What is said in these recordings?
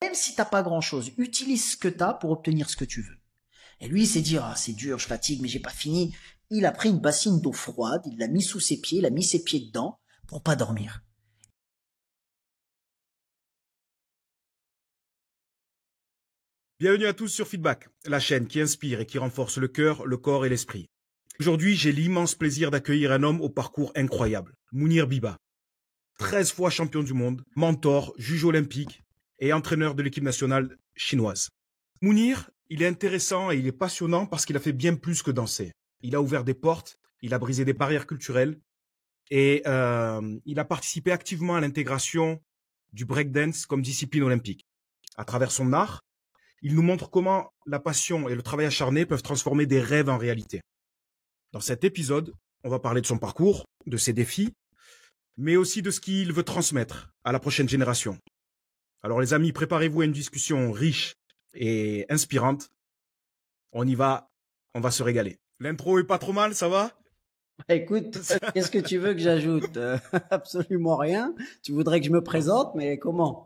Même si t'as pas grand-chose, utilise ce que t'as pour obtenir ce que tu veux. Et lui, il s'est dit, ah, c'est dur, je fatigue, mais j'ai pas fini. Il a pris une bassine d'eau froide, il l'a mis sous ses pieds, il a mis ses pieds dedans pour pas dormir. Bienvenue à tous sur Feedback, la chaîne qui inspire et qui renforce le cœur, le corps et l'esprit. Aujourd'hui, j'ai l'immense plaisir d'accueillir un homme au parcours incroyable, Mounir Biba. 13 fois champion du monde, mentor, juge olympique et entraîneur de l'équipe nationale chinoise. Mounir, il est intéressant et il est passionnant parce qu'il a fait bien plus que danser. Il a ouvert des portes, il a brisé des barrières culturelles et il a participé activement à l'intégration du breakdance comme discipline olympique. À travers son art, il nous montre comment la passion et le travail acharné peuvent transformer des rêves en réalité. Dans cet épisode, on va parler de son parcours, de ses défis, mais aussi de ce qu'il veut transmettre à la prochaine génération. Alors les amis, préparez-vous à une discussion riche et inspirante. On y va, on va se régaler. L'intro est pas trop mal, ça va? Écoute, qu'est-ce que tu veux que j'ajoute? Absolument rien. Tu voudrais que je me présente, mais comment?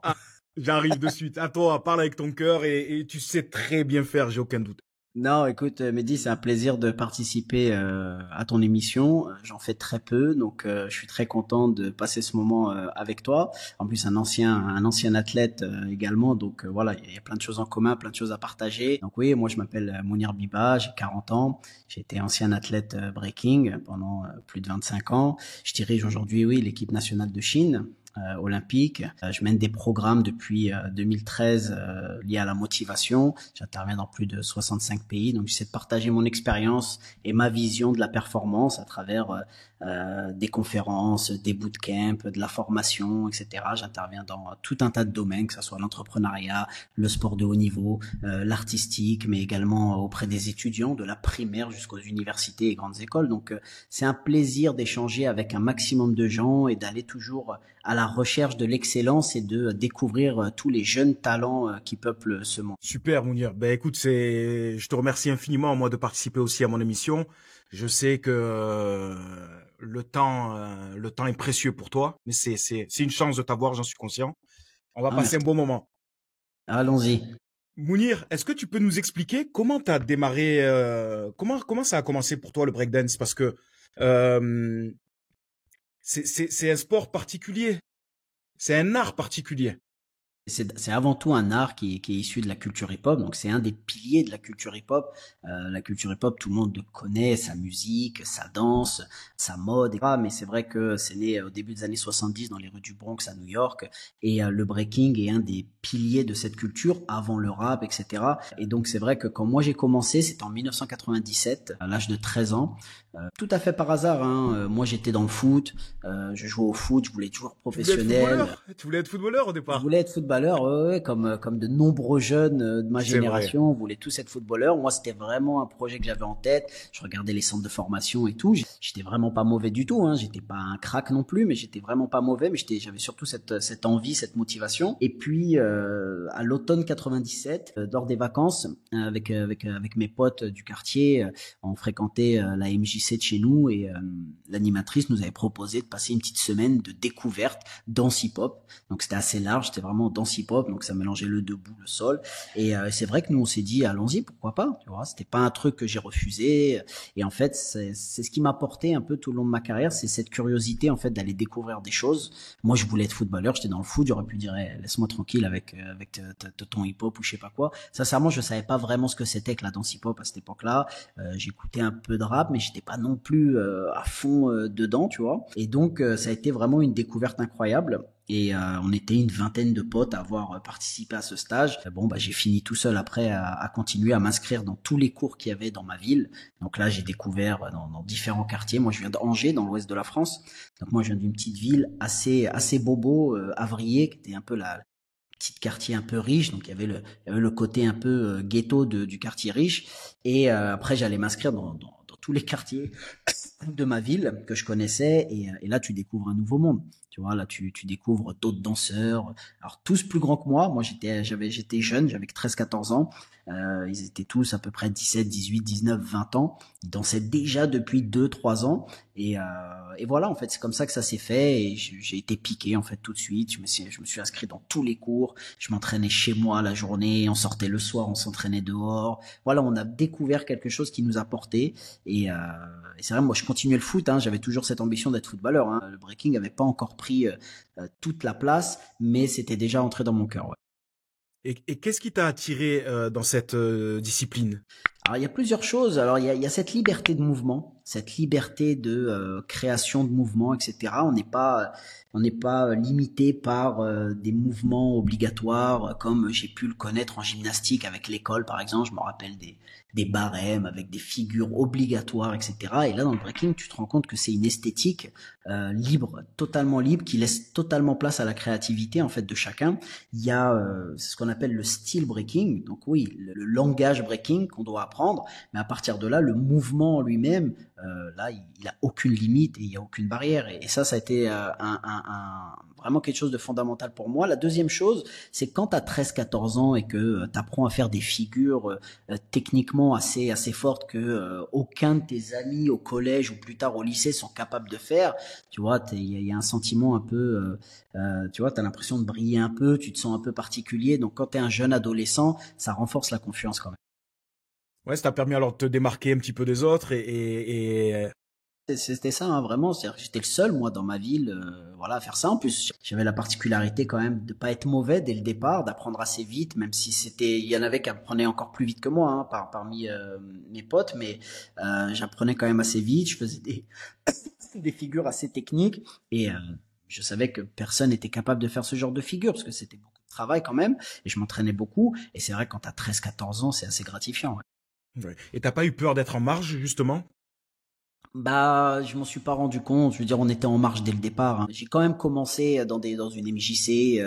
J'arrive de suite. À toi, parle avec ton cœur et tu sais très bien faire, j'ai aucun doute. Non, écoute, Mehdi, c'est un plaisir de participer à ton émission. J'en fais très peu, donc je suis très content de passer ce moment avec toi. En plus, un ancien athlète également, donc voilà, il y a plein de choses en commun, plein de choses à partager. Donc oui, moi je m'appelle Mounir Biba, j'ai 40 ans, j'ai été ancien athlète breaking pendant plus de 25 ans. Je dirige aujourd'hui, oui, l'équipe nationale de Chine. Olympique. Je mène des programmes depuis 2013 liés à la motivation. J'interviens dans plus de 65 pays, donc j'essaie de partager mon expérience et ma vision de la performance à travers des conférences, des bootcamps, de la formation, etc. J'interviens dans tout un tas de domaines, que ce soit l'entrepreneuriat, le sport de haut niveau, l'artistique, mais également auprès des étudiants, de la primaire jusqu'aux universités et grandes écoles. Donc c'est un plaisir d'échanger avec un maximum de gens et d'aller toujours à la recherche de l'excellence et de découvrir tous les jeunes talents qui peuplent ce monde. Super, Mounir. Ben écoute, je te remercie infiniment moi de participer aussi à mon émission. Je sais que le temps est précieux pour toi, mais c'est une chance de t'avoir, j'en suis conscient. On va passer Merci. un bon moment. Allons-y. Mounir, est-ce que tu peux nous expliquer comment tu as démarré, comment ça a commencé pour toi le breakdance? Parce que euh, c'est un sport particulier, c'est un art particulier. C'est avant tout un art qui est issu de la culture hip-hop, donc c'est un des piliers de la culture hip-hop. La culture hip-hop, tout le monde le connaît, sa musique, sa danse, sa mode, etc. Mais c'est vrai que c'est né au début des années 70 dans les rues du Bronx à New York, et le breaking est un des piliers de cette culture avant le rap, etc. Et donc c'est vrai que quand moi j'ai commencé, c'était en 1997, à l'âge de 13 ans, tout à fait par hasard, hein. Moi j'étais dans le foot, je jouais au foot, je voulais toujours professionnel. Tu voulais être footballeur au Je départ? voulais être footballeur, ouais, comme de nombreux jeunes de ma C'est vrai. génération, on voulait tous être footballeurs. Moi, c'était vraiment un projet que j'avais en tête. Je regardais les centres de formation et tout. J'étais vraiment pas mauvais du tout, hein. J'étais pas un crack non plus, mais j'étais vraiment pas mauvais. Mais j'avais surtout cette envie, cette motivation. Et puis, à l'automne 97, lors des vacances, avec mes potes du quartier, on fréquentait la MJC de chez nous et l'animatrice nous avait proposé de passer une petite semaine de découverte danse hip-hop. Donc c'était assez large, c'était vraiment danse hip-hop, donc ça mélangeait le debout, le sol. Et c'est vrai que nous on s'est dit allons-y, pourquoi pas, tu vois. C'était pas un truc que j'ai refusé. Et en fait c'est ce qui m'a porté un peu tout le long de ma carrière, c'est cette curiosité en fait d'aller découvrir des choses. Moi je voulais être footballeur, j'étais dans le foot, j'aurais pu dire laisse-moi tranquille avec ton hip-hop ou je sais pas quoi. Sincèrement je savais pas vraiment ce que c'était que la danse hip-hop à cette époque-là. J'écoutais un peu de rap, mais j'étais pas non plus à fond dedans, tu vois. Et donc ça a été vraiment une découverte incroyable. Et on était une vingtaine de potes à avoir participé à ce stage. Bon, bah j'ai fini tout seul après à continuer à m'inscrire dans tous les cours qu'il y avait dans ma ville. Donc là, j'ai découvert dans différents quartiers. Moi, je viens d'Angers, dans l'ouest de la France. Donc moi, je viens d'une petite ville assez bobo, Avrier, qui était un peu la petite quartier un peu riche. Donc il y avait le côté un peu ghetto du quartier riche. Et après, j'allais m'inscrire dans tous les quartiers de ma ville que je connaissais et là tu découvres un nouveau monde, tu Tu vois, là, tu découvres d'autres danseurs. Alors, tous plus grands que moi. Moi, j'étais jeune, j'avais que 13, 14 ans. Ils étaient tous à peu près 17, 18, 19, 20 ans. Ils dansaient déjà depuis 2, 3 ans. Et voilà, en fait, c'est comme ça que ça s'est fait. Et j'ai été piqué, en fait, tout de suite. Je me suis inscrit dans tous les cours. Je m'entraînais chez moi la journée. On sortait le soir, on s'entraînait dehors. Voilà, on a découvert quelque chose qui nous a porté. Et c'est vrai, moi, je continuais le foot. Hein, j'avais toujours cette ambition d'être footballeur. Hein. Le breaking n'avait pas encore pris toute la place, mais c'était déjà entré dans mon cœur. Ouais. Et qu'est-ce qui t'a attiré dans cette discipline? Alors, il y a plusieurs choses. Alors, il y a cette liberté de mouvement, cette liberté de création de mouvement, etc. On n'est pas limité par des mouvements obligatoires comme j'ai pu le connaître en gymnastique avec l'école, par exemple. Je me rappelle des barèmes avec des figures obligatoires, etc. Et là, dans le breaking, tu te rends compte que c'est une esthétique libre, totalement libre, qui laisse totalement place à la créativité en fait de chacun. Il y a c'est ce qu'on appelle le style breaking, donc oui, le langage breaking qu'on doit apprendre, mais à partir de là, le mouvement en lui-même, là, il a aucune limite et il y a aucune barrière. Et ça a été vraiment quelque chose de fondamental pour moi. La deuxième chose, c'est quand tu as 13, 14 ans et que tu apprends à faire des figures techniquement assez fortes que aucun de tes amis au collège ou plus tard au lycée sont capables de faire. Tu vois, il y a un sentiment un peu, tu vois, t'as l'impression de briller un peu, tu te sens un peu particulier. Donc quand t'es un jeune adolescent, ça renforce la confiance quand même. Ouais, ça t'a permis alors de te démarquer un petit peu des autres et C'était ça, hein, vraiment. C'est-à-dire que j'étais le seul, moi, dans ma ville, voilà, à faire ça. En plus, j'avais la particularité quand même de pas être mauvais dès le départ, d'apprendre assez vite, même si il y en avait qui apprenaient encore plus vite que moi, hein, parmi mes potes, mais j'apprenais quand même assez vite. Je faisais des figures assez techniques et je savais que personne n'était capable de faire ce genre de figure parce que c'était beaucoup de travail quand même et je m'entraînais beaucoup. Et c'est vrai que quand t'as 13, 14 ans, c'est assez gratifiant. Ouais. ouais. Et t'as pas eu peur d'être en marge justement? Bah, je m'en suis pas rendu compte. Je veux dire, on était en marche dès le départ. Hein. J'ai quand même commencé dans une MJC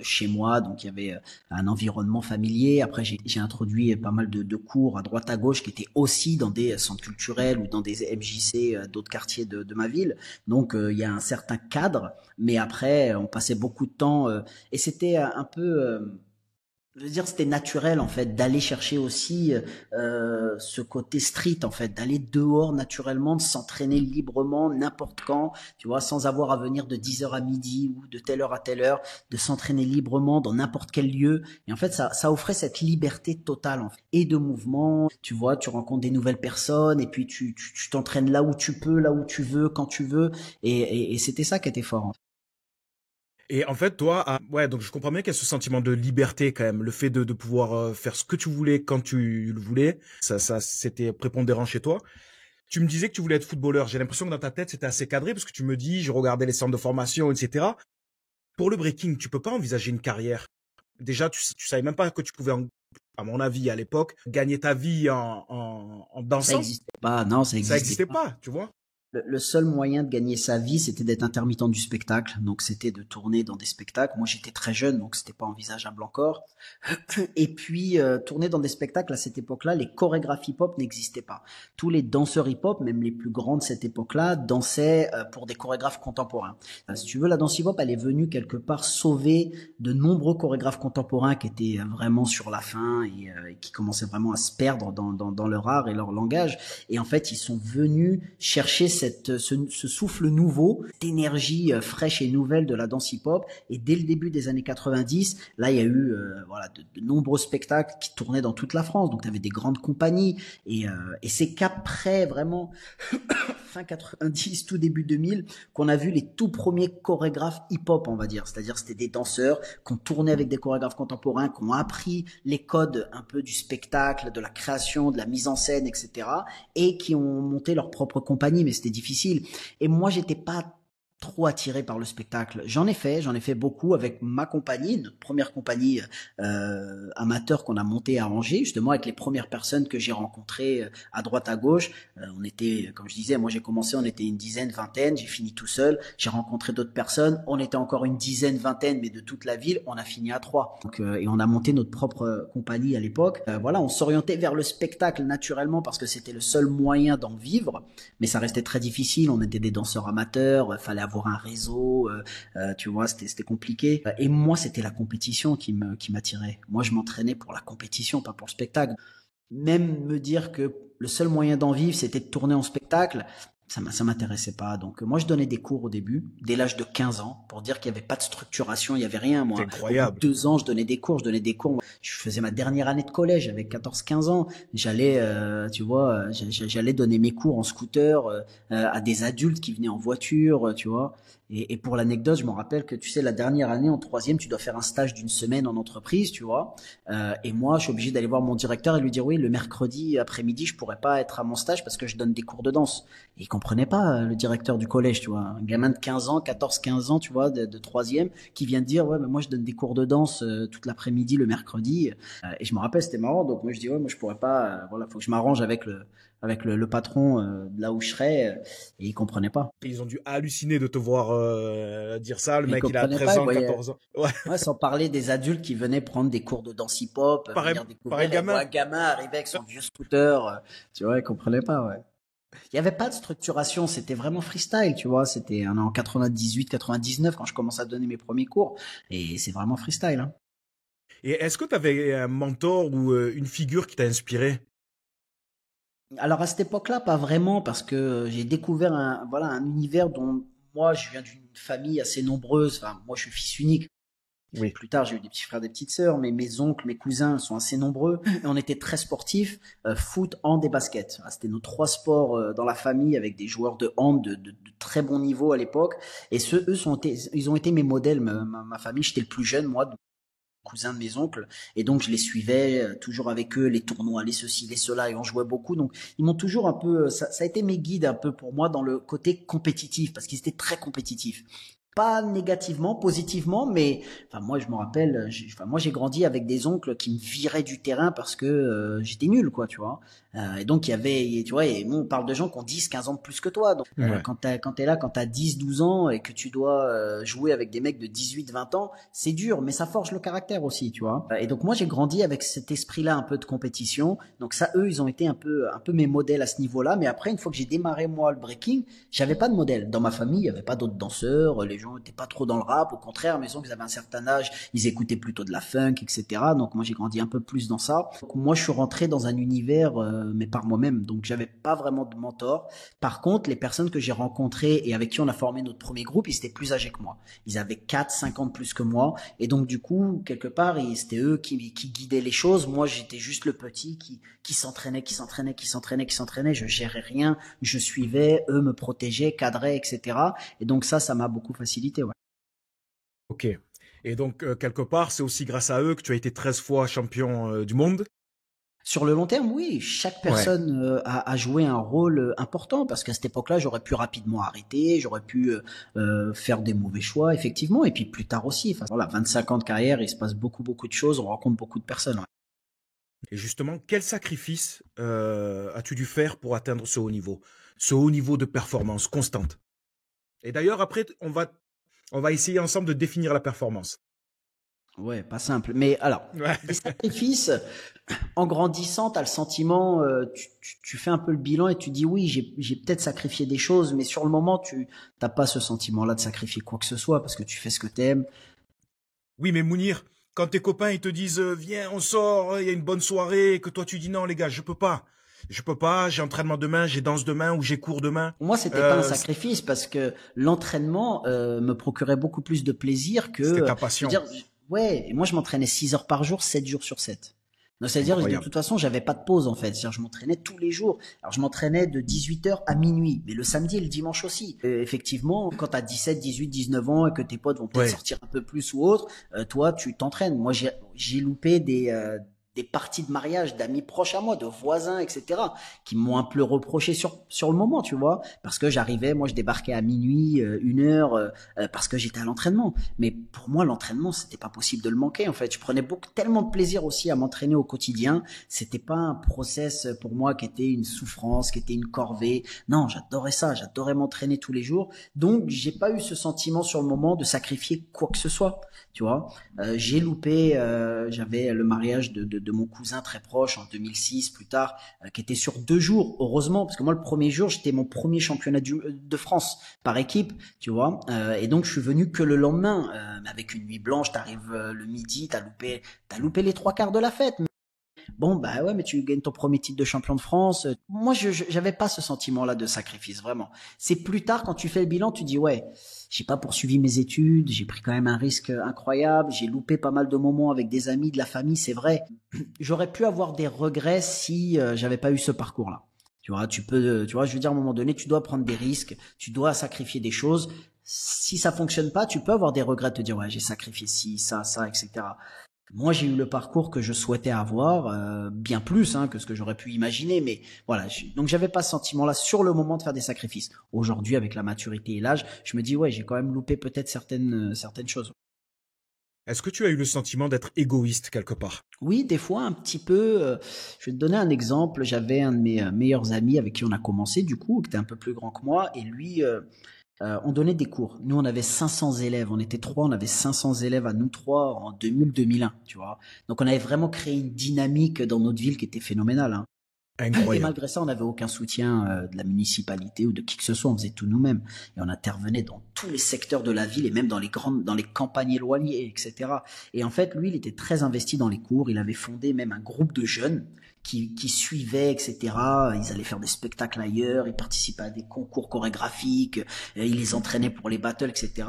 chez moi, donc il y avait un environnement familier. Après, j'ai introduit pas mal de cours à droite à gauche qui étaient aussi dans des centres culturels ou dans des MJC d'autres quartiers de ma ville. Donc il y a un certain cadre, mais après, on passait beaucoup de temps et c'était un peu je veux dire, c'était naturel en fait d'aller chercher aussi ce côté street en fait, d'aller dehors naturellement, de s'entraîner librement n'importe quand, tu vois, sans avoir à venir de 10 heures à midi ou de telle heure à telle heure, de s'entraîner librement dans n'importe quel lieu. Et en fait, ça offrait cette liberté totale en fait, et de mouvement. Tu vois, tu rencontres des nouvelles personnes et puis tu t'entraînes là où tu peux, là où tu veux, quand tu veux. Et c'était ça qui était fort. En fait. Et en fait, toi, ouais, donc je comprends bien qu'il y a ce sentiment de liberté quand même, le fait de pouvoir faire ce que tu voulais quand tu le voulais, ça c'était prépondérant chez toi. Tu me disais que tu voulais être footballeur. J'ai l'impression que dans ta tête, c'était assez cadré parce que tu me dis, je regardais les centres de formation, etc. Pour le breaking, tu peux pas envisager une carrière. Déjà, tu savais même pas que tu pouvais, à mon avis, à l'époque, gagner ta vie en Ça dansant. existait pas, non, ça Ça existait existait pas. pas, tu vois. Le seul moyen de gagner sa vie, c'était d'être intermittent du spectacle. Donc, c'était de tourner dans des spectacles. Moi, j'étais très jeune, donc c'était pas envisageable encore. Et puis, tourner dans des spectacles à cette époque-là, les chorégraphes hip-hop n'existaient pas. Tous les danseurs hip-hop, même les plus grands de cette époque-là, dansaient pour des chorégraphes contemporains. Si tu veux, la danse hip-hop, elle est venue quelque part sauver de nombreux chorégraphes contemporains qui étaient vraiment sur la fin et qui commençaient vraiment à se perdre dans leur art et leur langage. Et en fait, ils sont venus chercher ce souffle nouveau, cette énergie fraîche et nouvelle de la danse hip-hop. Et dès le début des années 90, là, il y a eu voilà, de nombreux spectacles qui tournaient dans toute la France. Donc, tu avais des grandes compagnies. Et c'est qu'après, vraiment, fin 90, tout début 2000, qu'on a vu les tout premiers chorégraphes hip-hop, on va dire. C'est-à-dire, c'était des danseurs qui ont tourné avec des chorégraphes contemporains, qui ont appris les codes un peu du spectacle, de la création, de la mise en scène, etc. et qui ont monté leur propre compagnie, mais c'était difficile. Et moi, j'étais pas trop attiré par le spectacle. J'en ai fait beaucoup avec ma compagnie, notre première compagnie amateur qu'on a montée à Angers, justement avec les premières personnes que j'ai rencontrées à droite à gauche. On était, comme je disais, moi j'ai commencé, on était une dizaine, vingtaine, j'ai fini tout seul. J'ai rencontré d'autres personnes, on était encore une dizaine, vingtaine, mais de toute la ville, on a fini à 3. Donc, et on a monté notre propre compagnie à l'époque. Voilà, on s'orientait vers le spectacle naturellement parce que c'était le seul moyen d'en vivre, mais ça restait très difficile. On était des danseurs amateurs, fallait avoir avoir un réseau, tu vois, c'était compliqué. Et moi, c'était la compétition qui m'attirait. Moi, je m'entraînais pour la compétition, pas pour le spectacle. Même me dire que le seul moyen d'en vivre, c'était de tourner en spectacle, ça m'intéressait pas. Donc moi, je donnais des cours au début, dès l'âge de 15 ans, pour dire qu'il y avait pas de structuration, il y avait rien. C'est Moi, au bout de incroyable. 2 ans, je donnais des cours, Je faisais ma dernière année de collège avec 14-15 ans. J'allais, tu vois, j'allais donner mes cours en scooter à des adultes qui venaient en voiture, tu vois. Et pour l'anecdote, je me rappelle que tu sais, la dernière année en troisième, tu dois faire un stage d'une semaine en entreprise, tu vois. Et moi, je suis obligé d'aller voir mon directeur et lui dire oui, le mercredi après-midi, je pourrais pas être à mon stage parce que je donne des cours de danse. Et il comprenait pas, le directeur du collège, tu vois. Un gamin de 15 ans, 14-15 ans, tu vois, de troisième, qui vient de dire ouais, mais moi je donne des cours de danse toute l'après-midi le mercredi. Et je me rappelle, c'était marrant. Donc moi je dis ouais, moi je pourrais pas, voilà, faut que je m'arrange avec le patron de là où je serais. Et il comprenait pas. Ils ont dû halluciner de te voir dire ça. Le Mais il mec, il a comprenait 13 pas, il ans, voyait. 14 ans. Ouais, Ouais, sans parler des adultes qui venaient prendre des cours de danse hip-hop, pareil, venir pareil découvrir, et voient gamin. un gamin arriver avec son vieux scooter, tu vois, ils comprenaient pas, ouais. Il y avait pas de structuration, c'était vraiment freestyle, tu vois, c'était en 98, 99 quand je commençais à donner mes premiers cours, et c'est vraiment freestyle, hein. Et est-ce que tu avais un mentor ou une figure qui t'a inspiré? Alors à cette époque-là, pas vraiment, parce que j'ai découvert voilà, un univers dont moi, je viens d'une famille assez nombreuse, enfin, moi je suis fils unique. Oui. Plus tard, j'ai eu des petits frères, des petites sœurs, mais mes oncles, mes cousins sont assez nombreux. Et on était très sportifs, foot, hand et basket. Voilà, c'était nos trois sports dans la famille avec des joueurs de hand de très bon niveau à l'époque. Et ils ont été mes modèles. Ma famille, j'étais le plus jeune, moi, cousins de mes oncles, et donc je les suivais toujours avec eux, les tournois, les ceci, les cela, et on jouait beaucoup. Donc ils m'ont toujours un peu, ça a été mes guides un peu pour moi dans le côté compétitif, parce qu'ils étaient très compétitifs. Pas négativement, positivement, mais enfin moi je me rappelle, moi j'ai grandi avec des oncles qui me viraient du terrain parce que j'étais nul, quoi, tu vois. Et donc il y avait, tu vois, et bon, on parle de gens qui ont 10, 15 ans de plus que toi. Donc Ouais. quand t'es là, quand t'as 10, 12 ans et que tu dois jouer avec des mecs de 18, 20 ans, c'est dur, mais ça forge le caractère aussi, tu vois. Et donc moi j'ai grandi avec cet esprit-là un peu de compétition. Donc ça, eux, ils ont été un peu mes modèles à ce niveau-là. Mais après, une fois que j'ai démarré moi le breaking, j'avais pas de modèle. Dans ma famille, il y avait pas d'autres danseurs. Les gens étaient pas trop dans le rap. Au contraire, mes oncles, ils avaient un certain âge, ils écoutaient plutôt de la funk, etc. Donc moi j'ai grandi un peu plus dans ça. Donc, moi je suis rentré dans un univers, mais par moi-même. Donc j'avais pas vraiment de mentor. Par contre, les personnes que j'ai rencontrées et avec qui on a formé notre premier groupe, ils étaient plus âgés que moi. Ils avaient 4, 5 ans de plus que moi. Et donc du coup, quelque part, c'était eux qui guidaient les choses. Moi, j'étais juste le petit qui s'entraînait, qui s'entraînait, qui s'entraînait, qui s'entraînait. Je gérais rien, je suivais, eux me protégeaient, cadraient, etc. Et donc ça m'a beaucoup facilité, ouais. Ok. Et donc, quelque part, c'est aussi grâce à eux que tu as été 13 fois champion du monde. Sur le long terme, oui, chaque Ouais. personne a joué un rôle important parce qu'à cette époque-là, j'aurais pu rapidement arrêter, j'aurais pu faire des mauvais choix, effectivement, et puis plus tard aussi. Enfin, voilà, 25 ans de carrière, il se passe beaucoup, beaucoup de choses, on rencontre beaucoup de personnes, ouais. Et justement, quel sacrifice as-tu dû faire pour atteindre ce haut niveau? Ce haut niveau de performance constante. Et d'ailleurs, après, on va essayer ensemble de définir la performance. Ouais, pas simple. Mais alors, Ouais. des sacrifices, en grandissant, tu as le sentiment, tu fais un peu le bilan et tu dis oui, j'ai peut-être sacrifié des choses, mais sur le moment, tu t'as pas ce sentiment-là de sacrifier quoi que ce soit parce que tu fais ce que t'aimes. Oui, mais Mounir, quand tes copains ils te disent viens, on sort, il y a une bonne soirée, et que toi tu dis non les gars, je peux pas. Je peux pas, j'ai entraînement demain, j'ai danse demain ou j'ai cours demain. Pour moi, c'était pas un Euh, sacrifice parce que l'entraînement me procurait beaucoup plus de plaisir que, C'était ta je veux passion. dire, ouais, et moi je m'entraînais 6 heures par jour, 7 jours sur 7. Donc c'est-à-dire de Incroyable. toute façon, j'avais pas de pause en fait, c'est-à-dire je m'entraînais tous les jours. Alors je m'entraînais de 18 heures à minuit, mais le samedi et le dimanche aussi. Effectivement, quand tu as 17, 18, 19 ans et que tes potes vont peut-être Ouais. sortir un peu plus ou autre, toi tu t'entraînes. Moi j'ai loupé des parties de mariage d'amis proches à moi, de voisins, etc., qui m'ont un peu reproché sur le moment, tu vois, parce que j'arrivais, moi je débarquais à minuit, 1 heure, parce que j'étais à l'entraînement. Mais pour moi, l'entraînement, c'était pas possible de le manquer, en fait. Je prenais tellement de plaisir aussi à m'entraîner au quotidien. C'était pas un process pour moi qui était une souffrance, qui était une corvée. Non, j'adorais ça, j'adorais m'entraîner tous les jours. Donc, j'ai pas eu ce sentiment sur le moment de sacrifier quoi que ce soit, tu vois. J'ai loupé, j'avais le mariage de de mon cousin très proche en 2006 plus tard, qui était sur 2 jours, heureusement, parce que moi le premier jour j'étais mon premier championnat de France par équipe, tu vois, et donc je suis venu que le lendemain, avec une nuit blanche, t'arrives le midi, t'as loupé les 3 quarts de la fête. Bon, bah ouais, mais tu gagnes ton premier titre de champion de France. Moi, j'avais pas ce sentiment-là de sacrifice, vraiment. C'est plus tard, quand tu fais le bilan, tu dis, ouais, j'ai pas poursuivi mes études, j'ai pris quand même un risque incroyable, j'ai loupé pas mal de moments avec des amis, de la famille, c'est vrai. J'aurais pu avoir des regrets si j'avais pas eu ce parcours-là. Tu vois, je veux dire, à un moment donné, tu dois prendre des risques, tu dois sacrifier des choses. Si ça fonctionne pas, tu peux avoir des regrets de te dire, ouais, j'ai sacrifié ci, ça, etc. Moi, j'ai eu le parcours que je souhaitais avoir, bien plus que ce que j'aurais pu imaginer. Mais voilà, donc j'avais pas ce sentiment-là sur le moment de faire des sacrifices. Aujourd'hui, avec la maturité et l'âge, je me dis ouais, j'ai quand même loupé peut-être certaines choses. Est-ce que tu as eu le sentiment d'être égoïste quelque part? Oui, des fois un petit peu. Je vais te donner un exemple. J'avais un de mes meilleurs amis avec qui on a commencé, du coup, qui était un peu plus grand que moi, et lui. On donnait des cours. Nous, on avait 500 élèves. On était trois, on avait 500 élèves à nous trois en 2000-2001, tu vois. Donc, on avait vraiment créé une dynamique dans notre ville qui était phénoménale, hein. Et Incroyable. malgré ça, on n'avait aucun soutien de la municipalité ou de qui que ce soit. On faisait tout nous-mêmes. Et on intervenait dans tous les secteurs de la ville et même dans les campagnes éloignées, etc. Et en fait, lui, il était très investi dans les cours. Il avait fondé même un groupe de jeunes qui suivaient, etc. Ils allaient faire des spectacles ailleurs. Ils participaient à des concours chorégraphiques. Il les entraînait pour les battles, etc.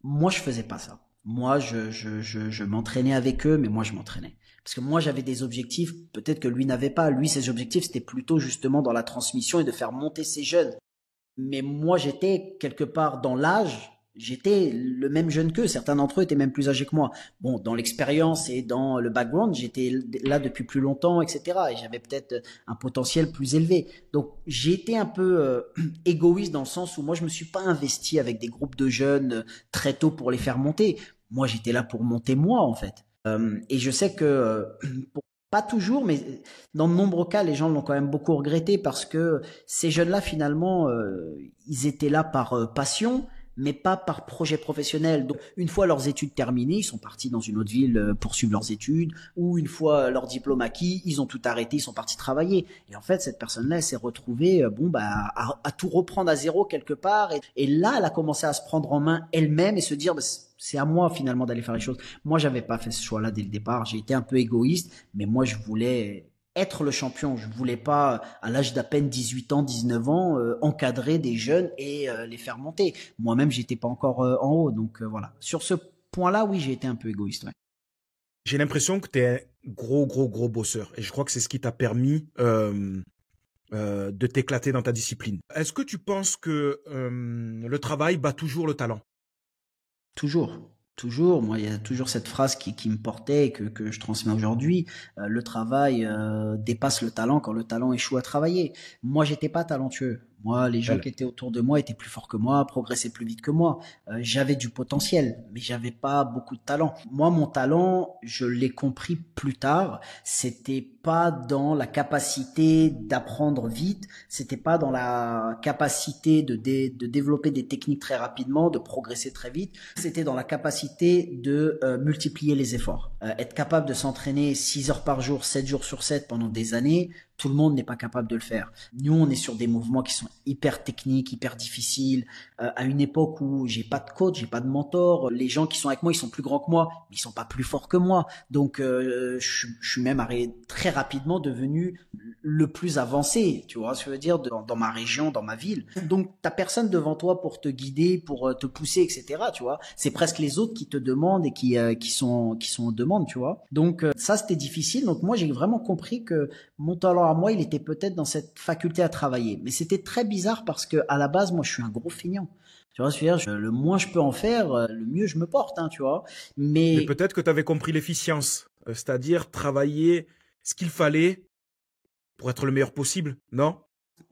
Moi, je faisais pas ça. Moi, je m'entraînais avec eux, mais moi, je m'entraînais. Parce que moi, j'avais des objectifs, peut-être que lui n'avait pas. Lui, ses objectifs, c'était plutôt justement dans la transmission et de faire monter ses jeunes. Mais moi, j'étais quelque part dans l'âge, j'étais le même jeune qu'eux. Certains d'entre eux étaient même plus âgés que moi. Bon, dans l'expérience et dans le background, j'étais là depuis plus longtemps, etc. Et j'avais peut-être un potentiel plus élevé. Donc, j'ai été un peu égoïste dans le sens où moi, je me suis pas investi avec des groupes de jeunes très tôt pour les faire monter. Moi, j'étais là pour monter moi, en fait. Et je sais que pas toujours, mais dans de nombreux cas, les gens l'ont quand même beaucoup regretté parce que ces jeunes-là, finalement, ils étaient là par passion, mais pas par projet professionnel. Donc, une fois leurs études terminées, ils sont partis dans une autre ville poursuivre leurs études, ou une fois leur diplôme acquis, ils ont tout arrêté, ils sont partis travailler. Et en fait, cette personne-là, elle s'est retrouvée, à tout reprendre à zéro quelque part. Et là, elle a commencé à se prendre en main elle-même et se dire, bah, c'est à moi finalement d'aller faire les choses. Moi, j'avais pas fait ce choix-là dès le départ. J'ai été un peu égoïste, mais moi, je voulais être le champion. Je voulais pas, à l'âge d'à peine 18 ans, 19 ans, encadrer des jeunes et les faire monter. Moi-même, j'étais pas encore en haut. Donc voilà. Sur ce point-là, oui, j'ai été un peu égoïste. Ouais. J'ai l'impression que tu es un gros bosseur. Et je crois que c'est ce qui t'a permis de t'éclater dans ta discipline. Est-ce que tu penses que le travail bat toujours le talent? Toujours. Toujours, moi il y a toujours cette phrase qui me portait et que je transmets aujourd'hui. Le travail dépasse le talent quand le talent échoue à travailler. Moi j'étais pas talentueux. Moi les gens Elle. qui étaient autour de moi étaient plus forts que moi, progressaient plus vite que moi. J'avais du potentiel, mais j'avais pas beaucoup de talent. Moi mon talent, je l'ai compris plus tard. C'était pas dans la capacité d'apprendre vite. C'était pas dans la capacité de développer des techniques très rapidement, de progresser très vite. C'était dans la capacité de multiplier les efforts. Être capable de s'entraîner 6 heures par jour, 7 jours sur 7 pendant des années, tout le monde n'est pas capable de le faire. Nous, on est sur des mouvements qui sont hyper techniques, hyper difficiles. À une époque où j'ai pas de coach, j'ai pas de mentor, les gens qui sont avec moi, ils sont plus grands que moi, mais ils sont pas plus forts que moi. Donc, je suis même très rapidement devenu le plus avancé, tu vois ce que je veux dire, dans ma région, dans ma ville. Donc, t'as personne devant toi pour te guider, pour te pousser, etc. Tu vois, c'est presque les autres qui te demandent et qui sont en demande, tu vois. Donc, ça, c'était difficile. Donc, moi, j'ai vraiment compris que mon talent à moi, il était peut-être dans cette faculté à travailler. Mais c'était très bizarre parce que à la base, moi, je suis un gros feignant. Tu vois, c'est-à-dire, le moins je peux en faire, le mieux je me porte, hein, tu vois. Mais Mais peut-être que tu avais compris l'efficience, c'est-à-dire travailler ce qu'il fallait pour être le meilleur possible, non?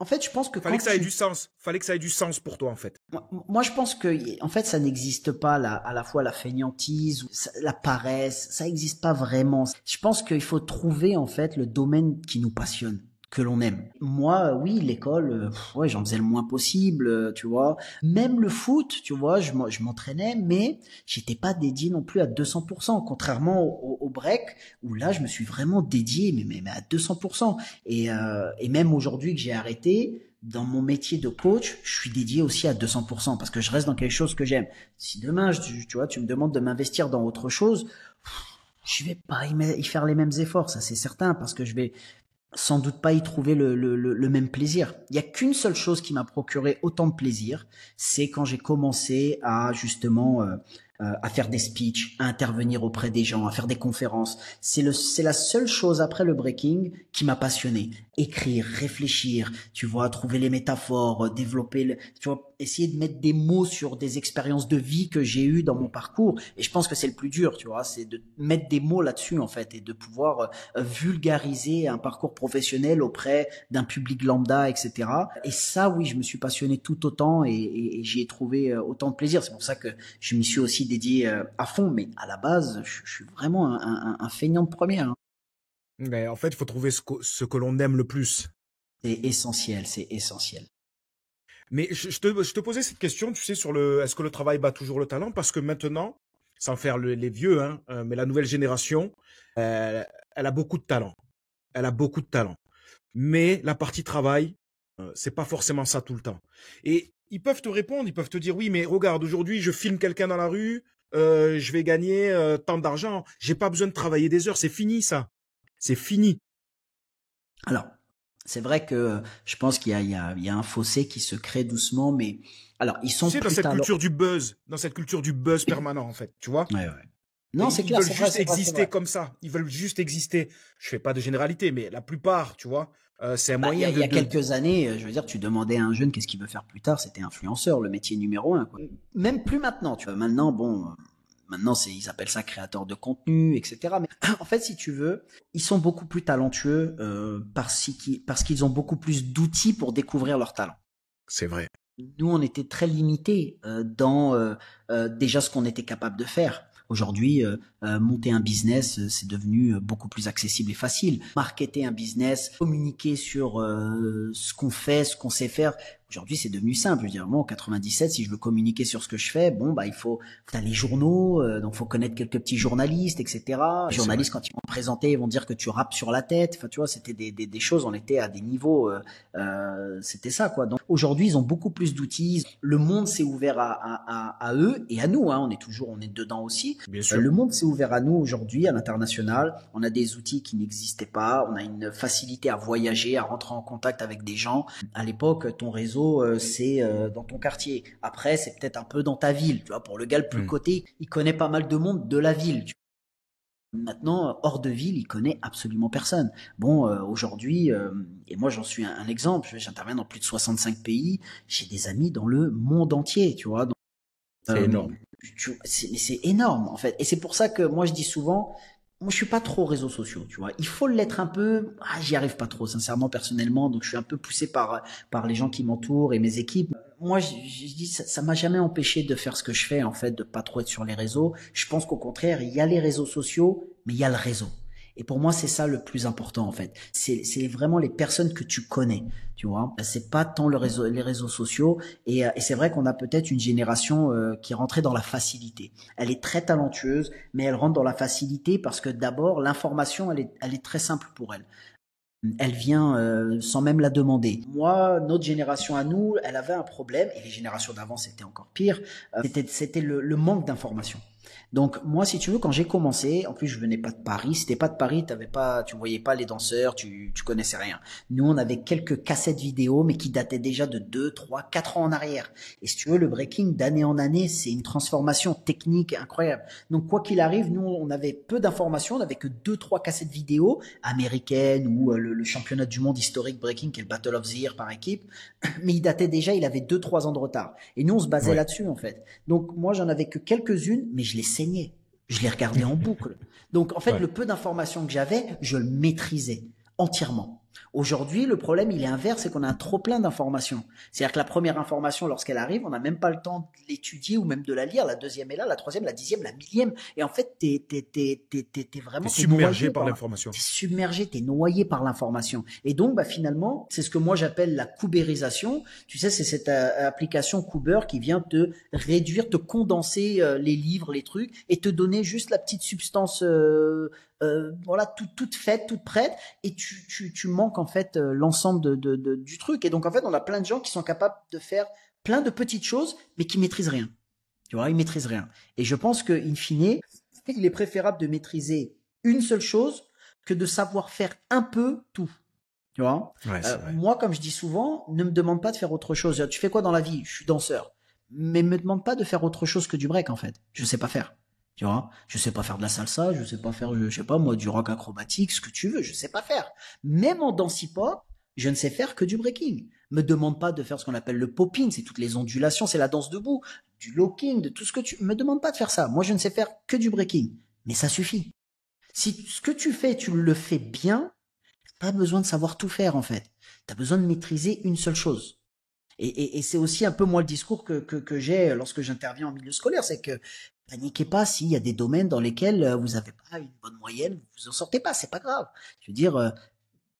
en fait, je pense que Fallait quand que ça ait tu du sens. Fallait que ça ait du sens pour toi, en fait. moi, je pense que, en fait, ça n'existe pas à la fois la fainéantise, ou la paresse, ça n'existe pas vraiment. Je pense qu'il faut trouver, en fait, le domaine qui nous passionne. que l'on aime. Moi, oui, l'école, ouais, j'en faisais le moins possible, tu vois. Même le foot, tu vois, je m'entraînais, mais j'étais pas dédié non plus à 200%, contrairement au break, où là, je me suis vraiment dédié, mais à 200%. Et même aujourd'hui que j'ai arrêté, dans mon métier de coach, je suis dédié aussi à 200%, parce que je reste dans quelque chose que j'aime. Si demain, tu vois, tu me demandes de m'investir dans autre chose, je vais pas y faire les mêmes efforts, ça c'est certain, parce que je vais sans doute pas y trouver le même plaisir. Il y a qu'une seule chose qui m'a procuré autant de plaisir, c'est quand j'ai commencé à justement à faire des speeches, à intervenir auprès des gens, à faire des conférences. C'est la seule chose après le breaking qui m'a passionné. Écrire, réfléchir, tu vois, trouver les métaphores, développer, tu vois, essayer de mettre des mots sur des expériences de vie que j'ai eues dans mon parcours. Et je pense que c'est le plus dur, tu vois, c'est de mettre des mots là-dessus en fait et de pouvoir vulgariser un parcours professionnel auprès d'un public lambda, etc. Et ça, oui, je me suis passionné tout autant et j'y ai trouvé autant de plaisir. C'est pour ça que je m'y suis aussi dédié à fond. Mais à la base, je suis vraiment un feignant de première, hein. Mais en fait, il faut trouver ce que l'on aime le plus. C'est essentiel, c'est essentiel. Mais je te posais cette question, tu sais, sur est-ce que le travail bat toujours le talent? Parce que maintenant, sans faire les vieux, hein, mais la nouvelle génération, elle a beaucoup de talent. Elle a beaucoup de talent. Mais la partie travail, c'est pas forcément ça tout le temps. Et ils peuvent te répondre, ils peuvent te dire, oui, mais regarde, aujourd'hui, je filme quelqu'un dans la rue, je vais gagner tant d'argent. J'ai pas besoin de travailler des heures, c'est fini ça. C'est fini. Alors, c'est vrai que je pense qu'il y a un fossé qui se crée doucement, mais alors ils Tu sont sais, plus talent. dans cette culture du buzz permanent, en fait, tu vois. Ouais, ouais. Et Non, c'est ils clair, veulent c'est vrai, juste c'est vrai, c'est exister vrai. comme ça. Ils veulent juste exister. Je fais pas de généralité, mais la plupart, tu vois, c'est un Bah, moyen il y a de... quelques années, je veux dire, tu demandais à un jeune qu'est-ce qu'il veut faire plus tard, c'était influenceur, le métier numéro un, quoi. Même plus maintenant, tu vois. Maintenant, bon, maintenant ils appellent ça créateur de contenu, etc. Mais en fait, si tu veux, ils sont beaucoup plus talentueux parce qu'ils ont beaucoup plus d'outils pour découvrir leur talent. C'est vrai. Nous, on était très limités dans déjà ce qu'on était capable de faire. Aujourd'hui, monter un business, c'est devenu beaucoup plus accessible et facile. Marketer un business, communiquer sur ce qu'on fait, ce qu'on sait faire. Aujourd'hui, c'est devenu simple. Je veux dire, moi, en 97, si je veux communiquer sur ce que je fais, bon, bah, faut les journaux, donc faut connaître quelques petits journalistes, etc. Les Ouais, c'est vrai. journalistes, quand ils vont te présenter, ils vont dire que tu rappes sur la tête. Enfin, tu vois, c'était des choses, on était à des niveaux, c'était ça, quoi. Donc, aujourd'hui, ils ont beaucoup plus d'outils. Le monde s'est ouvert à eux et à nous, hein. On est dedans aussi. Bien sûr. Le monde s'est ouvert à nous aujourd'hui, à l'international. On a des outils qui n'existaient pas. On a une facilité à voyager, à rentrer en contact avec des gens. À l'époque, ton réseau, c'est dans ton quartier. Après, c'est peut-être un peu dans ta ville. Tu vois, pour le gars le plus Hmm. coté, il connaît pas mal de monde de la ville. Maintenant, hors de ville, il connaît absolument personne. Bon, aujourd'hui, et moi j'en suis un exemple, j'interviens dans plus de 65 pays, j'ai des amis dans le monde entier, tu vois. Donc, C'est énorme. c'est énorme en fait. Et c'est pour ça que moi je dis souvent, moi je suis pas trop réseaux sociaux, tu vois. Il faut l'être un peu. Ah, j'y arrive pas trop, sincèrement, personnellement. Donc je suis un peu poussé par les gens qui m'entourent et mes équipes. Moi, je dis ça m'a jamais empêché de faire ce que je fais en fait, de pas trop être sur les réseaux. Je pense qu'au contraire, il y a les réseaux sociaux, mais il y a le réseau. Et pour moi, c'est ça le plus important en fait. C'est vraiment les personnes que tu connais, tu vois. C'est pas tant les réseaux sociaux. Et c'est vrai qu'on a peut-être une génération qui est rentrée dans la facilité. Elle est très talentueuse, mais elle rentre dans la facilité parce que d'abord, l'information, elle est très simple pour elle. Elle vient sans même la demander. Moi, notre génération à nous, elle avait un problème, et les générations d'avant, c'était encore pire, c'était le manque d'information. Donc moi, si tu veux, quand j'ai commencé, en plus je venais pas de Paris, si t'es pas de Paris, tu voyais pas les danseurs, tu connaissais rien. Nous, on avait quelques cassettes vidéo, mais qui dataient déjà de 2, 3, 4 ans en arrière. Et si tu veux, le breaking, d'année en année, c'est une transformation technique incroyable. Donc quoi qu'il arrive, nous, on avait peu d'informations, on n'avait que 2, 3 cassettes vidéo américaines ou le championnat du monde historique breaking, qui est le Battle of the Year par équipe, mais il datait déjà, il avait 2, 3 ans de retard. Et nous, on se basait Ouais. là-dessus, en fait. Donc moi, j'en avais que quelques-unes, mais je les saignais. Je les regardais en boucle. Donc en fait, Ouais. le peu d'informations que j'avais, je le maîtrisais entièrement. Aujourd'hui, le problème, il est inverse, c'est qu'on a un trop plein d'informations. C'est-à-dire que la première information, lorsqu'elle arrive, on n'a même pas le temps de l'étudier ou même de la lire. La deuxième est là, la troisième, la dixième, la millième. Et en fait, t'es vraiment submergé par l'information. T'es submergé, t'es noyé par l'information. Et donc, bah, finalement, c'est ce que moi j'appelle la Kubérisation. Tu sais, c'est cette application Kuber qui vient te réduire, te condenser les livres, les trucs, et te donner juste la petite substance, voilà, toute faite, toute prête, et tu manques en fait l'ensemble du truc. Et donc en fait, on a plein de gens qui sont capables de faire plein de petites choses, mais qui maîtrisent rien. Tu vois, ils maîtrisent rien. Et je pense que, in fine, il est préférable de maîtriser une seule chose que de savoir faire un peu tout. Tu vois, ouais, moi, comme je dis souvent, ne me demande pas de faire autre chose. Tu fais quoi dans la vie? Je suis danseur. Mais me demande pas de faire autre chose que du break, en fait. Je sais pas faire. Tu vois, je sais pas faire de la salsa, je sais pas faire, je sais pas moi, du rock acrobatique, ce que tu veux, je sais pas faire. Même en danse hip-hop, je ne sais faire que du breaking. Me demande pas de faire ce qu'on appelle le popping, c'est toutes les ondulations, c'est la danse debout, du locking, de tout ce que tu me demande pas de faire ça. Moi, je ne sais faire que du breaking, mais ça suffit. Si ce que tu fais, tu le fais bien, pas besoin de savoir tout faire en fait. Tu as besoin de maîtriser une seule chose. Et c'est aussi un peu moi le discours que j'ai lorsque j'interviens en milieu scolaire, c'est que paniquez pas s'il y a des domaines dans lesquels vous n'avez pas une bonne moyenne, vous en sortez pas, c'est pas grave. Je veux dire,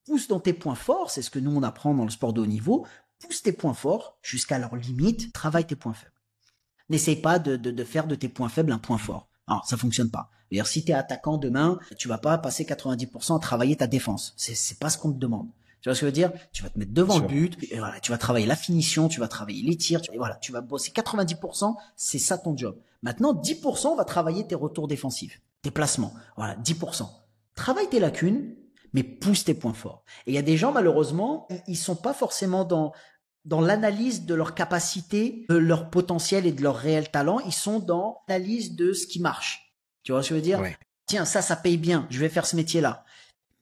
pousse dans tes points forts, c'est ce que nous on apprend dans le sport de haut niveau, pousse tes points forts jusqu'à leur limite, travaille tes points faibles. N'essaye pas de faire de tes points faibles un point fort. Alors, ça fonctionne pas. C'est-à-dire, si t'es attaquant demain, tu vas pas passer 90% à travailler ta défense. C'est pas ce qu'on te demande. Tu vois ce que je veux dire? Tu vas te mettre devant le but, et voilà, tu vas travailler la finition, tu vas travailler les tirs, et voilà, tu vas bosser 90%, c'est ça ton job. Maintenant, 10% va travailler tes retours défensifs, tes placements. Voilà, 10%. Travaille tes lacunes, mais pousse tes points forts. Et il y a des gens, malheureusement, ils sont pas forcément dans l'analyse de leur capacité, de leur potentiel et de leur réel talent. Ils sont dans l'analyse de ce qui marche. Tu vois ce que je veux dire? Ouais. Tiens, ça paye bien, je vais faire ce métier-là.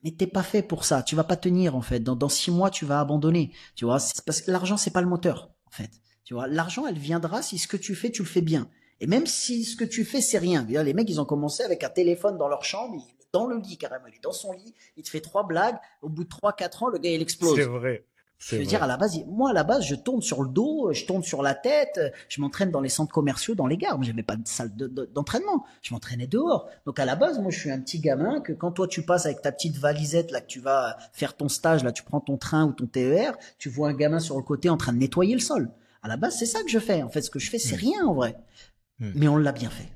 Mais t'es pas fait pour ça. Tu vas pas tenir, en fait. Dans 6 mois, tu vas abandonner. Tu vois, c'est parce que l'argent, c'est pas le moteur, en fait. Tu vois, l'argent, elle viendra si ce que tu fais, tu le fais bien. Et même si ce que tu fais, c'est rien. Les mecs, ils ont commencé avec un téléphone dans leur chambre, dans le lit, carrément. Il est dans son lit, il te fait 3 blagues. Au bout de 3-4 ans, le gars, il explose. C'est vrai. Je veux dire, à la base, je tourne sur le dos, je tourne sur la tête, je m'entraîne dans les centres commerciaux, dans les gares. Moi, j'avais pas de salle d'entraînement. Je m'entraînais dehors. Donc, à la base, moi, je suis un petit gamin que quand toi, tu passes avec ta petite valisette, là, que tu vas faire ton stage, là, tu prends ton train ou ton TER, tu vois un gamin sur le côté en train de nettoyer le sol. À la base, c'est ça que je fais. En fait, ce que je fais, c'est rien, en vrai. Mais on l'a bien fait.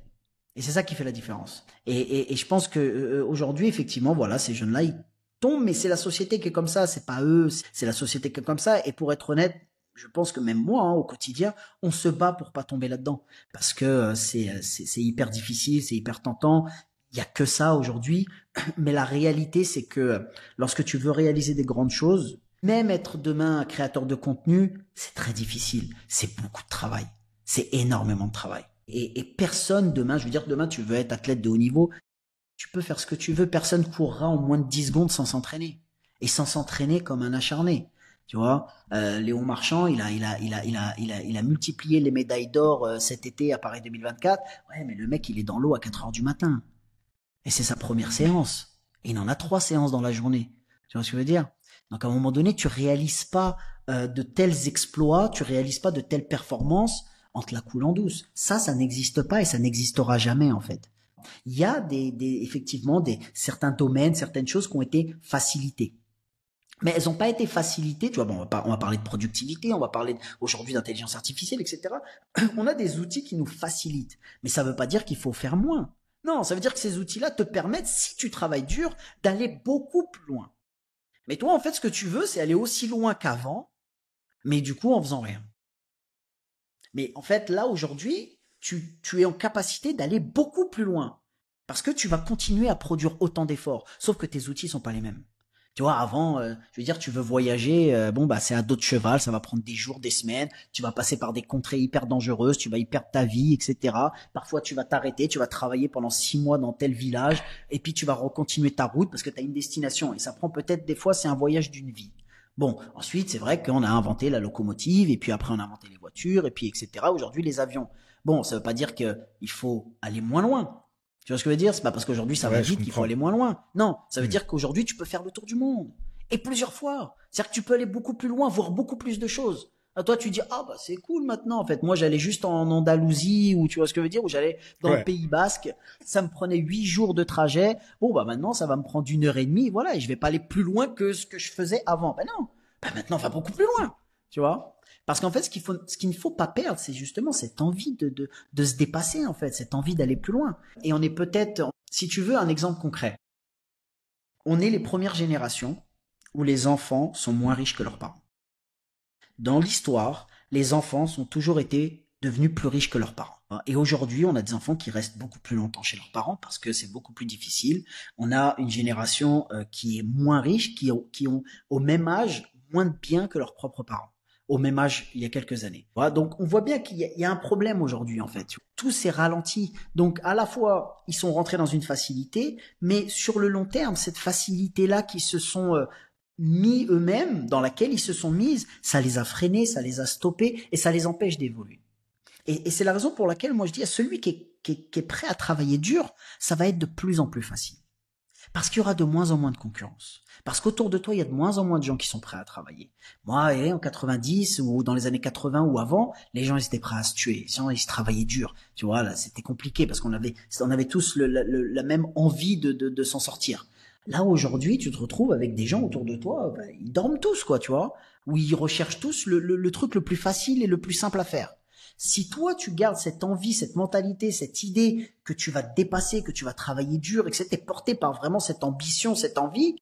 Et c'est ça qui fait la différence. Et je pense que aujourd'hui, effectivement, voilà, ces jeunes-là, ils tombent, mais c'est la société qui est comme ça, c'est pas eux, c'est la société qui est comme ça. Et pour être honnête, je pense que même moi, au quotidien, on se bat pour pas tomber là-dedans, parce que c'est hyper difficile, c'est hyper tentant. Il y a que ça aujourd'hui, mais la réalité, c'est que lorsque tu veux réaliser des grandes choses, même être demain un créateur de contenu, c'est très difficile, c'est beaucoup de travail, c'est énormément de travail. Et personne demain, je veux dire, demain tu veux être athlète de haut niveau, tu peux faire ce que tu veux, personne courra en moins de 10 secondes sans s'entraîner. Et sans s'entraîner comme un acharné. Tu vois, Léon Marchand, il a multiplié les médailles d'or cet été à Paris 2024. Ouais, mais le mec, il est dans l'eau à 4 heures du matin. Et c'est sa première séance. Et il en a 3 séances dans la journée. Tu vois ce que je veux dire? Donc à un moment donné, tu réalises pas de tels exploits, tu réalises pas de telles performances en te la coulant douce. Ça n'existe pas et ça n'existera jamais, en fait. Il y a effectivement certains domaines, certaines choses qui ont été facilitées. Mais elles n'ont pas été facilitées, tu vois, bon, on va parler de productivité, on va parler aujourd'hui d'intelligence artificielle, etc. On a des outils qui nous facilitent. Mais ça ne veut pas dire qu'il faut faire moins. Non, ça veut dire que ces outils-là te permettent, si tu travailles dur, d'aller beaucoup plus loin. Mais toi, en fait, ce que tu veux, c'est aller aussi loin qu'avant, mais du coup, en faisant rien. Mais en fait, là, aujourd'hui, tu es en capacité d'aller beaucoup plus loin. Parce que tu vas continuer à produire autant d'efforts. Sauf que tes outils sont pas les mêmes. Tu vois, avant, je veux dire, tu veux voyager, c'est à dos de cheval, ça va prendre des jours, des semaines. Tu vas passer par des contrées hyper dangereuses, tu vas y perdre ta vie, etc. Parfois, tu vas t'arrêter, tu vas travailler pendant 6 mois dans tel village, et puis tu vas recontinuer ta route parce que tu as une destination. Et ça prend peut-être, des fois, c'est un voyage d'une vie. Bon, ensuite, c'est vrai qu'on a inventé la locomotive, et puis après, on a inventé les voitures, et puis etc. Aujourd'hui, les avions. Bon, ça veut pas dire qu'il faut aller moins loin. Tu vois ce que je veux dire? C'est pas parce qu'aujourd'hui ça va vite qu'il faut aller moins loin. Non, ça veut dire qu'aujourd'hui tu peux faire le tour du monde. Et plusieurs fois. C'est-à-dire que tu peux aller beaucoup plus loin, voir beaucoup plus de choses. Toi, tu dis, ah bah c'est cool maintenant. En fait, moi, j'allais juste en Andalousie, ou tu vois ce que je veux dire, ou j'allais dans le Ouais. Pays Basque. Ça me prenait 8 jours de trajet. Bon, bah maintenant, ça va me prendre 1 heure et demie. Voilà, et je vais pas aller plus loin que ce que je faisais avant. Ben non. Ben maintenant, on va beaucoup plus loin. Tu vois? Parce qu'en fait, ce qu'il ne faut pas perdre, c'est justement cette envie de se dépasser, en fait, cette envie d'aller plus loin. Et on est peut-être, si tu veux, un exemple concret. On est les premières générations où les enfants sont moins riches que leurs parents. Dans l'histoire, les enfants ont toujours été devenus plus riches que leurs parents. Et aujourd'hui, on a des enfants qui restent beaucoup plus longtemps chez leurs parents parce que c'est beaucoup plus difficile. On a une génération qui est moins riche, qui ont au même âge moins de biens que leurs propres parents. Au même âge, il y a quelques années. Voilà, donc on voit bien qu'il y a un problème aujourd'hui en fait. Tout s'est ralenti. Donc à la fois, ils sont rentrés dans une facilité, mais sur le long terme, cette facilité-là qui se sont mis eux-mêmes, dans laquelle ils se sont mis, ça les a freinés, ça les a stoppés et ça les empêche d'évoluer. Et c'est la raison pour laquelle moi je dis à celui qui est prêt à travailler dur, ça va être de plus en plus facile. Parce qu'il y aura de moins en moins de concurrence. Parce qu'autour de toi, il y a de moins en moins de gens qui sont prêts à travailler. Moi, en 90 ou dans les années 80 ou avant, les gens ils étaient prêts à se tuer. Les gens ils se travaillaient dur. Tu vois, là, c'était compliqué parce qu'on avait tous la même envie de s'en sortir. Là, aujourd'hui, tu te retrouves avec des gens autour de toi, ben, ils dorment tous, quoi, tu vois, où ils recherchent tous le truc le plus facile et le plus simple à faire. Si toi, tu gardes cette envie, cette mentalité, cette idée que tu vas te dépasser, que tu vas travailler dur et que tu es porté par vraiment cette ambition, cette envie,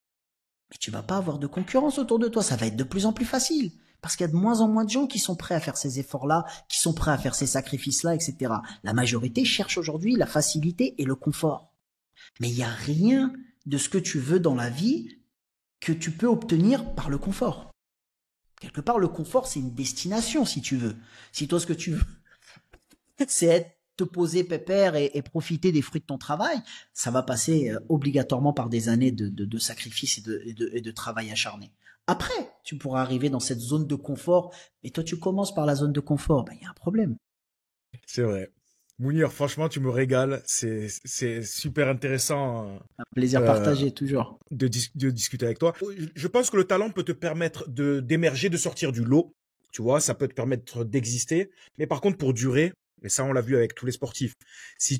mais tu vas pas avoir de concurrence autour de toi. Ça va être de plus en plus facile. Parce qu'il y a de moins en moins de gens qui sont prêts à faire ces efforts-là, qui sont prêts à faire ces sacrifices-là, etc. La majorité cherche aujourd'hui la facilité et le confort. Mais il n'y a rien de ce que tu veux dans la vie que tu peux obtenir par le confort. Quelque part, le confort, c'est une destination, si tu veux. Si toi, ce que tu veux, c'est te poser pépère et profiter des fruits de ton travail, ça va passer obligatoirement par des années de sacrifice et de travail acharné. Après, tu pourras arriver dans cette zone de confort, et toi, tu commences par la zone de confort, ben, il y a un problème. C'est vrai. Mounir, franchement, tu me régales. C'est super intéressant Un plaisir euh, partagé, toujours. de discuter avec toi. Je pense que le talent peut te permettre d'émerger, de sortir du lot. Tu vois, ça peut te permettre d'exister. Mais par contre, pour durer, et ça, on l'a vu avec tous les sportifs, si,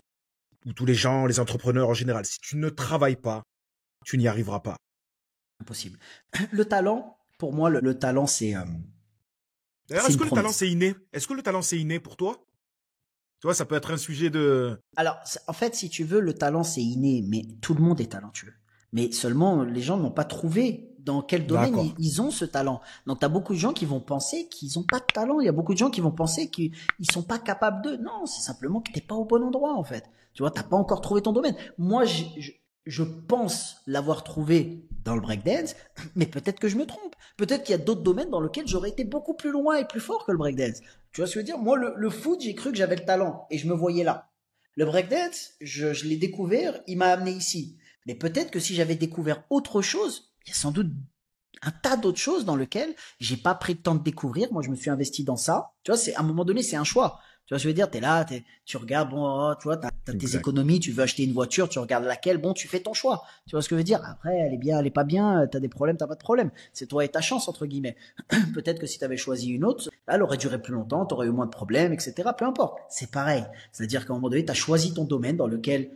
ou tous les gens, les entrepreneurs en général, si tu ne travailles pas, tu n'y arriveras pas. Impossible. Le talent, pour moi, le talent, D'ailleurs, c'est est-ce une que le talent, promesse. c'est inné? Est-ce que le talent, c'est inné pour toi? Tu vois, ça peut être un sujet de... Alors, en fait, si tu veux, le talent, c'est inné, mais tout le monde est talentueux. Mais seulement, les gens n'ont pas trouvé dans quel domaine D'accord. ils ont ce talent. Donc, tu as beaucoup de gens qui vont penser qu'ils n'ont pas de talent. Il y a beaucoup de gens qui vont penser qu'ils sont pas capables de. Non, c'est simplement que t'es pas au bon endroit, en fait. Tu vois, t'as pas encore trouvé ton domaine. Moi, je pense l'avoir trouvé dans le breakdance, mais peut-être que je me trompe. Peut-être qu'il y a d'autres domaines dans lesquels j'aurais été beaucoup plus loin et plus fort que le breakdance. Tu vois ce que je veux dire? Moi, le foot, j'ai cru que j'avais le talent et je me voyais là. Le breakdance, je l'ai découvert, il m'a amené ici. Mais peut-être que si j'avais découvert autre chose, il y a sans doute un tas d'autres choses dans lesquelles j'ai pas pris le temps de découvrir. Moi, je me suis investi dans ça. Tu vois, c'est à un moment donné, c'est un choix. Tu vois, ce que je veux dire, t'es là, tu regardes, bon, oh, tu vois, t'as tes Exact. économies, tu veux acheter une voiture, tu regardes laquelle, bon, tu fais ton choix. Tu vois ce que je veux dire? Après, elle est bien, elle est pas bien, t'as des problèmes, t'as pas de problème. C'est toi et ta chance, entre guillemets. Peut-être que si t'avais choisi une autre, là, elle aurait duré plus longtemps, t'aurais eu moins de problèmes, etc. Peu importe. C'est pareil. C'est-à-dire qu'à un moment donné, t'as choisi ton domaine dans lequel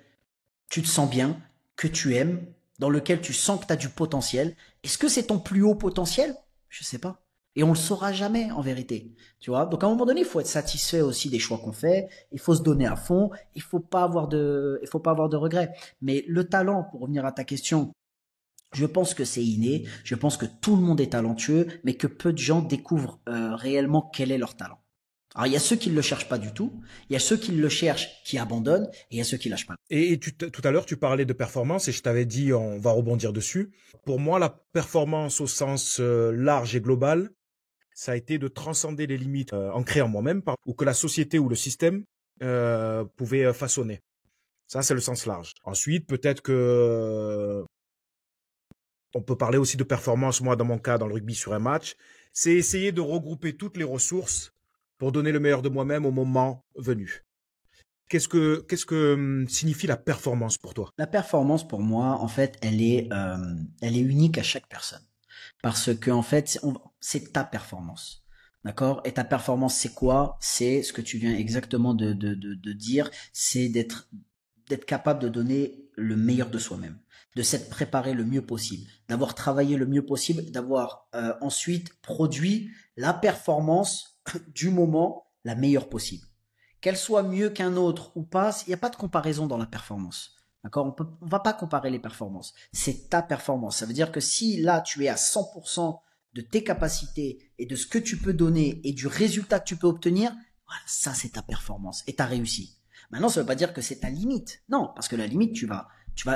tu te sens bien, que tu aimes, dans lequel tu sens que tu as du potentiel. Est-ce que c'est ton plus haut potentiel? Je sais pas. Et on le saura jamais en vérité. Tu vois? Donc à un moment donné, il faut être satisfait aussi des choix qu'on fait, il faut se donner à fond, il faut pas avoir de regrets. Mais le talent, pour revenir à ta question, je pense que c'est inné, je pense que tout le monde est talentueux, mais que peu de gens découvrent réellement quel est leur talent. Alors il y a ceux qui ne le cherchent pas du tout, il y a ceux qui le cherchent, qui abandonnent, et il y a ceux qui lâchent pas. Et tout à l'heure, tu parlais de performance et je t'avais dit, on va rebondir dessus. Pour moi, la performance au sens large et global, ça a été de transcender les limites ancrées en moi-même ou que la société ou le système pouvait façonner. Ça, c'est le sens large. Ensuite, peut-être que on peut parler aussi de performance, moi, dans mon cas, dans le rugby sur un match. C'est essayer de regrouper toutes les ressources pour donner le meilleur de moi-même au moment venu. Qu'est-ce que signifie la performance pour toi? La performance, pour moi, en fait, elle est unique à chaque personne. Parce que en fait, c'est ta performance. D'accord? Et ta performance, c'est quoi? C'est ce que tu viens exactement de dire, c'est d'être capable de donner le meilleur de soi-même, de s'être préparé le mieux possible, d'avoir travaillé le mieux possible, d'avoir ensuite produit la performance du moment la meilleure possible. Qu'elle soit mieux qu'un autre ou pas, il n'y a pas de comparaison dans la performance. D'accord? On va pas comparer les performances. C'est ta performance. Ça veut dire que si là, tu es à 100% de tes capacités et de ce que tu peux donner et du résultat que tu peux obtenir, voilà, ça, c'est ta performance et tu as réussi. Maintenant, ça ne veut pas dire que c'est ta limite. Non, parce que la limite,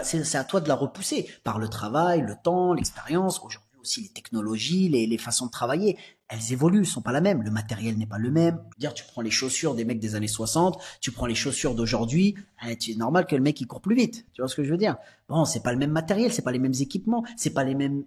c'est à toi de la repousser par le travail, le temps, l'expérience. Aujourd'hui aussi, les technologies, les façons de travailler, elles évoluent, sont pas la même. Le matériel n'est pas le même. Je veux dire, tu prends les chaussures des mecs des années 60, tu prends les chaussures d'aujourd'hui, c'est normal que le mec il court plus vite. Tu vois ce que je veux dire? Bon, c'est pas le même matériel, c'est pas les mêmes équipements, c'est pas les mêmes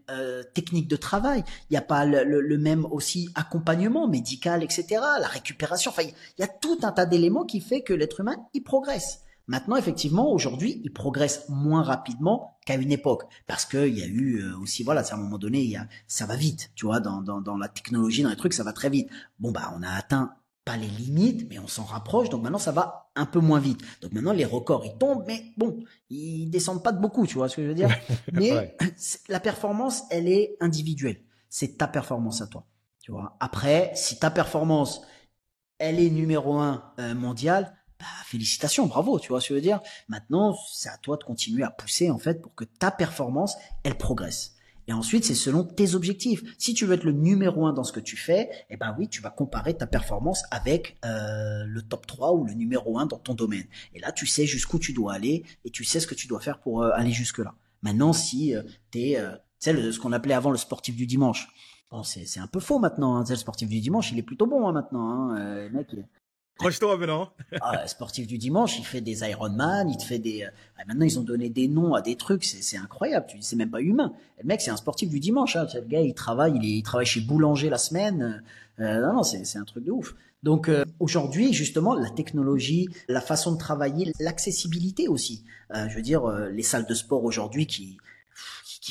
techniques de travail. Il y a pas le même aussi accompagnement médical, etc. La récupération. Enfin, il y a tout un tas d'éléments qui fait que l'être humain il progresse. Maintenant, effectivement, aujourd'hui, il progresse moins rapidement qu'à une époque, parce qu'il y a eu aussi, voilà, à un moment donné, ça va vite, tu vois, dans la technologie, dans les trucs, ça va très vite. Bon, bah, on a atteint pas les limites, mais on s'en rapproche, donc maintenant, ça va un peu moins vite. Donc maintenant, les records, ils tombent, mais bon, ils descendent pas de beaucoup, tu vois ce que je veux dire. Mais Ouais. la performance, elle est individuelle. C'est ta performance à toi, tu vois. Après, si ta performance, elle est numéro un mondial, bah, félicitations, bravo, tu vois ce que je veux dire. Maintenant, c'est à toi de continuer à pousser en fait pour que ta performance, elle progresse. Et ensuite, c'est selon tes objectifs. Si tu veux être le numéro un dans ce que tu fais, eh ben oui, tu vas comparer ta performance avec le top 3 ou le numéro un dans ton domaine. Et là, tu sais jusqu'où tu dois aller et tu sais ce que tu dois faire pour aller jusque-là. Maintenant, si tu es, tu sais, ce qu'on appelait avant le sportif du dimanche. Bon, c'est un peu faux maintenant. Hein. Le sportif du dimanche, il est plutôt bon hein, maintenant. Hein. Le mec, Croche-toi maintenant. sportif du dimanche, il fait des Ironman, il te fait des. Maintenant, ils ont donné des noms à des trucs, c'est incroyable. Tu dis, c'est même pas humain. Le mec, c'est un sportif du dimanche. Hein. Le gars, il travaille chez Boulanger la semaine. Non, c'est un truc de ouf. Donc aujourd'hui, justement, la technologie, la façon de travailler, l'accessibilité aussi. Je veux dire, les salles de sport aujourd'hui qui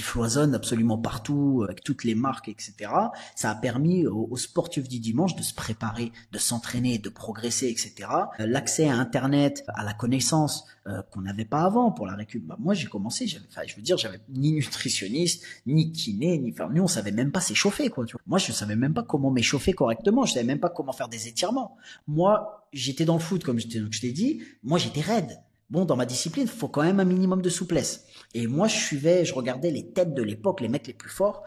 foisonnent absolument partout, avec toutes les marques, etc. Ça a permis aux sportifs du dimanche de se préparer, de s'entraîner, de progresser, etc. L'accès à Internet, à la connaissance qu'on n'avait pas avant pour la récup. Bah, moi, j'ai commencé, j'avais ni nutritionniste, ni kiné, nous, on savait même pas s'échauffer, quoi. Tu vois. Moi, je savais même pas comment m'échauffer correctement. Je savais même pas comment faire des étirements. Moi, j'étais dans le foot, comme je t'ai dit. Moi, j'étais raide. Bon, dans ma discipline, il faut quand même un minimum de souplesse. Et moi, je regardais les têtes de l'époque, les mecs les plus forts,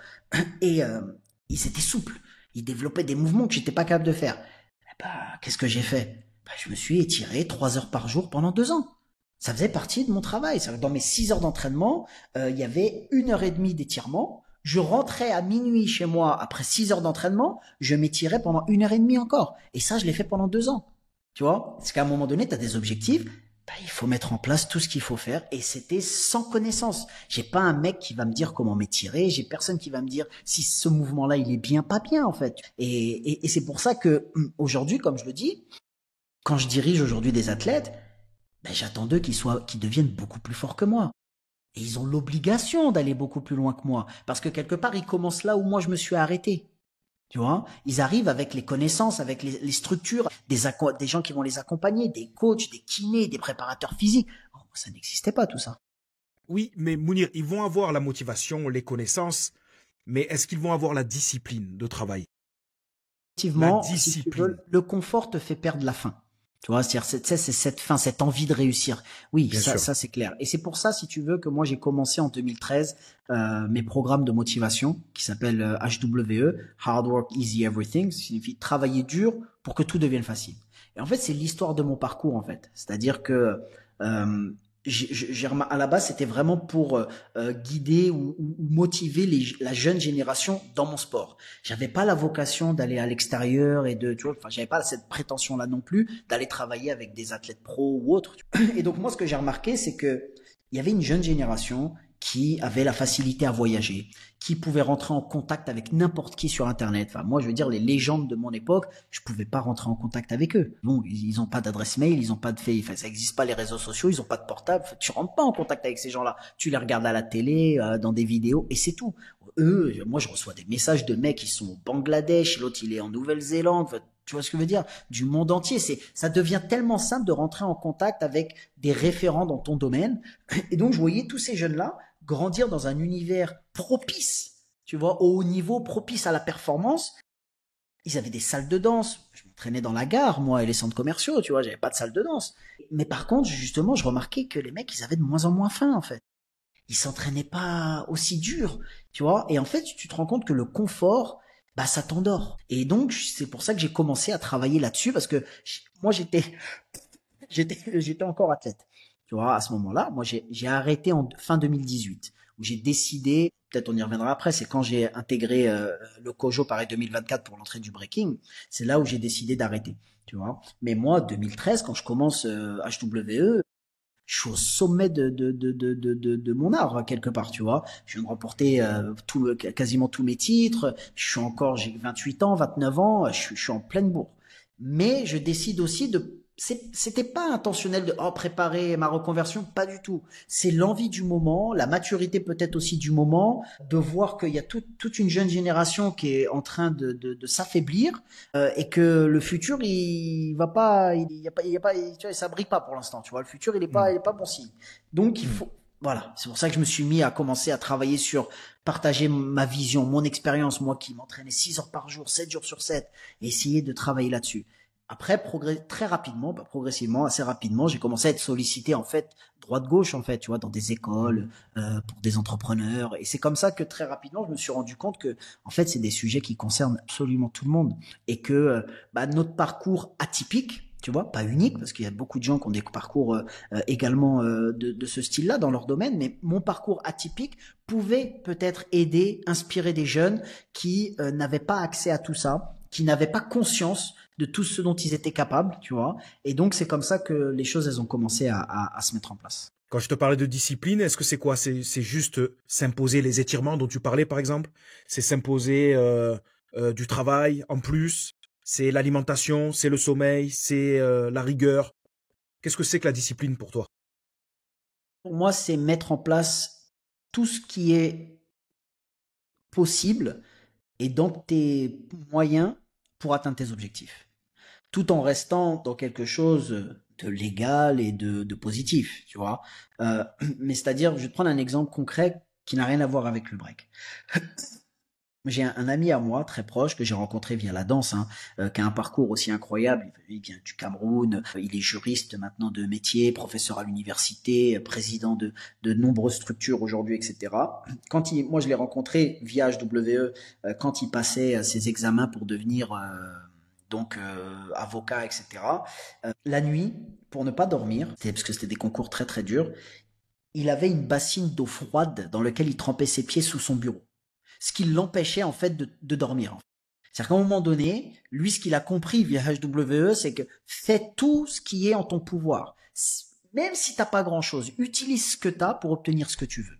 et ils étaient souples. Ils développaient des mouvements que j'étais pas capable de faire. Qu'est-ce que j'ai fait? Je me suis étiré 3 heures par jour pendant 2 ans. Ça faisait partie de mon travail. Dans mes 6 heures d'entraînement, il y avait 1 heure et demie d'étirement. Je rentrais à minuit chez moi après 6 heures d'entraînement, je m'étirais pendant 1 heure et demie encore. Et ça, je l'ai fait pendant 2 ans. Tu vois? Parce qu'à un moment donné, tu as des objectifs. Il faut mettre en place tout ce qu'il faut faire et c'était sans connaissance. J'ai pas un mec qui va me dire comment m'étirer, j'ai personne qui va me dire si ce mouvement-là il est bien, pas bien en fait. Et c'est pour ça que aujourd'hui, comme je le dis, quand je dirige aujourd'hui des athlètes, j'attends d'eux qu'ils deviennent beaucoup plus forts que moi. Et ils ont l'obligation d'aller beaucoup plus loin que moi parce que quelque part ils commencent là où moi je me suis arrêté. Tu vois, ils arrivent avec les connaissances, avec les structures, des gens qui vont les accompagner, des coachs, des kinés, des préparateurs physiques. Oh, ça n'existait pas tout ça. Oui, mais Mounir, ils vont avoir la motivation, les connaissances, mais est-ce qu'ils vont avoir la discipline de travail? La Effectivement, si tu discipline, veux, le confort te fait perdre la faim. Tu vois, c'est cette faim, cette envie de réussir. Oui, bien sûr. ça c'est clair. Et c'est pour ça, si tu veux, que moi j'ai commencé en 2013 mes programmes de motivation qui s'appellent HWE, Hard Work, Easy Everything, ce qui signifie travailler dur pour que tout devienne facile. Et en fait, c'est l'histoire de mon parcours en fait. C'est-à-dire que à la base, c'était vraiment pour guider ou motiver la jeune génération dans mon sport. J'avais pas la vocation d'aller à l'extérieur et tu vois, enfin, j'avais pas cette prétention-là non plus d'aller travailler avec des athlètes pros ou autres. Et donc moi, ce que j'ai remarqué, c'est que il y avait une jeune génération qui avaient la facilité à voyager, qui pouvaient rentrer en contact avec n'importe qui sur Internet. Enfin, moi, je veux dire, les légendes de mon époque, je pouvais pas rentrer en contact avec eux. Bon, ils ont pas d'adresse mail, ils ont pas de fait, enfin, ça existe pas les réseaux sociaux, ils ont pas de portable. Enfin, tu rentres pas en contact avec ces gens-là. Tu les regardes à la télé, dans des vidéos, et c'est tout. Eux, moi, je reçois des messages de mecs qui sont au Bangladesh, l'autre, il est en Nouvelle-Zélande. Enfin, tu vois ce que je veux dire? Du monde entier. Ça devient tellement simple de rentrer en contact avec des référents dans ton domaine. Et donc, je voyais tous ces jeunes-là grandir dans un univers propice, tu vois, au haut niveau, propice à la performance. Ils avaient des salles de danse. Je m'entraînais dans la gare, moi, et les centres commerciaux, tu vois, j'avais pas de salle de danse. Mais par contre, justement, je remarquais que les mecs, ils avaient de moins en moins faim, en fait. Ils s'entraînaient pas aussi dur, tu vois. Et en fait, tu te rends compte que le confort, bah, ça t'endort. Et donc, c'est pour ça que j'ai commencé à travailler là-dessus, parce que moi, j'étais encore athlète. Tu vois, à ce moment-là, moi, j'ai arrêté en fin 2018, où j'ai décidé, peut-être on y reviendra après, c'est quand j'ai intégré le Kojo Paris 2024 pour l'entrée du breaking, c'est là où j'ai décidé d'arrêter, tu vois. Mais moi, 2013, quand je commence HWE, je suis au sommet de mon art, quelque part, tu vois. Je viens de remporter quasiment tous mes titres, j'ai 28 ans, 29 ans, je suis en pleine bourre. Mais je décide aussi c'était pas intentionnel de préparer ma reconversion, pas du tout. C'est l'envie du moment, la maturité peut-être aussi du moment, de voir qu'il y a toute une jeune génération qui est en train de s'affaiblir et que le futur il va pas, il y a pas, tu vois, ça brille pas pour l'instant. Tu vois, le futur il est pas bon signe. Donc il faut, voilà, c'est pour ça que je me suis mis à commencer à travailler sur partager ma vision, mon expérience, moi qui m'entraînais 6 heures par jour, 7 jours sur 7, et essayer de travailler là-dessus. Après, très rapidement, progressivement, assez rapidement, j'ai commencé à être sollicité en fait droite-gauche en fait, tu vois, dans des écoles, pour des entrepreneurs. Et c'est comme ça que très rapidement, je me suis rendu compte que en fait, c'est des sujets qui concernent absolument tout le monde et que notre parcours atypique, tu vois, pas unique, parce qu'il y a beaucoup de gens qui ont des parcours également de ce style-là dans leur domaine, mais mon parcours atypique pouvait peut-être aider, inspirer des jeunes qui n'avaient pas accès à tout ça, qui n'avaient pas conscience de tout ce dont ils étaient capables, tu vois. Et donc, c'est comme ça que les choses, elles ont commencé à se mettre en place. Quand je te parlais de discipline, est-ce que c'est quoi? C'est juste s'imposer les étirements dont tu parlais, par exemple? C'est s'imposer du travail en plus? C'est l'alimentation? C'est le sommeil? C'est la rigueur? Qu'est-ce que c'est que la discipline pour toi? Pour moi, c'est mettre en place tout ce qui est possible et dans tes moyens pour atteindre tes objectifs, tout en restant dans quelque chose de légal et de positif, tu vois. Mais c'est-à-dire, je vais te prendre un exemple concret qui n'a rien à voir avec le break. J'ai un ami à moi très proche que j'ai rencontré via la danse, hein, qui a un parcours aussi incroyable. Il vient du Cameroun, il est juriste maintenant de métier, professeur à l'université, président de nombreuses structures aujourd'hui, etc. Moi je l'ai rencontré via HWE quand il passait ses examens pour devenir avocat, etc. La nuit, pour ne pas dormir, parce que c'était des concours très très durs, il avait une bassine d'eau froide dans laquelle il trempait ses pieds sous son bureau, ce qui l'empêchait en fait de dormir. C'est-à-dire qu'à un moment donné, lui, ce qu'il a compris via HWE, c'est que fais tout ce qui est en ton pouvoir. Même si t'as pas grand-chose, utilise ce que t'as pour obtenir ce que tu veux.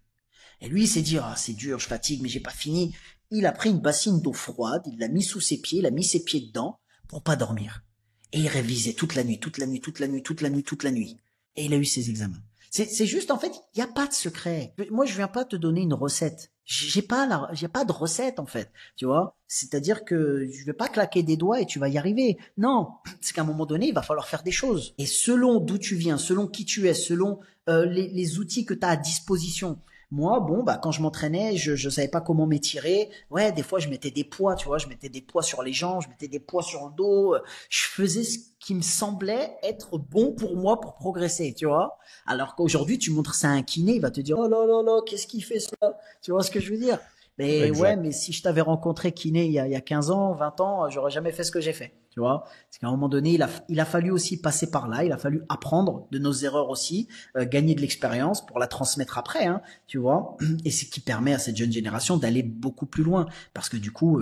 Et lui, il s'est dit, c'est dur, je fatigue, mais j'ai pas fini. Il a pris une bassine d'eau froide, il l'a mis sous ses pieds, il a mis ses pieds dedans pour pas dormir. Et il révisait toute la nuit, toute la nuit, toute la nuit, toute la nuit, toute la nuit. Et il a eu ses examens. C'est juste, en fait, il n'y a pas de secret. Moi, je viens pas te donner une recette. J'ai pas de recette, en fait. Tu vois? C'est-à-dire que je vais pas claquer des doigts et tu vas y arriver. Non. C'est qu'à un moment donné, il va falloir faire des choses. Et selon d'où tu viens, selon qui tu es, selon les outils que tu as à disposition. Moi, quand je m'entraînais, je savais pas comment m'étirer. Ouais, des fois, je mettais des poids, tu vois, je mettais des poids sur les jambes, je mettais des poids sur le dos. Je faisais ce qui me semblait être bon pour moi pour progresser, tu vois. Alors qu'aujourd'hui, tu montres ça à un kiné, il va te dire, oh là là là, qu'est-ce qu'il fait ça? Tu vois ce que je veux dire? Mais Exact. ouais, mais si je t'avais rencontré kiné il y a 15 ans, 20 ans, j'aurais jamais fait ce que j'ai fait. Tu vois, parce qu'à un moment donné, il a fallu aussi passer par là, il a fallu apprendre de nos erreurs aussi, gagner de l'expérience pour la transmettre après, hein, tu vois. Et c'est ce qui permet à cette jeune génération d'aller beaucoup plus loin, parce que du coup,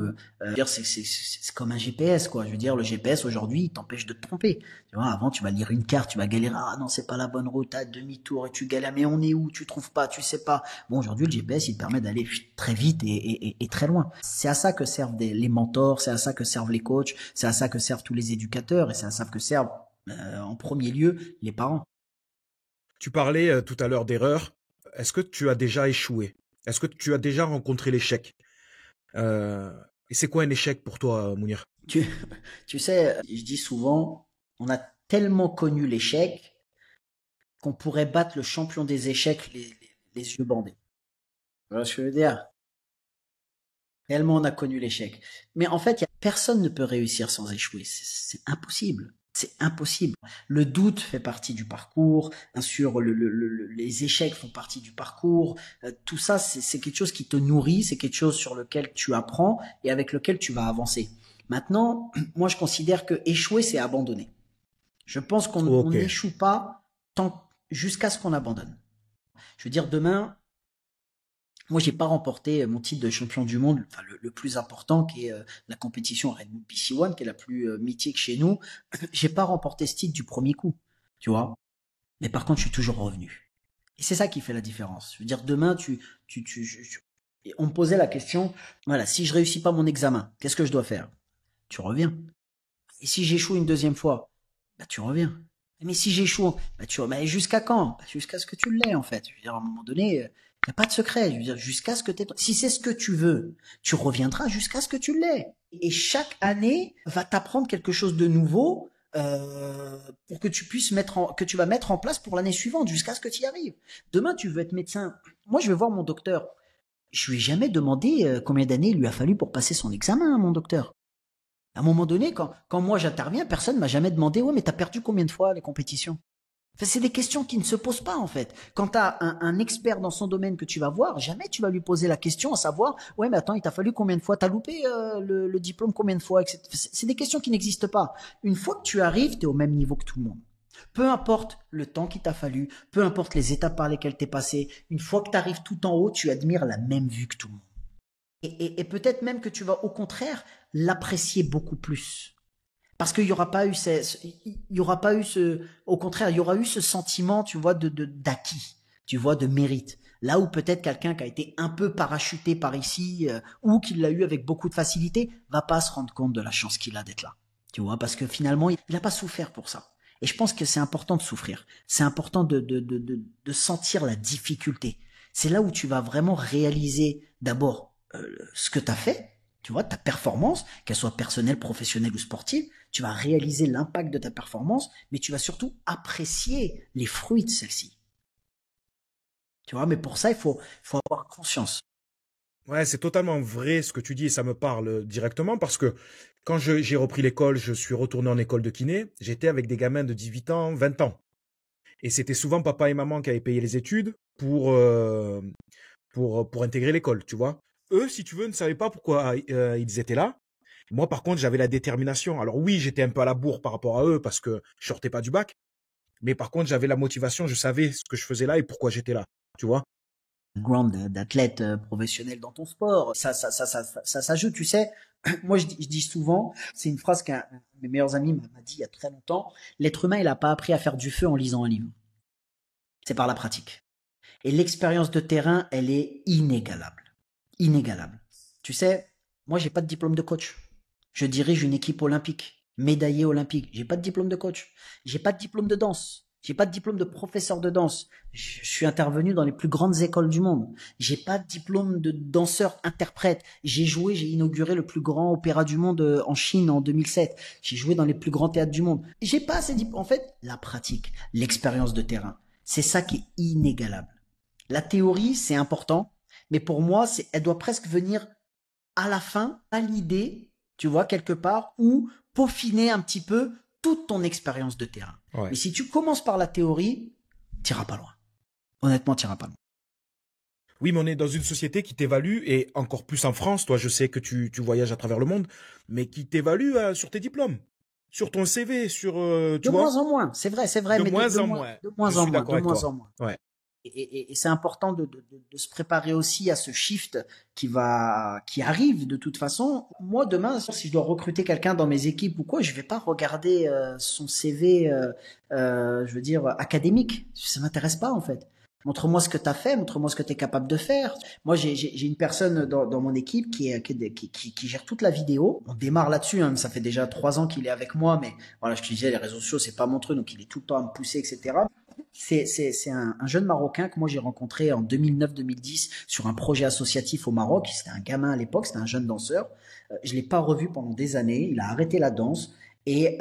c'est comme un GPS, quoi. Je veux dire, le GPS aujourd'hui, il t'empêche de te tromper. Tu vois, avant, tu vas lire une carte, tu vas galérer, ah non, c'est pas la bonne route, à demi-tour, et tu galères, mais on est où? Tu trouves pas, tu sais pas. Bon, aujourd'hui, le GPS, il te permet d'aller très vite et très loin. C'est à ça que servent les mentors, c'est à ça que servent les coachs, c'est à ça que servent tous les éducateurs, et c'est à ça que servent, en premier lieu, les parents. Tu parlais tout à l'heure d'erreurs. Est-ce que tu as déjà échoué? Est-ce que tu as déjà rencontré l'échec? Euh, et c'est quoi un échec pour toi, Mounir? Tu, tu sais, je dis souvent, on a tellement connu l'échec qu'on pourrait battre le champion des échecs les yeux bandés. Tu vois ce que je veux dire? Tellement on a connu l'échec. Mais en fait, personne ne peut réussir sans échouer. C'est impossible. C'est impossible. Le doute fait partie du parcours. Bien sûr, les échecs font partie du parcours. Tout ça, c'est quelque chose qui te nourrit. C'est quelque chose sur lequel tu apprends et avec lequel tu vas avancer. Maintenant, moi, je considère que échouer, c'est abandonner. Je pense qu'on on Ok. n'échoue pas jusqu'à ce qu'on abandonne. Je veux dire, demain, moi, j'ai pas remporté mon titre de champion du monde, enfin le plus important, qui est la compétition Red Bull PC One, qui est la plus mythique chez nous. J'ai pas remporté ce titre du premier coup, tu vois. Mais par contre, je suis toujours revenu. Et c'est ça qui fait la différence. Je veux dire, demain, et on me posait la question, voilà, si je réussis pas mon examen, qu'est-ce que je dois faire? Tu reviens. Et si j'échoue une deuxième fois, bah tu reviens. Mais si j'échoue, bah mais jusqu'à quand? Bah, jusqu'à ce que tu l'aies en fait. Je veux dire, à un moment donné, il n'y a pas de secret. Je veux dire, jusqu'à ce que si c'est ce que tu veux, tu reviendras jusqu'à ce que tu l'aies. Et chaque année va t'apprendre quelque chose de nouveau pour que tu puisses que tu vas mettre en place pour l'année suivante jusqu'à ce que tu y arrives. Demain, tu veux être médecin. Moi, je vais voir mon docteur. Je lui ai jamais demandé combien d'années il lui a fallu pour passer son examen, mon docteur. À un moment donné, quand moi j'interviens, personne m'a jamais demandé, ouais, mais t'as perdu combien de fois les compétitions? Enfin, c'est des questions qui ne se posent pas, en fait. Quand t'as un expert dans son domaine que tu vas voir, jamais tu vas lui poser la question à savoir, ouais, mais attends, il t'a fallu combien de fois? T'as loupé le diplôme combien de fois? etc. C'est des questions qui n'existent pas. Une fois que tu arrives, t'es au même niveau que tout le monde. Peu importe le temps qu'il t'a fallu, peu importe les étapes par lesquelles t'es passé, une fois que t'arrives tout en haut, tu admires la même vue que tout le monde. Et peut-être même que tu vas au contraire l'apprécier beaucoup plus. Parce qu'il y aura pas eu il y aura pas eu au contraire, il y aura eu ce sentiment, tu vois, d'acquis, tu vois, de mérite. Là où peut-être quelqu'un qui a été un peu parachuté par ici, ou qui l'a eu avec beaucoup de facilité, va pas se rendre compte de la chance qu'il a d'être là. Tu vois, parce que finalement, il n'a pas souffert pour ça. Et je pense que c'est important de souffrir. C'est important de sentir la difficulté. C'est là où tu vas vraiment réaliser d'abord ce que tu as fait, tu vois, ta performance, qu'elle soit personnelle, professionnelle ou sportive, tu vas réaliser l'impact de ta performance, mais tu vas surtout apprécier les fruits de celle-ci. Tu vois, mais pour ça, faut avoir conscience. Ouais, c'est totalement vrai ce que tu dis et ça me parle directement parce que quand j'ai repris l'école, je suis retourné en école de kiné, j'étais avec des gamins de 18 ans, 20 ans. Et c'était souvent papa et maman qui avaient payé les études pour intégrer l'école, tu vois. Eux, si tu veux, ne savaient pas pourquoi ils étaient là. Moi, par contre, j'avais la détermination. Alors oui, j'étais un peu à la bourre par rapport à eux parce que je sortais pas du bac. Mais par contre, j'avais la motivation, je savais ce que je faisais là et pourquoi j'étais là, tu vois. Background d'athlète professionnel dans ton sport, ça s'ajoute, tu sais. Moi, je dis souvent, c'est une phrase qu'un de mes meilleurs amis m'a dit il y a très longtemps. L'être humain, il n'a pas appris à faire du feu en lisant un livre. C'est par la pratique. Et l'expérience de terrain, elle est inégalable. Inégalable. Tu sais, moi, j'ai pas de diplôme de coach. Je dirige une équipe olympique, médaillée olympique. J'ai pas de diplôme de coach. J'ai pas de diplôme de danse. J'ai pas de diplôme de professeur de danse. Je suis intervenu dans les plus grandes écoles du monde. J'ai pas de diplôme de danseur interprète. J'ai inauguré le plus grand opéra du monde en Chine en 2007. J'ai joué dans les plus grands théâtres du monde. J'ai pas ces diplômes. En fait, la pratique, l'expérience de terrain, c'est ça qui est inégalable. La théorie, c'est important, mais pour moi, elle doit presque venir à la fin, valider, tu vois, quelque part, ou peaufiner un petit peu toute ton expérience de terrain. Ouais. Mais si tu commences par la théorie, t'iras pas loin. Honnêtement, t'iras pas loin. Oui, mais on est dans une société qui t'évalue, et encore plus en France, toi, je sais que tu voyages à travers le monde, mais qui t'évalue sur tes diplômes. sur ton CV, sur, tu De vois? moins en moins, c'est vrai, De mais moins en moins. de moins Je en suis moins, d'accord de avec moins toi. en moins. Ouais. Et c'est important de se préparer aussi à ce shift qui arrive de toute façon. Moi, demain, si je dois recruter quelqu'un dans mes équipes ou quoi, je vais pas regarder son CV, je veux dire, académique. Ça m'intéresse pas, en fait. Montre-moi ce que tu as fait, montre-moi ce que tu es capable de faire. Moi, j'ai une personne dans mon équipe qui gère toute la vidéo. On démarre là-dessus, hein, ça fait déjà 3 ans qu'il est avec moi, mais voilà, je te disais, les réseaux sociaux, c'est pas mon truc, donc il est tout le temps à me pousser, etc. C'est un jeune Marocain que moi j'ai rencontré en 2009-2010 sur un projet associatif au Maroc. C'était un gamin à l'époque, c'était un jeune danseur. Je l'ai pas revu pendant des années. Il a arrêté la danse et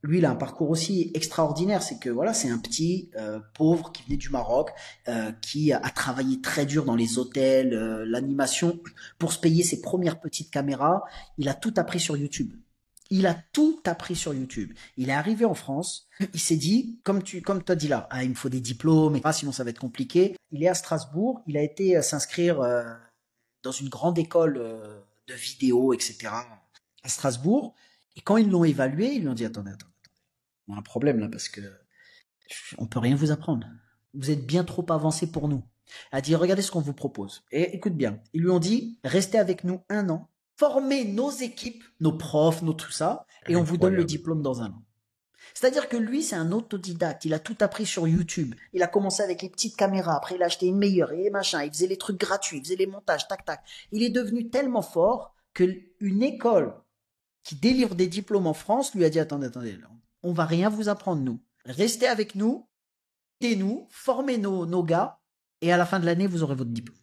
lui, il a un parcours aussi extraordinaire. C'est que voilà, c'est un petit pauvre qui venait du Maroc, qui a travaillé très dur dans les hôtels, l'animation pour se payer ses premières petites caméras. Il a tout appris sur YouTube. Il a tout appris sur YouTube. Il est arrivé en France. Il s'est dit, comme tu as dit là, ah, il me faut des diplômes, et sinon ça va être compliqué. Il est à Strasbourg. Il a été s'inscrire dans une grande école de vidéo, etc. à Strasbourg. Et quand ils l'ont évalué, ils lui ont dit, attendez, on a un problème là parce que on peut rien vous apprendre. Vous êtes bien trop avancé pour nous. Il a dit, regardez ce qu'on vous propose. Et écoute bien, ils lui ont dit, restez avec nous 1 an, formez nos équipes, nos profs, nos tout ça, et on vous donne le diplôme dans 1 an. C'est-à-dire que lui, c'est un autodidacte. Il a tout appris sur YouTube. Il a commencé avec les petites caméras. Après, il a acheté une meilleure et les machins. Il faisait les trucs gratuits. Il faisait les montages, tac, tac. Il est devenu tellement fort qu'une école qui délivre des diplômes en France lui a dit, attendez, on va rien vous apprendre, nous. Restez avec nous, aidez-nous, formez nos gars, et à la fin de l'année, vous aurez votre diplôme.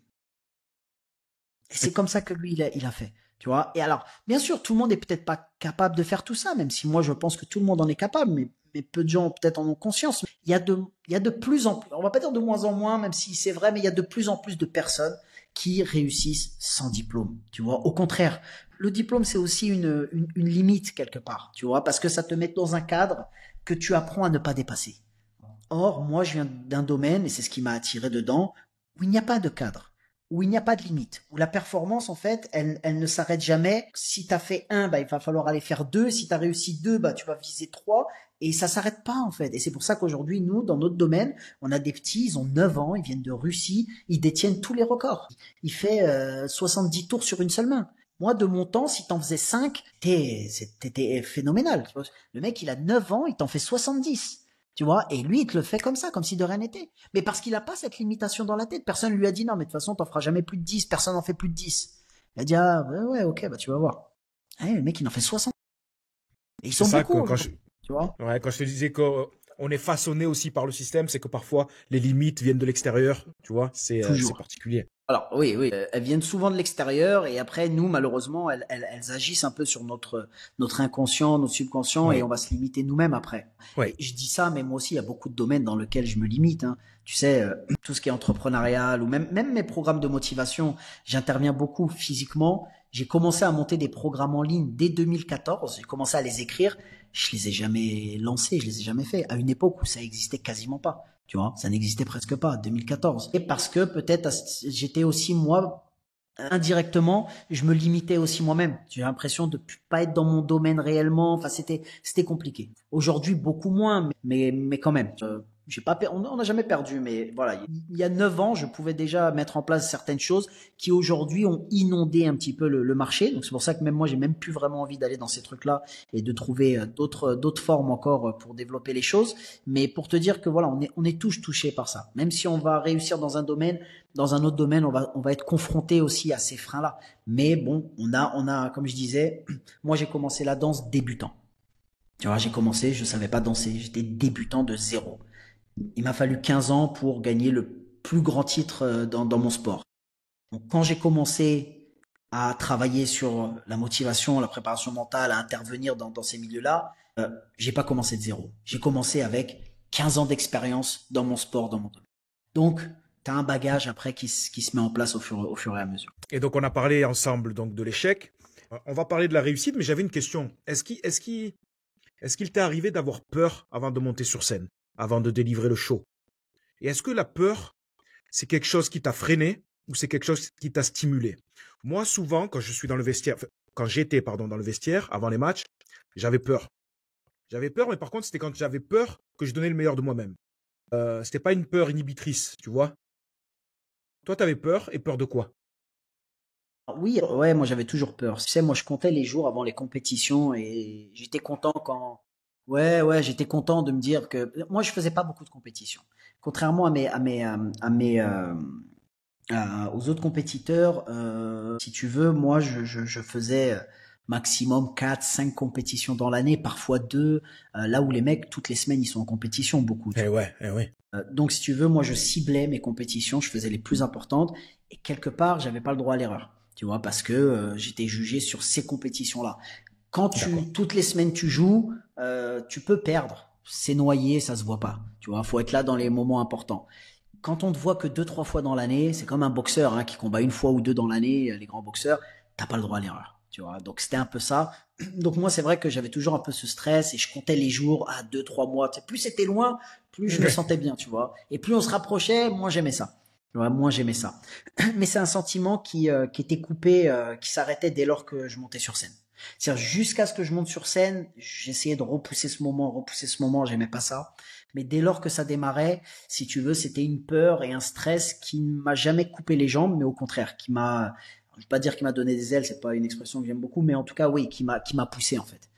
Et c'est comme ça que lui, il a fait. Tu vois. Et alors, bien sûr, tout le monde est peut-être pas capable de faire tout ça, même si moi je pense que tout le monde en est capable, mais peu de gens peut-être en ont conscience. Il y a de plus en plus, on va pas dire de moins en moins, même si c'est vrai, mais il y a de plus en plus de personnes qui réussissent sans diplôme. Tu vois. Au contraire, le diplôme c'est aussi une limite quelque part. Tu vois, parce que ça te met dans un cadre que tu apprends à ne pas dépasser. Or, moi, je viens d'un domaine, et c'est ce qui m'a attiré dedans, où il n'y a pas de cadre, où il n'y a pas de limite, où la performance, en fait, elle ne s'arrête jamais. Si tu as fait 1, bah, il va falloir aller faire 2. Si tu as réussi 2, bah, tu vas viser 3. Et ça s'arrête pas, en fait. Et c'est pour ça qu'aujourd'hui, nous, dans notre domaine, on a des petits, ils ont 9 ans, ils viennent de Russie, ils détiennent tous les records. Il fait 70 tours sur une seule main. Moi, de mon temps, si t'en faisais 5, t'étais phénoménal. Le mec, il a 9 ans, il t'en fait 70. Tu vois, et lui, il te le fait comme ça, comme si de rien n'était. Mais parce qu'il n'a pas cette limitation dans la tête. Personne lui a dit, non, mais de toute façon, t'en feras jamais plus de 10. Personne n'en fait plus de 10. Il a dit, ah, ouais, ok, bah, tu vas voir. Eh, le mec, il en fait 60. Et ils C'est sont ça beaucoup, que tu vois. ouais, quand je te disais qu'on est façonné aussi par le système, c'est que parfois les limites viennent de l'extérieur, tu vois, c'est particulier. Alors oui, elles viennent souvent de l'extérieur et après nous malheureusement elles agissent un peu sur notre inconscient, notre subconscient et on va se limiter nous-mêmes après. Ouais. Et je dis ça, mais moi aussi il y a beaucoup de domaines dans lesquels je me limite. Hein. Tu sais, tout ce qui est entrepreneurial ou même mes programmes de motivation, j'interviens beaucoup physiquement. J'ai commencé à monter des programmes en ligne dès 2014. J'ai commencé à les écrire. Je les ai jamais lancés, je les ai jamais faits. À une époque où ça existait quasiment pas. Tu vois, ça n'existait presque pas, 2014. Et parce que peut-être j'étais aussi moi, indirectement, je me limitais aussi moi-même. J'ai l'impression de pas être dans mon domaine réellement. Enfin, c'était compliqué. Aujourd'hui, beaucoup moins, mais quand même. J'ai pas, on n'a jamais perdu, mais voilà. Il y a 9 ans, je pouvais déjà mettre en place certaines choses qui aujourd'hui ont inondé un petit peu le marché. Donc c'est pour ça que même moi, j'ai même plus vraiment envie d'aller dans ces trucs-là et de trouver d'autres formes encore pour développer les choses. Mais pour te dire que voilà, on est tous touchés par ça. Même si on va réussir dans un domaine, dans un autre domaine, on va être confronté aussi à ces freins-là. Mais bon, on a, comme je disais, moi j'ai commencé la danse débutant. Tu vois, j'ai commencé, je savais pas danser, j'étais débutant de zéro. Il m'a fallu 15 ans pour gagner le plus grand titre dans mon sport. Donc, quand j'ai commencé à travailler sur la motivation, la préparation mentale, à intervenir dans ces milieux-là, j'ai pas commencé de zéro. J'ai commencé avec 15 ans d'expérience dans mon sport, dans mon domaine. Donc, tu as un bagage après qui se met en place au fur et à mesure. Et donc, on a parlé ensemble donc de l'échec. On va parler de la réussite, mais j'avais une question. Est-ce qu'il t'est arrivé d'avoir peur avant de monter sur scène, avant de délivrer le show? Et est-ce que la peur, c'est quelque chose qui t'a freiné ou c'est quelque chose qui t'a stimulé? Moi, souvent, quand j'étais dans le vestiaire avant les matchs, j'avais peur. J'avais peur, mais par contre, c'était quand j'avais peur que je donnais le meilleur de moi-même. C'était pas une peur inhibitrice, tu vois. Toi, t'avais peur, et peur de quoi? Oui, ouais, moi j'avais toujours peur. Tu sais, moi je comptais les jours avant les compétitions et j'étais content quand. Ouais, j'étais content de me dire que moi je faisais pas beaucoup de compétitions. Contrairement aux autres compétiteurs, si tu veux, moi je faisais maximum 4, 5 compétitions dans l'année, parfois 2, là où les mecs toutes les semaines ils sont en compétition beaucoup. Tu Eh vois. ouais, eh ouais. Donc si tu veux, moi je ciblais mes compétitions, je faisais les plus importantes et quelque part j'avais pas le droit à l'erreur. Tu vois, parce que j'étais jugé sur ces compétitions-là. Quand D'accord. toutes les semaines tu joues, tu peux perdre. C'est noyé, ça se voit pas. Tu vois, faut être là dans les moments importants. Quand on te voit que 2, 3 fois dans l'année, c'est comme un boxeur qui combat une fois ou deux dans l'année, les grands boxeurs, t'as pas le droit à l'erreur. Tu vois, donc c'était un peu ça. Donc moi, c'est vrai que j'avais toujours un peu ce stress et je comptais les jours à 2, 3 mois. Tu sais, plus c'était loin, plus je me Ouais. sentais bien, tu vois. Et plus on se rapprochait, moins j'aimais ça. Tu vois, moins j'aimais ça. Mais c'est un sentiment qui était coupé, qui s'arrêtait dès lors que je montais sur scène. C'est-à-dire jusqu'à ce que je monte sur scène, j'essayais de repousser ce moment, j'aimais pas ça. Mais dès lors que ça démarrait, si tu veux, c'était une peur et un stress qui ne m'a jamais coupé les jambes, mais au contraire, je vais pas dire qu'il m'a donné des ailes, c'est pas une expression que j'aime beaucoup, mais en tout cas, oui, qui m'a poussé en fait.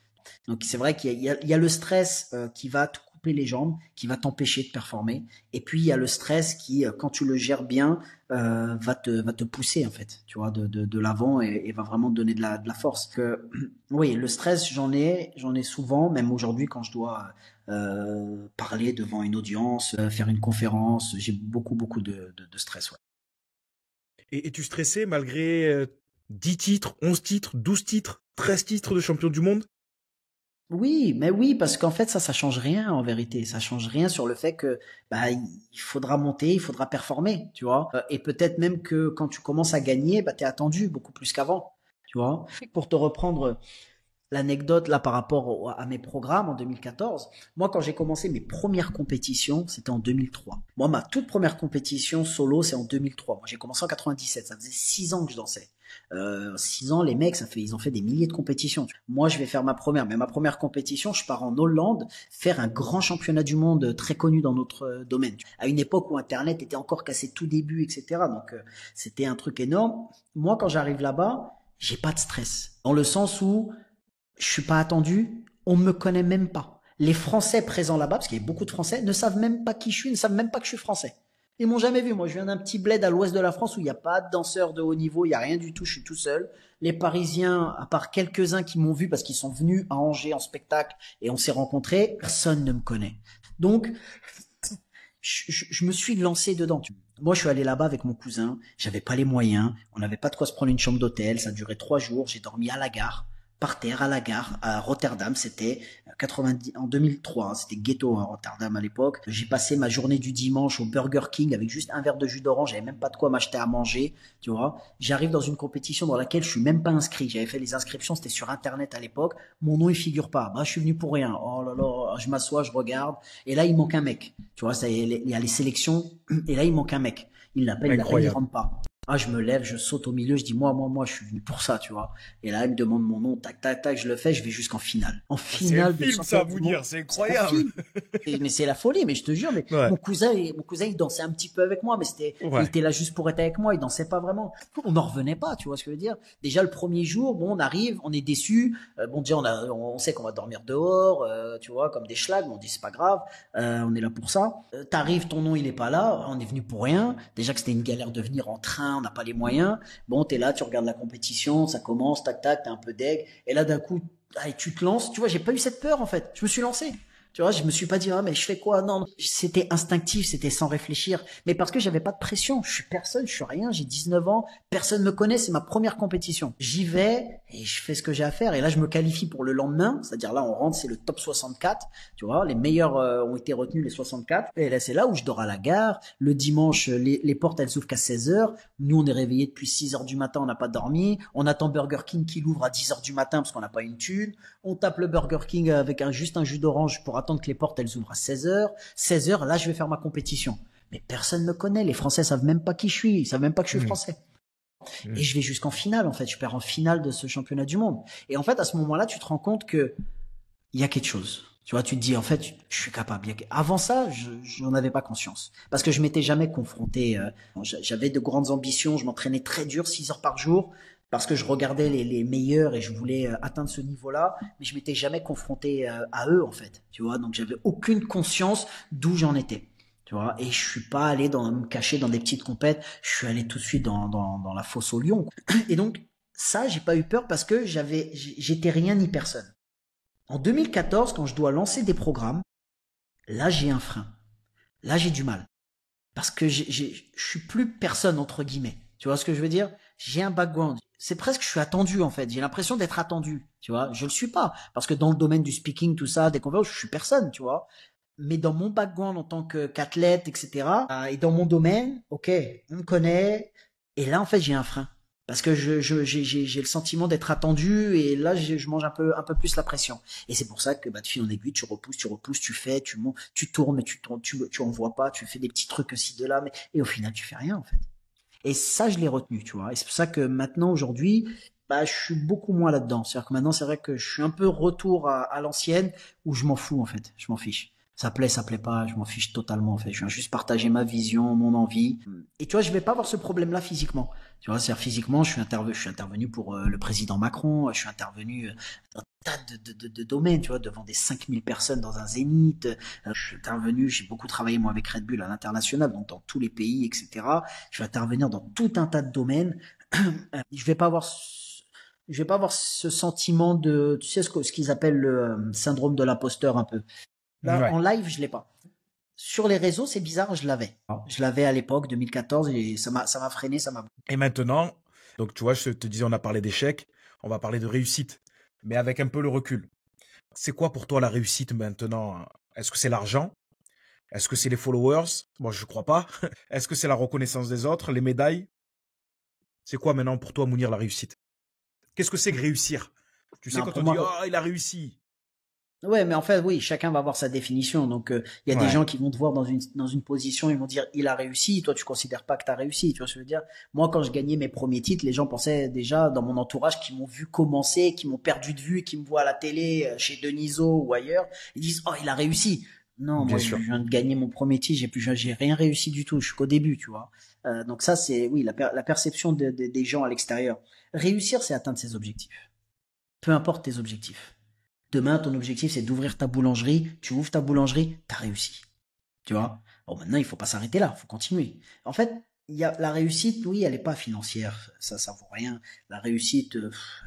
Donc c'est vrai qu'il y a le stress qui va te couper les jambes, qui va t'empêcher de performer, et puis il y a le stress qui, quand tu le gères bien, va te pousser en fait, tu vois, de l'avant et va vraiment te donner de la force. Que, oui, le stress, j'en ai souvent, même aujourd'hui quand je dois parler devant une audience, faire une conférence, j'ai beaucoup beaucoup de stress. Ouais. Et tu stressais malgré 10 titres, 11 titres, 12 titres, 13 titres de champion du monde? Oui, mais oui, parce qu'en fait, ça change rien en vérité. Ça change rien sur le fait que bah il faudra monter, il faudra performer, tu vois. Et peut-être même que quand tu commences à gagner, bah t'es attendu beaucoup plus qu'avant, tu vois. Pour te reprendre l'anecdote là par rapport à mes programmes en 2014, moi quand j'ai commencé mes premières compétitions, c'était en 2003. Moi, ma toute première compétition solo, c'est en 2003. Moi, j'ai commencé en 97. Ça faisait 6 ans que je dansais. 6 ans, les mecs, ils ont fait des milliers de compétitions. Moi, je vais faire ma première compétition, je pars en Hollande faire un grand championnat du monde très connu dans notre domaine. À une époque où Internet était encore qu'à ses tout débuts, etc. Donc, c'était un truc énorme. Moi, quand j'arrive là-bas, j'ai pas de stress. Dans le sens où je suis pas attendu, on me connaît même pas. Les Français présents là-bas, parce qu'il y a beaucoup de Français, ne savent même pas qui je suis, ne savent même pas que je suis français. Ils m'ont jamais vu. Moi, je viens d'un petit bled à l'ouest de la France où il n'y a pas de danseurs de haut niveau, il n'y a rien du tout, je suis tout seul. Les Parisiens, à part quelques-uns qui m'ont vu parce qu'ils sont venus à Angers en spectacle et on s'est rencontrés, personne ne me connaît. Donc, je me suis lancé dedans. Moi, je suis allé là-bas avec mon cousin. J'avais pas les moyens. On n'avait pas de quoi se prendre une chambre d'hôtel. Ça a duré 3 jours. J'ai dormi à la gare, par terre à la gare à Rotterdam. C'était 90 en 2003. C'était ghetto à Rotterdam à l'époque. J'ai passé ma journée du dimanche au Burger King avec juste un verre de jus d'orange. J'avais même pas de quoi m'acheter à manger. Tu vois. J'arrive dans une compétition dans laquelle je suis même pas inscrit. J'avais fait les inscriptions. C'était sur Internet à l'époque. Mon nom il figure pas. Bah, je suis venu pour rien. Oh là là. Je m'assois, je regarde. Et là, il manque un mec. Tu vois, il y a les sélections. Et là, il manque un mec. Il l'appelle, il Incroyable. rentre pas. Ah, je me lève, je saute au milieu, je dis moi, je suis venu pour ça, tu vois. Et là, il me demande mon nom, tac, tac, tac, je le fais, je vais jusqu'en finale. En C'est un finale de film, ça, à championnat du vous monde, dire. C'est c'est un incroyable. film. Mais c'est la folie, mais je te jure, mais Ouais. mon cousin, il dansait un petit peu avec moi, mais il Ouais. était là juste pour être avec moi, il dansait pas vraiment. On n'en revenait pas, tu vois ce que je veux dire. Déjà, le premier jour, bon, on arrive, on est déçu. Bon, déjà, on sait qu'on va dormir dehors, tu vois, comme des schlags, mais on dit c'est pas grave, on est là pour ça. T'arrives, ton nom, il est pas là, on est venu pour rien. Déjà que c'était une galère de venir en train, on n'a pas les moyens. Bon, t'es là, tu regardes la compétition, ça commence, tac, tac, t'es un peu deg. Et là, d'un coup, allez, tu te lances. Tu vois, j'ai pas eu cette peur, en fait. Je me suis lancé. Tu vois, je me suis pas dit, ah, mais je fais quoi? Non, non. C'était instinctif, c'était sans réfléchir. Mais parce que j'avais pas de pression. Je suis personne, je suis rien, j'ai 19 ans. Personne me connaît, c'est ma première compétition. J'y vais et je fais ce que j'ai à faire. Et là, je me qualifie pour le lendemain. C'est-à-dire là, on rentre, c'est le top 64. Tu vois, les meilleurs ont été retenus, les 64. Et là, c'est là où je dors à la gare. Le dimanche, les portes, elles s'ouvrent qu'à 16 heures. Nous, on est réveillés depuis 6 heures du matin, on n'a pas dormi. On attend Burger King qui l'ouvre à 10 heures du matin parce qu'on n'a pas une thune. On tape le Burger King avec juste un jus d'orange pour attendre que les portes elles ouvrent à 16 heures. 16 heures, là je vais faire ma compétition. Mais personne ne me connaît, les Français savent même pas qui je suis, ils savent même pas que je suis Mm. français. Et Mm. je vais jusqu'en finale en fait, je perds en finale de ce championnat du monde. Et en fait à ce moment-là, tu te rends compte que il y a quelque chose. Tu vois, tu te dis, en fait, je suis capable. Avant ça, je n'en avais pas conscience. Parce que je m'étais jamais confronté. J'avais de grandes ambitions, je m'entraînais très dur, 6 heures par jour, parce que je regardais les meilleurs et je voulais atteindre ce niveau-là, mais je m'étais jamais confronté à eux, en fait. Tu vois, donc j'avais aucune conscience d'où j'en étais. Tu vois, et je suis pas allé me cacher dans des petites compètes, je suis allé tout de suite dans la fosse au lion. Et donc, ça, j'ai pas eu peur parce que j'étais rien ni personne. En 2014, quand je dois lancer des programmes, là j'ai un frein. Là j'ai du mal. Parce que je suis plus personne, entre guillemets. Tu vois ce que je veux dire? J'ai un background. C'est presque que je suis attendu, en fait. J'ai l'impression d'être attendu. Tu vois? Je le suis pas. Parce que dans le domaine du speaking, tout ça, des conférences, je suis personne, tu vois. Mais dans mon background en tant qu'athlète, etc., et dans mon domaine, ok, on me connaît. Et là, en fait, j'ai un frein. Parce que j'ai le sentiment d'être attendu et là, je mange un peu plus la pression. Et c'est pour ça que, de fil en aiguille, tu repousses, tu fais, tu montes, tu tournes, mais tu tournes, tu en vois pas, tu fais des petits trucs aussi de là, et au final, tu fais rien, en fait. Et ça, je l'ai retenu, tu vois. Et c'est pour ça que maintenant, aujourd'hui, je suis beaucoup moins là-dedans. C'est-à-dire que maintenant, c'est vrai que je suis un peu retour à l'ancienne où je m'en fous, en fait. Je m'en fiche. Ça plaît pas, je m'en fiche totalement, en fait. Je viens juste partager ma vision, mon envie. Et tu vois, je vais pas avoir ce problème-là physiquement. Tu vois, c'est-à-dire physiquement, je suis intervenu pour le président Macron, je suis intervenu dans un tas de domaines, tu vois, devant des 5000 personnes dans un zénith. Je suis intervenu, j'ai beaucoup travaillé, moi, avec Red Bull à l'international, donc dans tous les pays, etc. Je vais intervenir dans tout un tas de domaines. Je vais pas avoir je vais pas avoir ce sentiment de, tu sais, ce qu'ils appellent le syndrome de l'imposteur un peu. Là, Ouais. en live, je l'ai pas. Sur les réseaux, c'est bizarre, je l'avais. Je l'avais à l'époque, 2014, et ça m'a freiné, ça m'a... Et maintenant, donc tu vois, je te disais, on a parlé d'échecs, on va parler de réussite, mais avec un peu le recul. C'est quoi pour toi la réussite maintenant? Est-ce que c'est l'argent? Est-ce que c'est les followers? Bon, je crois pas. Est-ce que c'est la reconnaissance des autres, les médailles? C'est quoi maintenant pour toi, Mounir, la réussite? Qu'est-ce que c'est que réussir? Tu sais, Non, quand pour on dit, moi, oh, il a réussi. ouais, mais en fait, oui, chacun va avoir sa définition. Donc, il y a des Ouais, gens qui vont te voir dans une position, ils vont dire, il a réussi. Toi, tu considères pas que tu as réussi. Tu vois ce que je veux dire? Moi, quand je gagnais mes premiers titres, les gens pensaient déjà, dans mon entourage, qui m'ont vu commencer, qui m'ont perdu de vue, qui me voient à la télé, chez Deniso ou ailleurs. Ils disent, oh, il a réussi. Non, bien moi, je sûr. viens de gagner mon premier titre, j'ai rien réussi du tout. Je suis qu'au début, tu vois. Donc ça, c'est, oui, la perception des gens à l'extérieur. Réussir, c'est atteindre ses objectifs. Peu importe tes objectifs. Demain, ton objectif, c'est d'ouvrir ta boulangerie. Tu ouvres ta boulangerie, t'as réussi. Tu vois? Bon, maintenant, il faut pas s'arrêter là. Il faut continuer. En fait, il y a la réussite, oui, elle est pas financière. Ça vaut rien. La réussite,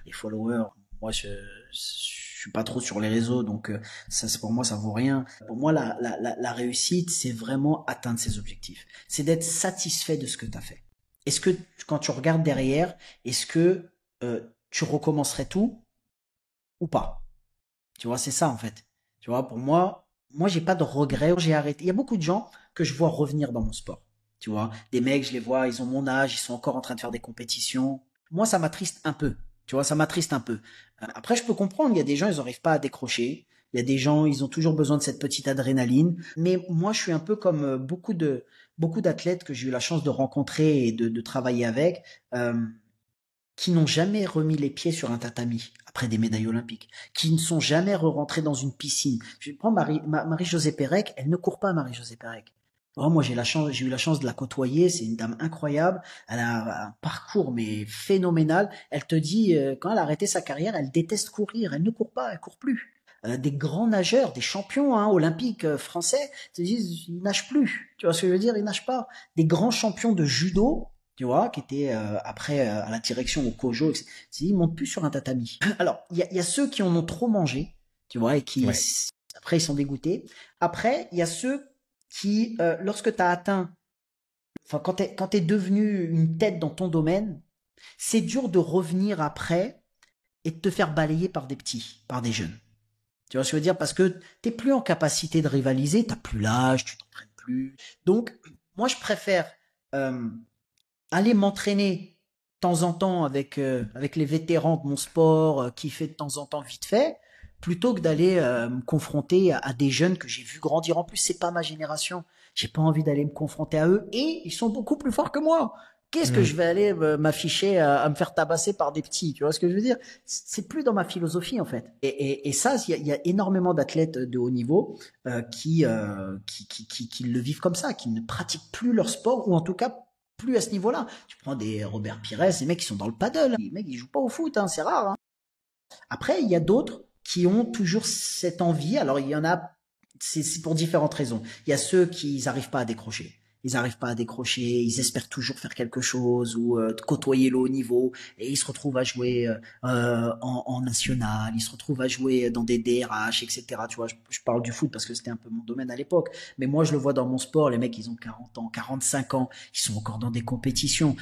les followers, moi, je suis pas trop sur les réseaux, donc ça, pour moi, ça vaut rien. Pour moi, la réussite, c'est vraiment atteindre ses objectifs. C'est d'être satisfait de ce que tu as fait. Est-ce que, quand tu regardes derrière, est-ce que tu recommencerais tout ou pas? Tu vois, c'est ça en fait. Tu vois, pour moi, j'ai pas de regrets. J'ai arrêté. Il y a beaucoup de gens que je vois revenir dans mon sport. Tu vois, des mecs, je les vois, ils ont mon âge, ils sont encore en train de faire des compétitions. Moi, ça m'attriste un peu. Tu vois, ça m'attriste un peu. Après, je peux comprendre. Il y a des gens, ils n'arrivent pas à décrocher. Il y a des gens, ils ont toujours besoin de cette petite adrénaline. Mais moi, je suis un peu comme beaucoup d'athlètes que j'ai eu la chance de rencontrer et de travailler avec. Euh, qui n'ont jamais remis les pieds sur un tatami après des médailles olympiques, qui ne sont jamais rentrés dans une piscine. Je prends Marie-Josée Pérec, elle ne court pas, Marie-Josée Pérec. Oh, moi, j'ai eu la chance de la côtoyer. C'est une dame incroyable. Elle a un parcours mais phénoménal. Elle te dit quand elle a arrêté sa carrière, elle déteste courir. Elle ne court pas, elle court plus. Des grands nageurs, des champions olympiques français, te disent ils nagent plus. Tu vois ce que je veux dire? Ils nagent pas. Des grands champions de judo, tu vois, qui étaient après à la direction au Kojo, etc. Ils montent plus sur un tatami. Alors, il y a ceux qui en ont trop mangé, tu vois, et qui Ouais. après ils sont dégoûtés. Après, il y a ceux qui, lorsque tu as atteint, enfin quand t'es devenu une tête dans ton domaine, c'est dur de revenir après et de te faire balayer par des petits, par des jeunes. Tu vois ce que je veux dire? Parce que t'es plus en capacité de rivaliser, t'as plus l'âge, tu t'entraînes plus. Donc, moi, je préfère euh, aller m'entraîner de temps en temps avec les vétérans de mon sport, qui fait de temps en temps vite fait, plutôt que d'aller me confronter à des jeunes que j'ai vu grandir. En plus, c'est pas ma génération. J'ai pas envie d'aller me confronter à eux et ils sont beaucoup plus forts que moi. Qu'est-ce que je vais aller m'afficher à me faire tabasser par des petits? Tu vois ce que je veux dire? C'est plus dans ma philosophie en fait. Et ça, il y a énormément d'athlètes de haut niveau qui le vivent comme ça, qui ne pratiquent plus leur sport ou en tout cas plus à ce niveau-là. Tu prends des Robert Pires, les mecs qui sont dans le paddle, les mecs ils jouent pas au foot, hein, c'est rare. Hein. Après, il y a d'autres qui ont toujours cette envie. Alors il y en a, c'est pour différentes raisons. Il y a ceux qui n'arrivent pas à décrocher. Ils n'arrivent pas à décrocher, ils espèrent toujours faire quelque chose ou côtoyer le haut niveau et ils se retrouvent à jouer en national, ils se retrouvent à jouer dans des DRH, etc. Tu vois, je parle du foot parce que c'était un peu mon domaine à l'époque, mais moi je le vois dans mon sport, les mecs ils ont 40 ans, 45 ans, ils sont encore dans des compétitions.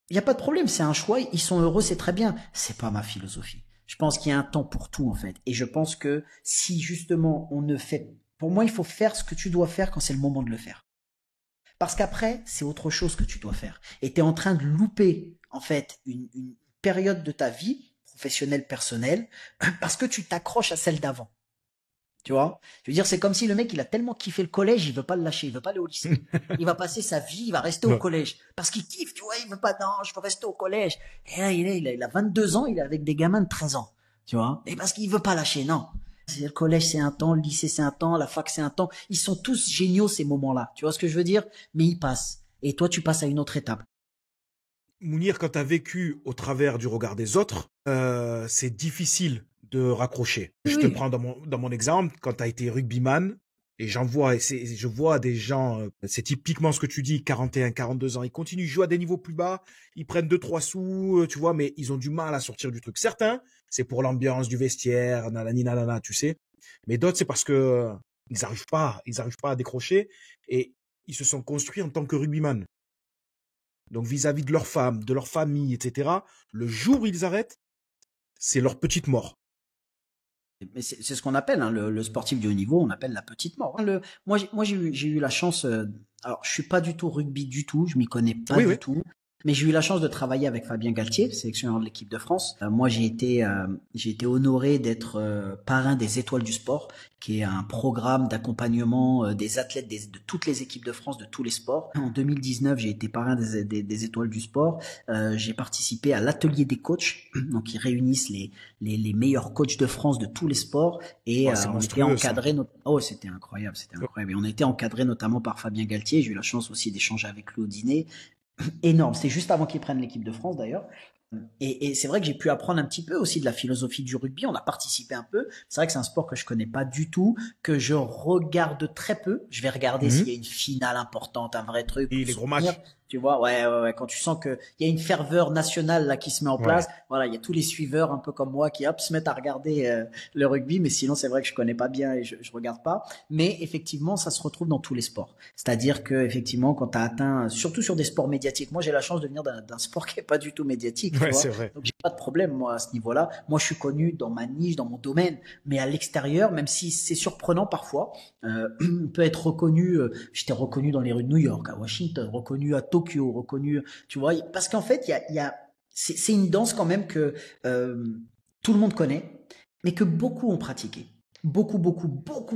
Il n'y a pas de problème, c'est un choix, ils sont heureux, c'est très bien. C'est pas ma philosophie. Je pense qu'il y a un temps pour tout en fait, et je pense que si justement on ne fait, pour moi il faut faire ce que tu dois faire quand c'est le moment de le faire. Parce qu'après, c'est autre chose que tu dois faire. Et tu es en train de louper, en fait, une période de ta vie, professionnelle, personnelle, parce que tu t'accroches à celle d'avant. Tu vois? Je veux dire, c'est comme si le mec, il a tellement kiffé le collège, il veut pas le lâcher, il veut pas aller au lycée. Il va passer sa vie, il va rester au collège. Parce qu'il kiffe, tu vois, il veut pas, non, je veux rester au collège. Et là, il a 22 ans, il est avec des gamins de 13 ans. Tu vois? Et parce qu'il veut pas lâcher, non. Le collège, c'est un temps, le lycée, c'est un temps, la fac, c'est un temps. Ils sont tous géniaux, ces moments-là. Tu vois ce que je veux dire? Mais ils passent. Et toi, tu passes à une autre étape. Mounir, quand tu as vécu au travers du regard des autres, c'est difficile de raccrocher. Oui, Je te oui. prends dans mon exemple, quand tu as été rugbyman, et je vois des gens, c'est typiquement ce que tu dis, 41, 42 ans, ils continuent de jouer à des niveaux plus bas, ils prennent 2, 3 sous, tu vois, mais ils ont du mal à sortir du truc. Certains, c'est pour l'ambiance du vestiaire, nanani, nanana, tu sais. Mais d'autres, c'est parce que ils arrivent pas à décrocher, et ils se sont construits en tant que rugbyman. Donc vis-à-vis de leur femme, de leur famille, etc., le jour où ils arrêtent, c'est leur petite mort. Mais c'est ce qu'on appelle hein, le sportif de haut niveau, on appelle la petite mort. Moi, j'ai eu la chance. Alors, je suis pas du tout rugby du tout, je m'y connais pas Oui, du oui. tout. Mais j'ai eu la chance de travailler avec Fabien Galtier, sélectionneur de l'équipe de France. Moi, j'ai été honoré d'être parrain des Étoiles du Sport, qui est un programme d'accompagnement des athlètes de toutes les équipes de France, de tous les sports. En 2019, j'ai été parrain des Étoiles du Sport. J'ai participé à l'atelier des coachs, donc ils réunissent les meilleurs coachs de France de tous les sports et Oh, c'est on était monstrueux, ça. encadré. Oh, c'était incroyable, c'était incroyable. Et on était encadré notamment par Fabien Galtier. J'ai eu la chance aussi d'échanger avec lui au dîner. Énorme. C'est juste avant qu'ils prennent l'équipe de France d'ailleurs. Et c'est vrai que j'ai pu apprendre un petit peu aussi de la philosophie du rugby. On a participé un peu. C'est vrai que c'est un sport que je connais pas du tout, que je regarde très peu. Je vais regarder s'il y a une finale importante, un vrai truc. Et Pour les gros soutenir. matchs. Tu vois, ouais. Quand tu sens que il y a une ferveur nationale là qui se met en place, Ouais. voilà, il y a tous les suiveurs un peu comme moi qui hop se mettent à regarder le rugby. Mais sinon, c'est vrai que je connais pas bien et je regarde pas. Mais effectivement, ça se retrouve dans tous les sports. C'est-à-dire que effectivement, quand tu as atteint, surtout sur des sports médiatiques, moi j'ai la chance de venir d'un sport qui est pas du tout médiatique, tu Ouais, vois. c'est vrai. Donc j'ai pas de problème moi à ce niveau-là. Moi je suis connu dans ma niche, dans mon domaine, mais à l'extérieur, même si c'est surprenant parfois, on peut être reconnu. J'étais reconnu dans les rues de New York, à Washington, reconnu à Tokyo, reconnu, tu vois, parce qu'en fait c'est une danse quand même que tout le monde connaît, mais que beaucoup ont pratiqué. Beaucoup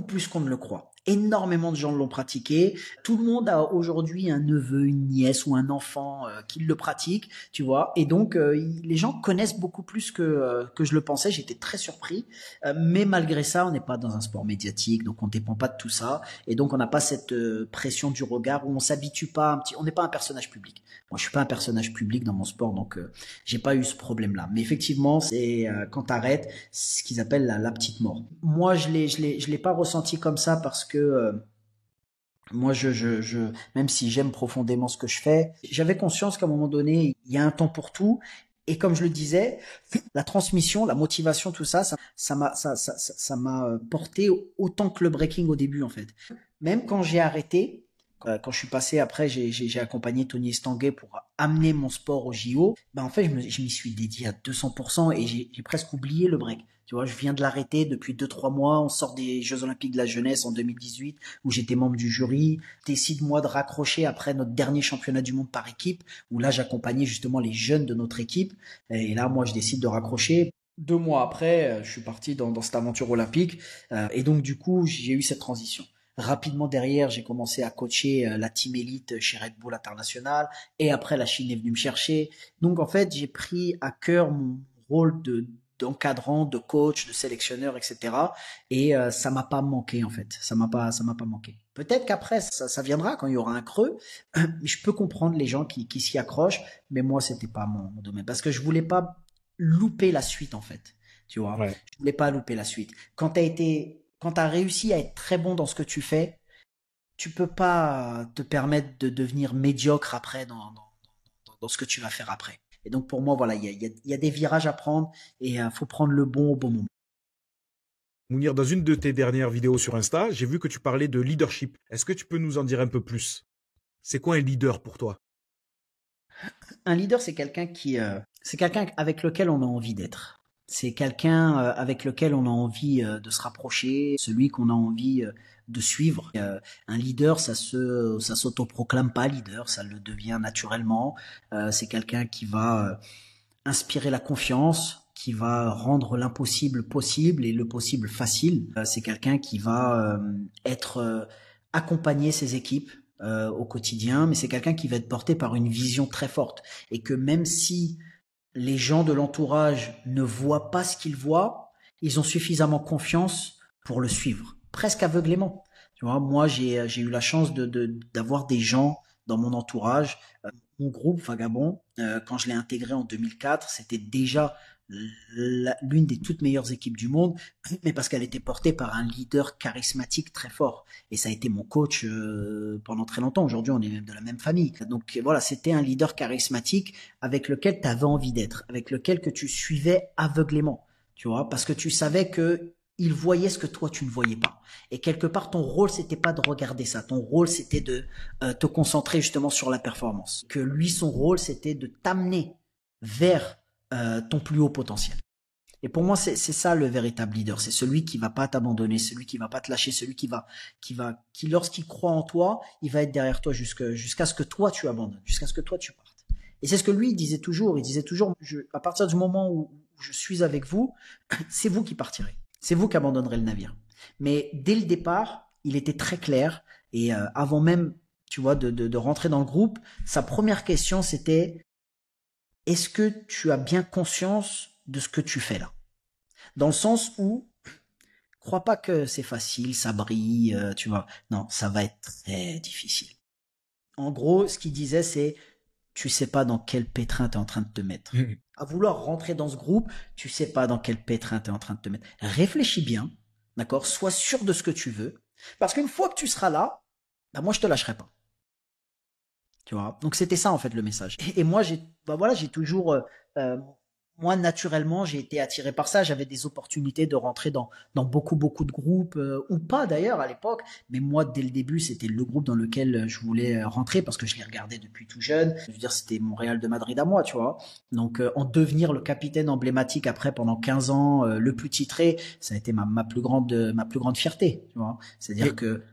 plus qu'on ne le croit. Énormément de gens l'ont pratiqué. Tout le monde a aujourd'hui un neveu, une nièce ou un enfant qui le pratique, tu vois. Et donc, les gens connaissent beaucoup plus que je le pensais. J'étais très surpris. Mais malgré ça, on n'est pas dans un sport médiatique, donc on dépend pas de tout ça. Et donc, on n'a pas cette pression du regard où on s'habitue pas on n'est pas un personnage public. Moi, je suis pas un personnage public dans mon sport, donc j'ai pas eu ce problème-là. Mais effectivement, c'est quand t'arrêtes, ce qu'ils appellent la petite mort. Moi, je l'ai pas ressenti comme ça parce que moi, même si j'aime profondément ce que je fais, j'avais conscience qu'à un moment donné, il y a un temps pour tout. Et comme je le disais, la transmission, la motivation, tout ça, ça m'a porté autant que le breaking au début, en fait. Même quand j'ai arrêté, quand je suis passé après, j'ai accompagné Tony Estanguet pour amener mon sport au JO. Ben en fait, je m'y suis dédié à 200% et j'ai presque oublié le break. Tu vois, je viens de l'arrêter depuis 2, 3 mois. On sort des Jeux Olympiques de la jeunesse en 2018 où j'étais membre du jury. Décide moi de raccrocher après notre dernier championnat du monde par équipe où là j'accompagnais justement les jeunes de notre équipe. Et là, moi, je décide de raccrocher. 2 mois après, je suis parti dans cette aventure olympique et donc du coup, j'ai eu cette transition. Rapidement derrière, j'ai commencé à coacher la team élite chez Red Bull International. Et après, la Chine est venue me chercher. Donc, en fait, j'ai pris à cœur mon rôle d'encadrant, de coach, de sélectionneur, etc. Et ça m'a pas manqué en fait. Ça m'a pas manqué. Peut-être qu'après ça viendra quand il y aura un creux. Mais je peux comprendre les gens qui s'y accrochent, mais moi c'était pas mon domaine parce que je voulais pas louper la suite en fait. Tu vois, Ouais. je voulais pas louper la suite. Quand t'as réussi à être très bon dans ce que tu fais, tu peux pas te permettre de devenir médiocre après dans ce que tu vas faire après. Et donc pour moi, voilà, il y a des virages à prendre et faut prendre le bon au bon moment. Mounir, dans une de tes dernières vidéos sur Insta, j'ai vu que tu parlais de leadership. Est-ce que tu peux nous en dire un peu plus? C'est quoi un leader pour toi? Un leader, c'est quelqu'un avec lequel on a envie d'être. C'est quelqu'un avec lequel on a envie de se rapprocher, celui qu'on a envie de suivre. Un leader, ça s'autoproclame pas leader, ça le devient naturellement. C'est quelqu'un qui va inspirer la confiance, qui va rendre l'impossible possible et le possible facile. C'est quelqu'un qui va être accompagner ses équipes au quotidien, mais c'est quelqu'un qui va être porté par une vision très forte et que même si les gens de l'entourage ne voient pas ce qu'ils voient, ils ont suffisamment confiance pour le suivre, presque aveuglément. Tu vois, moi j'ai eu la chance d'avoir des gens dans mon entourage. Mon groupe Vagabond, quand je l'ai intégré en 2004, c'était déjà l'une des toutes meilleures équipes du monde, mais parce qu'elle était portée par un leader charismatique très fort. Et ça a été mon coach pendant très longtemps. Aujourd'hui, on est même de la même famille. Donc voilà, c'était un leader charismatique avec lequel tu avais envie d'être, avec lequel que tu suivais aveuglément, tu vois, parce que tu savais que il voyait ce que toi tu ne voyais pas. Et quelque part, ton rôle c'était pas de regarder ça. Ton rôle c'était de te concentrer justement sur la performance. Que lui, son rôle c'était de t'amener vers ton plus haut potentiel. Et pour moi, c'est ça le véritable leader. C'est celui qui va pas t'abandonner, celui qui va pas te lâcher, celui qui lorsqu'il croit en toi, il va être derrière toi jusqu'à ce que toi tu abandonnes, jusqu'à ce que toi tu partes. Et c'est ce que lui il disait toujours. Il disait toujours, à partir du moment où je suis avec vous, c'est vous qui partirez. C'est vous qui abandonnerez le navire. Mais dès le départ, il était très clair. Et avant même, tu vois, de rentrer dans le groupe, sa première question c'était est-ce que tu as bien conscience de ce que tu fais là? Dans le sens où, crois pas que c'est facile, ça brille, tu vois. Non, ça va être très difficile. En gros, ce qu'il disait, c'est, tu sais pas dans quel pétrin tu es en train de te mettre. À vouloir rentrer dans ce groupe, tu sais pas dans quel pétrin tu es en train de te mettre. Réfléchis bien, d'accord? Sois sûr de ce que tu veux. Parce qu'une fois que tu seras là, bah moi je te lâcherai pas. Tu vois. Donc c'était ça en fait le message. Et moi j'ai toujours moi naturellement j'ai été attiré par ça. J'avais des opportunités de rentrer dans beaucoup de groupes ou pas d'ailleurs à l'époque. Mais moi dès le début c'était le groupe dans lequel je voulais rentrer parce que je l'ai regardé depuis tout jeune. Je veux dire c'était mon Real de Madrid à moi, tu vois. Donc en devenir le capitaine emblématique après pendant 15 ans, le plus titré, ça a été ma plus grande fierté, tu vois. C'est-à-dire Et, que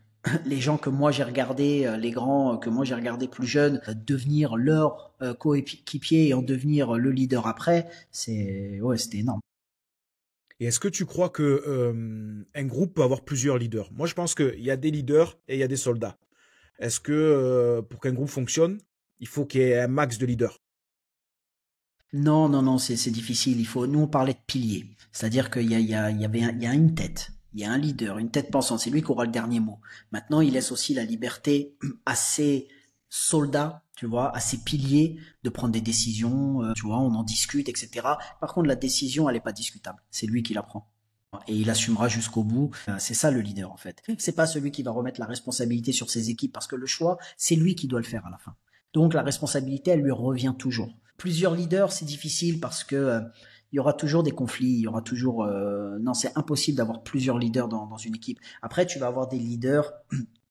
les gens que moi j'ai regardés, les grands que moi j'ai regardés plus jeunes, devenir leur coéquipier et en devenir le leader après, c'était énorme. et est-ce que tu crois que un groupe peut avoir plusieurs leaders? Moi, je pense qu'il y a des leaders et il y a des soldats. Est-ce que pour qu'un groupe fonctionne, il faut qu'il y ait un max de leaders? Non, non, non, c'est difficile. Nous on parlait de piliers, c'est-à-dire qu'il y a une tête. Il y a un leader, une tête pensante, c'est lui qui aura le dernier mot. Maintenant, il laisse aussi la liberté à ses soldats, tu vois, à ses piliers de prendre des décisions, tu vois, on en discute, etc. Par contre, la décision, elle est pas discutable. C'est lui qui la prend. Et il assumera jusqu'au bout. C'est ça le leader, en fait. C'est pas celui qui va remettre la responsabilité sur ses équipes parce que le choix, c'est lui qui doit le faire à la fin. Donc, la responsabilité, elle lui revient toujours. Plusieurs leaders, c'est difficile parce que il y aura toujours des conflits, il y aura toujours non, c'est impossible d'avoir plusieurs leaders dans une équipe. Après, tu vas avoir des leaders.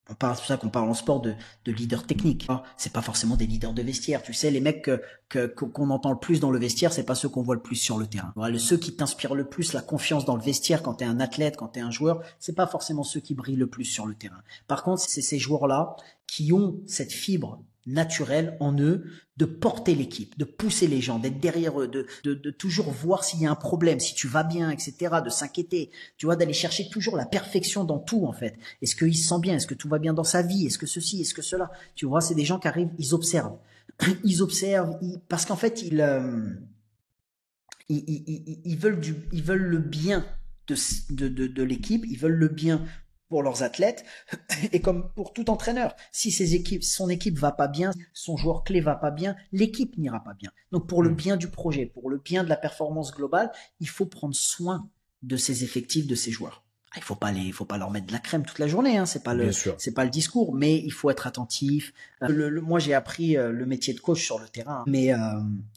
On parle, c'est pour ça qu'on parle en sport de leaders techniques. C'est pas forcément des leaders de vestiaire. Tu sais, les mecs qu'on entend le plus dans le vestiaire, c'est pas ceux qu'on voit le plus sur le terrain. Voilà, ceux qui t'inspirent le plus la confiance dans le vestiaire quand t'es un athlète, quand t'es un joueur, c'est pas forcément ceux qui brillent le plus sur le terrain. Par contre, c'est ces joueurs-là qui ont cette fibre naturel en eux de porter l'équipe, de pousser les gens, d'être derrière eux, de toujours voir s'il y a un problème, si tu vas bien, etc., de s'inquiéter, tu vois, d'aller chercher toujours la perfection dans tout, en fait. Est-ce qu'il se sent bien? Est-ce que tout va bien dans sa vie? Est-ce que ceci? Est-ce que cela? Tu vois, c'est des gens qui arrivent, ils observent. Ils observent, parce qu'en fait, ils veulent le bien de l'équipe, ils veulent le bien pour leurs athlètes, et comme pour tout entraîneur, si son équipe va pas bien, son joueur clé va pas bien, l'équipe n'ira pas bien. Donc pour le bien du projet, pour le bien de la performance globale, il faut prendre soin de ses effectifs, de ses joueurs. Il faut pas leur mettre de la crème toute la journée, hein. C'est pas le discours, mais il faut être attentif. Moi, j'ai appris le métier de coach sur le terrain, mais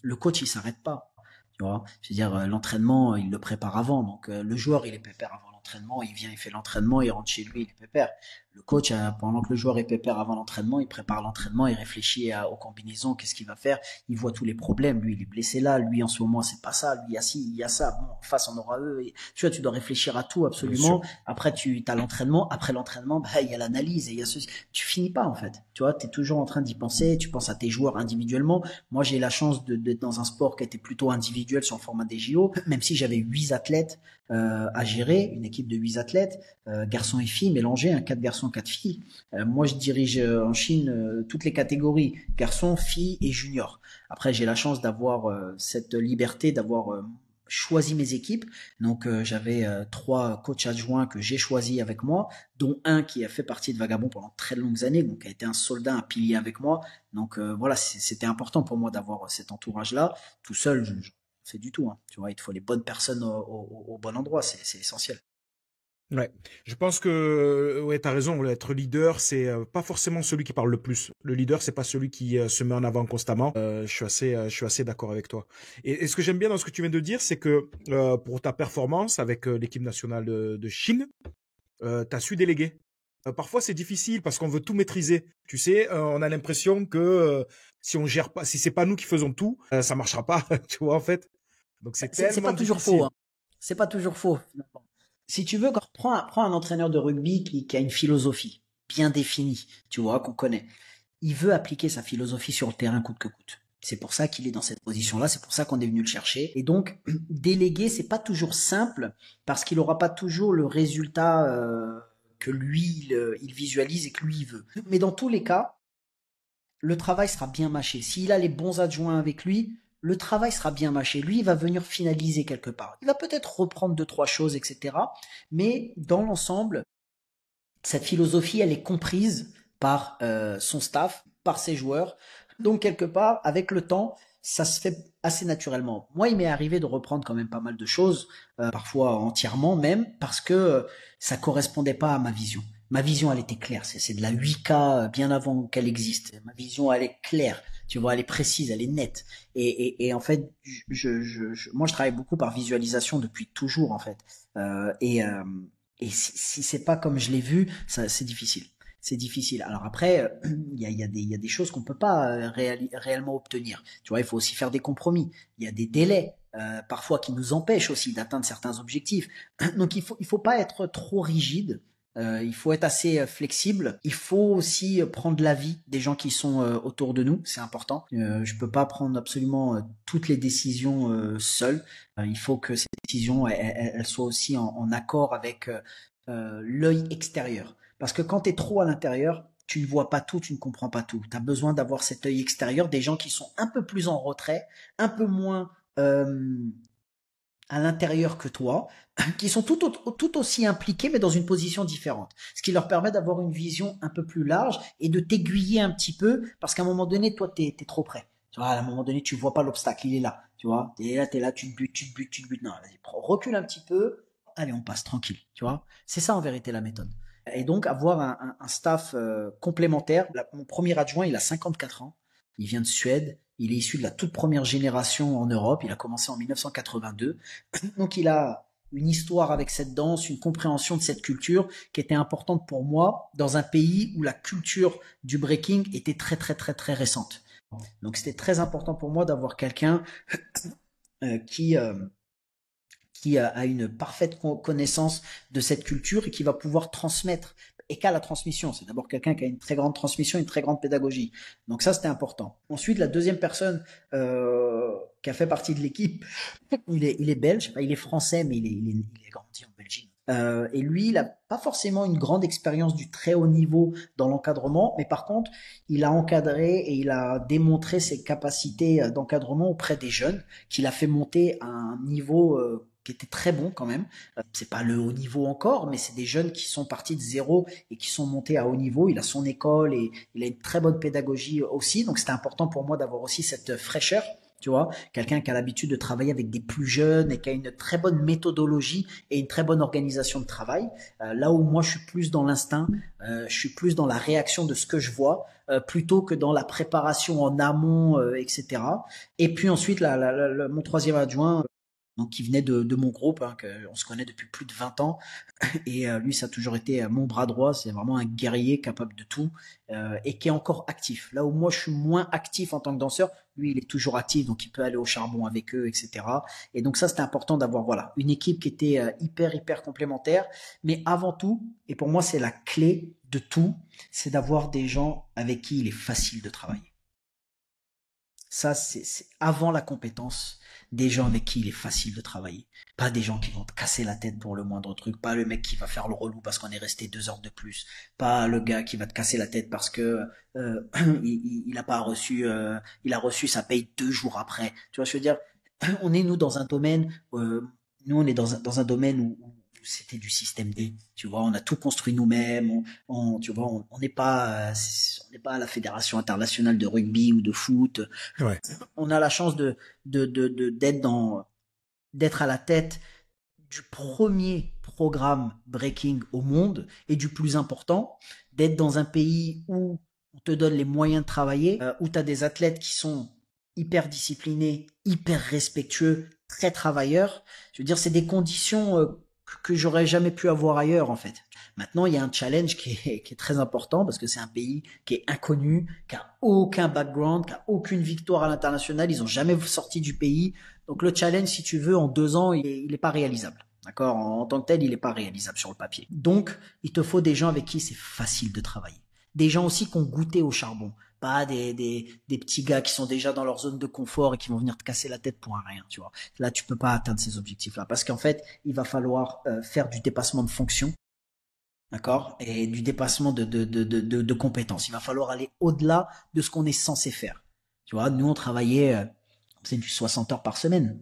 le coach, il s'arrête pas. Tu vois, je veux dire, l'entraînement, il le prépare avant. Donc, le joueur, il est pépère avant l'entraînement. Il vient, il fait l'entraînement, il rentre chez lui, il est pépère. Le coach, pendant que le joueur est pépère avant l'entraînement, il prépare l'entraînement, il réfléchit aux combinaisons, qu'est-ce qu'il va faire. Il voit tous les problèmes. Lui, il est blessé là. Lui, en ce moment, c'est pas ça. Lui, il y a ci, il y a ça. Bon, en face, on aura eux. Et, tu vois, tu dois réfléchir à tout, absolument. Après, tu as l'entraînement. Après l'entraînement, bah, il y a l'analyse et il y a ceci. Tu finis pas, en fait. Tu vois, tu es toujours en train d'y penser. Tu penses à tes joueurs individuellement. Moi, j'ai la chance d'être dans un sport qui était plutto individuel sur le format des JO, même si j'avais 8 athlètes à gérer, une équipe de 8 athlètes, garçons et filles mélangés, 4 garçons, 4 filles. Moi, je dirige en Chine toutes les catégories, garçons, filles et juniors. Après, j'ai la chance d'avoir cette liberté, d'avoir choisi mes équipes. Donc, j'avais 3 coachs adjoints que j'ai choisis avec moi, dont un qui a fait partie de Vagabond pendant très longues années, donc qui a été un soldat, un pilier avec moi. Donc, voilà, c'était important pour moi d'avoir cet entourage-là. Tout seul, je fais du tout, hein. Tu vois, il te faut les bonnes personnes au bon endroit, c'est essentiel. Ouais, je pense que ouais, t'as raison. Être leader, c'est pas forcément celui qui parle le plus. Le leader, c'est pas celui qui se met en avant constamment. Je suis assez d'accord avec toi. Et ce que j'aime bien dans ce que tu viens de dire, c'est que pour ta performance avec l'équipe nationale de Chine, t'as su déléguer. Parfois, c'est difficile parce qu'on veut tout maîtriser. Tu sais, on a l'impression que si on gère pas, si c'est pas nous qui faisons tout, ça marchera pas. Tu vois, en fait. Donc c'est C'est tellement pas toujours difficile. faux, hein. C'est pas toujours faux, finalement. Si tu veux, prends un entraîneur de rugby qui a une philosophie bien définie, tu vois, qu'on connaît. Il veut appliquer sa philosophie sur le terrain coûte que coûte. C'est pour ça qu'il est dans cette position-là, c'est pour ça qu'on est venu le chercher. Et donc, déléguer, c'est pas toujours simple parce qu'il aura pas toujours le résultat que lui il visualise et que lui il veut. Mais dans tous les cas, le travail sera bien mâché. S'il a les bons adjoints avec lui, le travail sera bien mâché. Lui, il va venir finaliser quelque part. Il va peut-être reprendre 2, 3 choses, etc. Mais dans l'ensemble, cette philosophie, elle est comprise par son staff, par ses joueurs. Donc, quelque part, avec le temps, ça se fait assez naturellement. Moi, il m'est arrivé de reprendre quand même pas mal de choses, parfois entièrement même, parce que ça correspondait pas à ma vision. Ma vision, elle était claire. C'est de la 8K bien avant qu'elle existe. Ma vision, elle est claire. Tu vois, elle est précise, elle est nette. Et en fait, moi, je travaille beaucoup par visualisation depuis toujours, en fait. Et si c'est pas comme je l'ai vu, c'est difficile. C'est difficile. Alors après, il y a des choses qu'on peut pas réellement obtenir. Tu vois, il faut aussi faire des compromis. Il y a des délais parfois qui nous empêchent aussi d'atteindre certains objectifs. Donc il faut pas être trop rigide. Il faut être assez flexible. Il faut aussi prendre l'avis des gens qui sont autour de nous. C'est important. Je peux pas prendre absolument toutes les décisions seul. Il faut que ces décisions elles soient aussi en accord avec l'œil extérieur. Parce que quand tu es trop à l'intérieur, tu ne vois pas tout, tu ne comprends pas tout. Tu as besoin d'avoir cet œil extérieur, des gens qui sont un peu plus en retrait, un peu moins à l'intérieur que toi, qui sont tout aussi impliqués, mais dans une position différente. Ce qui leur permet d'avoir une vision un peu plus large et de t'aiguiller un petit peu, parce qu'à un moment donné, toi, t'es trop près. Tu vois, à un moment donné, tu vois pas l'obstacle, il est là. Tu vois, t'es là, tu te butes, tu te butes, tu te butes. Non, vas-y, recule un petit peu. Allez, on passe tranquille. Tu vois, c'est ça en vérité la méthode. Et donc, avoir un staff complémentaire. Mon premier adjoint, il a 54 ans. Il vient de Suède. Il est issu de la toute première génération en Europe. Il a commencé en 1982. Donc, il a une histoire avec cette danse, une compréhension de cette culture qui était importante pour moi dans un pays où la culture du breaking était très, très, très, très récente. Donc, c'était très important pour moi d'avoir quelqu'un qui a une parfaite connaissance de cette culture et qui va pouvoir transmettre. et qu'à la transmission. C'est d'abord quelqu'un qui a une très grande transmission, une très grande pédagogie. Donc ça, c'était important. Ensuite, la deuxième personne qui a fait partie de l'équipe, il est belge, il est français, mais il est grandi en Belgique. Et lui, il a pas forcément une grande expérience du très haut niveau dans l'encadrement, mais par contre, il a encadré et il a démontré ses capacités d'encadrement auprès des jeunes, qu'il a fait monter à un niveau qui était très bon quand même. C'est pas le haut niveau encore, mais c'est des jeunes qui sont partis de zéro et qui sont montés à haut niveau. Il a son école et il a une très bonne pédagogie aussi, donc c'était important pour moi d'avoir aussi cette fraîcheur. Tu vois, quelqu'un qui a l'habitude de travailler avec des plus jeunes et qui a une très bonne méthodologie et une très bonne organisation de travail. Là où moi je suis plus dans l'instinct, je suis plus dans la réaction de ce que je vois, plutôt que dans la préparation en amont, etc. Et puis ensuite, mon troisième adjoint, donc qui venait de mon groupe, hein, on se connaît depuis plus de 20 ans, et lui ça a toujours été mon bras droit, c'est vraiment un guerrier capable de tout, et qui est encore actif. Là où moi je suis moins actif en tant que danseur, lui il est toujours actif, donc il peut aller au charbon avec eux, etc. Et donc ça c'était important d'avoir voilà une équipe qui était hyper complémentaire, mais avant tout, et pour moi c'est la clé de tout, c'est d'avoir des gens avec qui il est facile de travailler. Ça, c'est avant la compétence, des gens avec qui il est facile de travailler. Pas des gens qui vont te casser la tête pour le moindre truc. Pas le mec qui va faire le relou parce qu'on est resté 2 heures de plus. Pas le gars qui va te casser la tête parce que il a pas reçu, il a reçu sa paye 2 jours après. Tu vois, je veux dire, nous dans un domaine, nous on est dans un domaine où c'était du système D. Tu vois, on a tout construit nous-mêmes. Tu vois, on n'est pas à la fédération internationale de rugby ou de foot. Ouais. On a la chance d'être à la tête du premier programme breaking au monde et du plus important, d'être dans un pays où on te donne les moyens de travailler, où tu as des athlètes qui sont hyper disciplinés, hyper respectueux, très travailleurs. Je veux dire, c'est des conditions que j'aurais jamais pu avoir ailleurs en fait. Maintenant, il y a un challenge qui est très important parce que c'est un pays qui est inconnu, qui a aucun background, qui a aucune victoire à l'international. Ils ont jamais sorti du pays. Donc le challenge, si tu veux, en 2 ans, il est pas réalisable. D'accord? En tant que tel, il est pas réalisable sur le papier. Donc, il te faut des gens avec qui c'est facile de travailler. Des gens aussi qui ont goûté au charbon. Pas des petits gars qui sont déjà dans leur zone de confort et qui vont venir te casser la tête pour un rien, tu vois. Là, tu peux pas atteindre ces objectifs-là. Parce qu'en fait, il va falloir faire du dépassement de fonction. D'accord? Et du dépassement de compétences. Il va falloir aller au-delà de ce qu'on est censé faire. Tu vois, nous, on travaillait, c'est du 60 heures par semaine.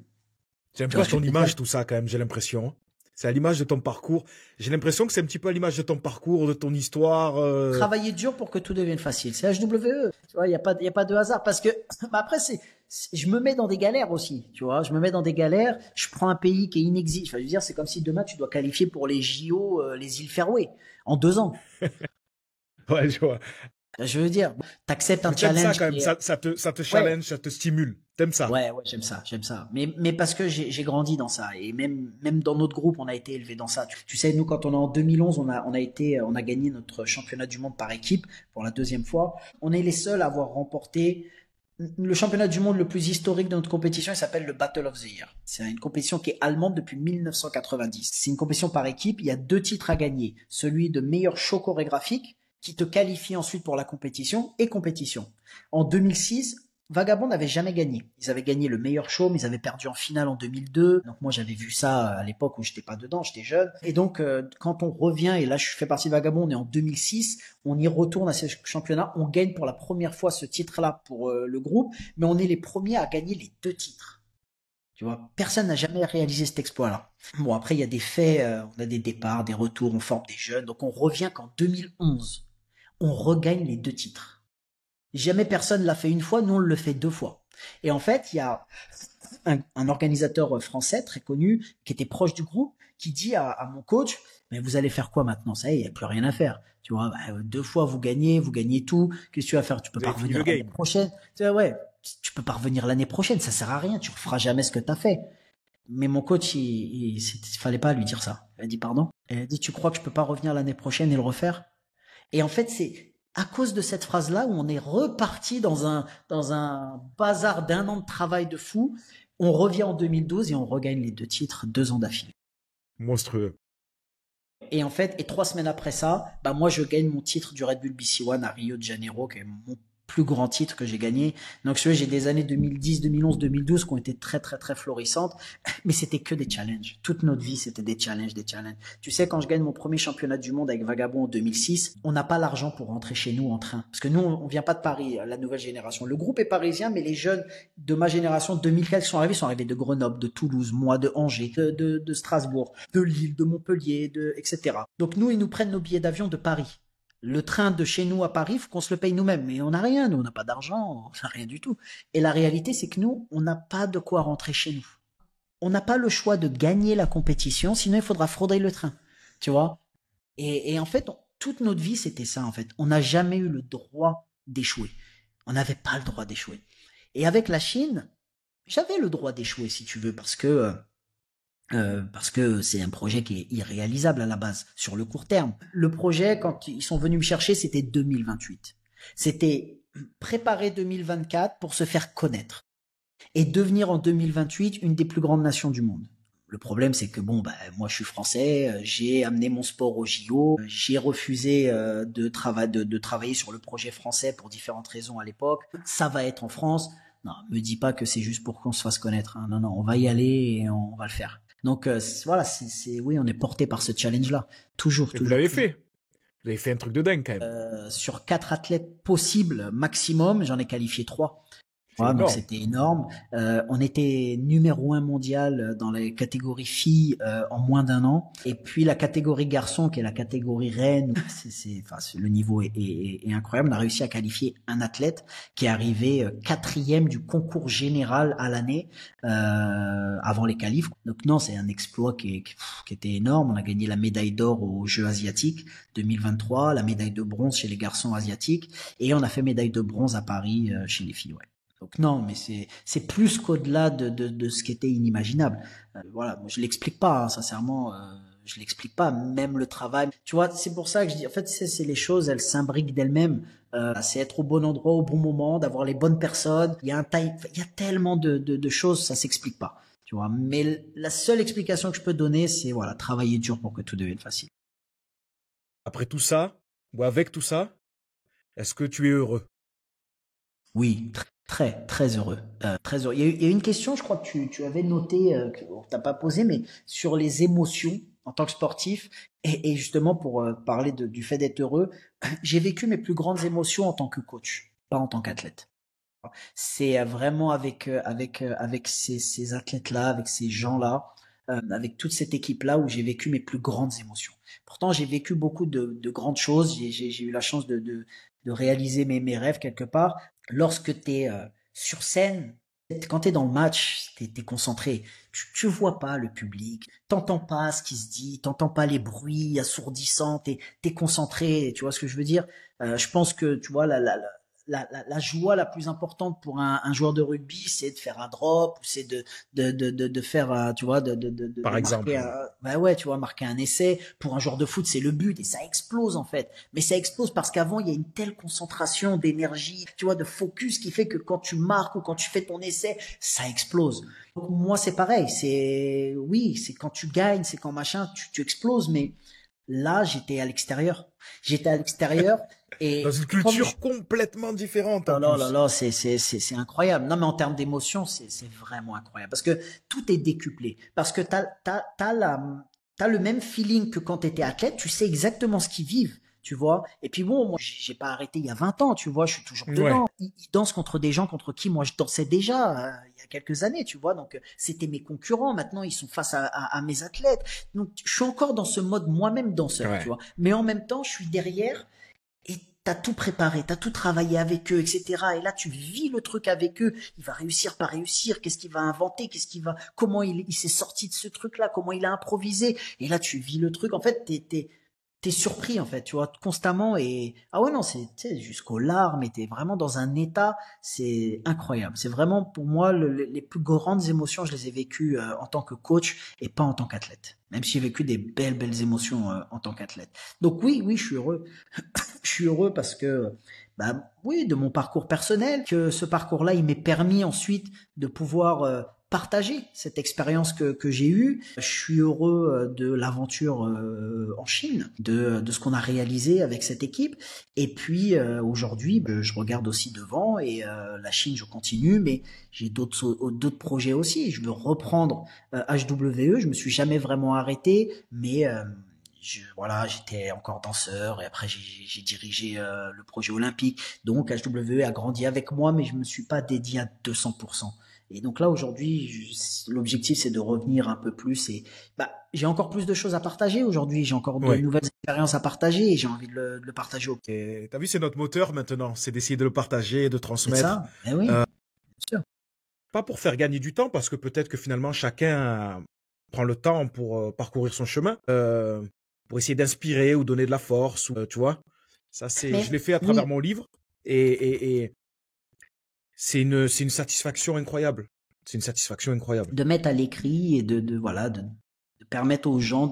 C'est un Tu peu vois à ce que ton je veux dire? image tout ça quand même, j'ai l'impression. C'est à l'image de ton parcours. J'ai l'impression que c'est un petit peu à l'image de ton parcours, de ton histoire. Travailler dur pour que tout devienne facile. C'est HWE. Tu vois, il y a pas de hasard parce que, bah après, je me mets dans des galères aussi. Tu vois, je me mets dans des galères. Je prends un pays qui est inexistant. Je veux dire, c'est comme si demain tu dois qualifier pour les JO, les îles Faroé en 2 ans. Ouais, je vois. Je veux dire, t'acceptes un Mais t'aimes ça challenge quand qui même, est, ça te ouais, challenge, ça te stimule. T'aimes ça. ouais, j'aime ça, j'aime ça. Mais parce que j'ai grandi dans ça et même dans notre groupe, on a été élevé dans ça. Tu sais, nous, quand on est en 2011, on a gagné notre championnat du monde par équipe pour la deuxième fois. On est les seuls à avoir remporté le championnat du monde le plus historique de notre compétition. Il s'appelle le Battle of the Year. C'est une compétition qui est allemande depuis 1990. C'est une compétition par équipe. Il y a 2 titres à gagner. Celui de meilleur show chorégraphique qui te qualifie ensuite pour la compétition et compétition. En 2006, Vagabond n'avait jamais gagné. Ils avaient gagné le meilleur show, mais ils avaient perdu en finale en 2002. Donc moi j'avais vu ça à l'époque où j'étais pas dedans, j'étais jeune. Et donc quand on revient, et là je fais partie de Vagabond, on est en 2006, on y retourne à ce championnat, on gagne pour la première fois ce titre-là pour le groupe, mais on est les premiers à gagner les 2 titres. Tu vois, personne n'a jamais réalisé cet exploit-là. Bon, après, il y a des faits, on a des départs, des retours, on forme des jeunes. Donc, on revient qu'en 2011, on regagne les 2 titres. Jamais personne l'a fait une fois, nous on le fait 2 fois. Et en fait, il y a un organisateur français très connu qui était proche du groupe qui dit à mon coach, mais vous allez faire quoi maintenant? Ça y est, il n'y a plus rien à faire. Tu vois, bah, 2 fois vous gagnez tout. Qu'est-ce que tu vas faire? Tu peux Vous pas avez fini revenir le l'année game. prochaine. Tu vois, ouais, tu peux pas revenir l'année prochaine, ça sert à rien. Tu referas jamais ce que t'as fait. Mais mon coach, il fallait pas lui dire ça. Il a dit pardon. Il a dit, tu crois que je peux pas revenir l'année prochaine et le refaire? Et en fait, c'est à cause de cette phrase-là où on est reparti dans un bazar d'1 an de travail de fou. On revient en 2012 et on regagne les 2 titres 2 ans d'affilée. Monstrueux. Et en fait, 3 semaines après ça, bah moi je gagne mon titre du Red Bull BC One à Rio de Janeiro, qui est mon plus grand titre que j'ai gagné. Donc j'ai des années 2010, 2011, 2012 qui ont été très très très florissantes, mais c'était que des challenges. Toute notre vie, c'était des challenges, des challenges. Tu sais, quand je gagne mon premier championnat du monde avec Vagabond en 2006, on n'a pas l'argent pour rentrer chez nous en train. Parce que nous, on vient pas de Paris, la nouvelle génération. Le groupe est parisien, mais les jeunes de ma génération 2004 qui sont arrivés de Grenoble, de Toulouse, moi de Angers, de Strasbourg, de Lille, de Montpellier, etc. Donc nous, ils nous prennent nos billets d'avion de Paris. Le train de chez nous à Paris, faut qu'on se le paye nous-mêmes. Mais on n'a rien, nous, on n'a pas d'argent, on n'a rien du tout. Et la réalité, c'est que nous, on n'a pas de quoi rentrer chez nous. On n'a pas le choix de gagner la compétition, sinon il faudra frauder le train. Tu vois? Et en fait, toute notre vie, c'était ça, en fait. On n'a jamais eu le droit d'échouer. On n'avait pas le droit d'échouer. Et avec la Chine, j'avais le droit d'échouer, si tu veux, parce que c'est un projet qui est irréalisable à la base, sur le court terme. Le projet, quand ils sont venus me chercher, c'était 2028. C'était préparer 2024 pour se faire connaître et devenir en 2028 une des plus grandes nations du monde. Le problème, c'est que moi je suis français, j'ai amené mon sport au JO, j'ai refusé de travailler sur le projet français pour différentes raisons à l'époque. Ça va être en France. Non, me dis pas que c'est juste pour qu'on se fasse connaître. Hein. Non, on va y aller et on va le faire. Donc voilà, oui, on est porté par ce challenge-là. Toujours. Vous l'avez fait. Vous avez fait un truc de dingue quand même. Sur 4 athlètes possibles maximum, j'en ai qualifié 3. Ouais, donc c'était énorme. On était numéro 1 mondial dans les catégories filles en moins d'1 an. Et puis la catégorie garçon, qui est la catégorie reine, le niveau est incroyable. On a réussi à qualifier un athlète qui est arrivé 4e du concours général à l'année avant les qualifs. Donc non, c'est un exploit qui était énorme. On a gagné la médaille d'or aux Jeux asiatiques 2023, la médaille de bronze chez les garçons asiatiques, et on a fait médaille de bronze à Paris chez les filles. Ouais. Donc non, mais c'est plus qu'au-delà de ce qui était inimaginable. Voilà, moi je l'explique pas, hein, sincèrement, je l'explique pas. Même le travail, tu vois, c'est pour ça que je dis, en fait, c'est les choses, elles s'imbriquent d'elles-mêmes. C'est être au bon endroit au bon moment, d'avoir les bonnes personnes. Il y a tellement de choses, ça s'explique pas, tu vois. Mais la seule explication que je peux donner, c'est voilà, travailler dur pour que tout devienne facile. Après tout ça, ou avec tout ça, est-ce que tu es heureux? Oui, très très heureux, très heureux. Il y a une question, je crois que tu avais noté, que t'as pas posé, mais sur les émotions en tant que sportif, et justement pour parler du fait d'être heureux, j'ai vécu mes plus grandes émotions en tant que coach, pas en tant qu'athlète. C'est vraiment avec ces athlètes-là, avec ces gens-là, avec toute cette équipe-là où j'ai vécu mes plus grandes émotions. Pourtant, j'ai vécu beaucoup de grandes choses. J'ai eu la chance de réaliser mes rêves quelque part. Lorsque tu es sur scène, quand tu es dans le match, tu es concentré. Tu vois pas le public, t'entends pas ce qui se dit, t'entends pas les bruits assourdissants, t'es concentré. Tu vois ce que je veux dire? Je pense que tu vois la joie la plus importante pour un joueur de rugby, c'est de faire un drop, ou c'est de faire, tu vois, Par exemple. tu vois, marquer un essai. Pour un joueur de foot, c'est le but et ça explose en fait. Mais ça explose parce qu'avant, il y a une telle concentration d'énergie, tu vois, de focus qui fait que quand tu marques ou quand tu fais ton essai, ça explose. Donc, moi, c'est pareil. C'est quand tu gagnes, c'est quand machin, tu exploses. Mais là, j'étais à l'extérieur. Et dans une culture complètement différente. Là, c'est incroyable. Non, mais en termes d'émotion, c'est vraiment incroyable. Parce que tout est décuplé. Parce que t'as le même feeling que quand t'étais athlète. Tu sais exactement ce qu'ils vivent, tu vois. Et puis bon, moi, j'ai pas arrêté il y a 20 ans, tu vois. Je suis toujours dedans. Ouais. Ils dansent contre des gens contre qui moi je dansais déjà il y a quelques années, tu vois. Donc c'était mes concurrents. Maintenant, ils sont face à mes athlètes. Donc je suis encore dans ce mode moi-même danseur, tu vois. Mais en même temps, je suis derrière. Et t'as tout préparé, t'as tout travaillé avec eux, etc. Et là, tu vis le truc avec eux. Il va réussir, pas réussir. Qu'est-ce qu'il va inventer? Comment il s'est sorti de ce truc-là? Comment il a improvisé? Et là, tu vis le truc. En fait, t'es surpris, en fait, tu vois, constamment. Et ah ouais, non, c'est jusqu'aux larmes. Et t'es vraiment dans un état. C'est incroyable. C'est vraiment pour moi les plus grandes émotions. Je les ai vécues en tant que coach et pas en tant qu'athlète. Même si j'ai vécu des belles émotions en tant qu'athlète. Donc oui, je suis heureux. Je suis heureux parce que, oui, de mon parcours personnel, que ce parcours-là, il m'est permis ensuite de pouvoir partager cette expérience que j'ai eue. Je suis heureux de l'aventure en Chine, de ce qu'on a réalisé avec cette équipe. Et puis aujourd'hui, je regarde aussi devant et la Chine, je continue, mais j'ai d'autres projets aussi. Je veux reprendre HWE. Je me suis jamais vraiment arrêté, mais voilà, j'étais encore danseur et après j'ai dirigé le projet olympique. Donc HWE a grandi avec moi, mais je me suis pas dédié à 200%. Et donc là aujourd'hui, l'objectif c'est de revenir un peu plus et j'ai encore plus de choses à partager aujourd'hui. J'ai encore de Ouais. nouvelles expériences à partager et j'ai envie de le partager au. Et t'as vu, c'est notre moteur maintenant, c'est d'essayer de le partager, de C'est transmettre. ça. Eh oui, Euh, bien sûr. Pas pour faire gagner du temps, parce que peut-être que finalement chacun prend le temps pour parcourir son chemin, pour essayer d'inspirer ou donner de la force, ou, tu vois. Ça, Mais je l'ai fait à oui, travers mon livre et c'est une satisfaction incroyable. C'est une satisfaction incroyable. de mettre à l'écrit et voilà de permettre aux gens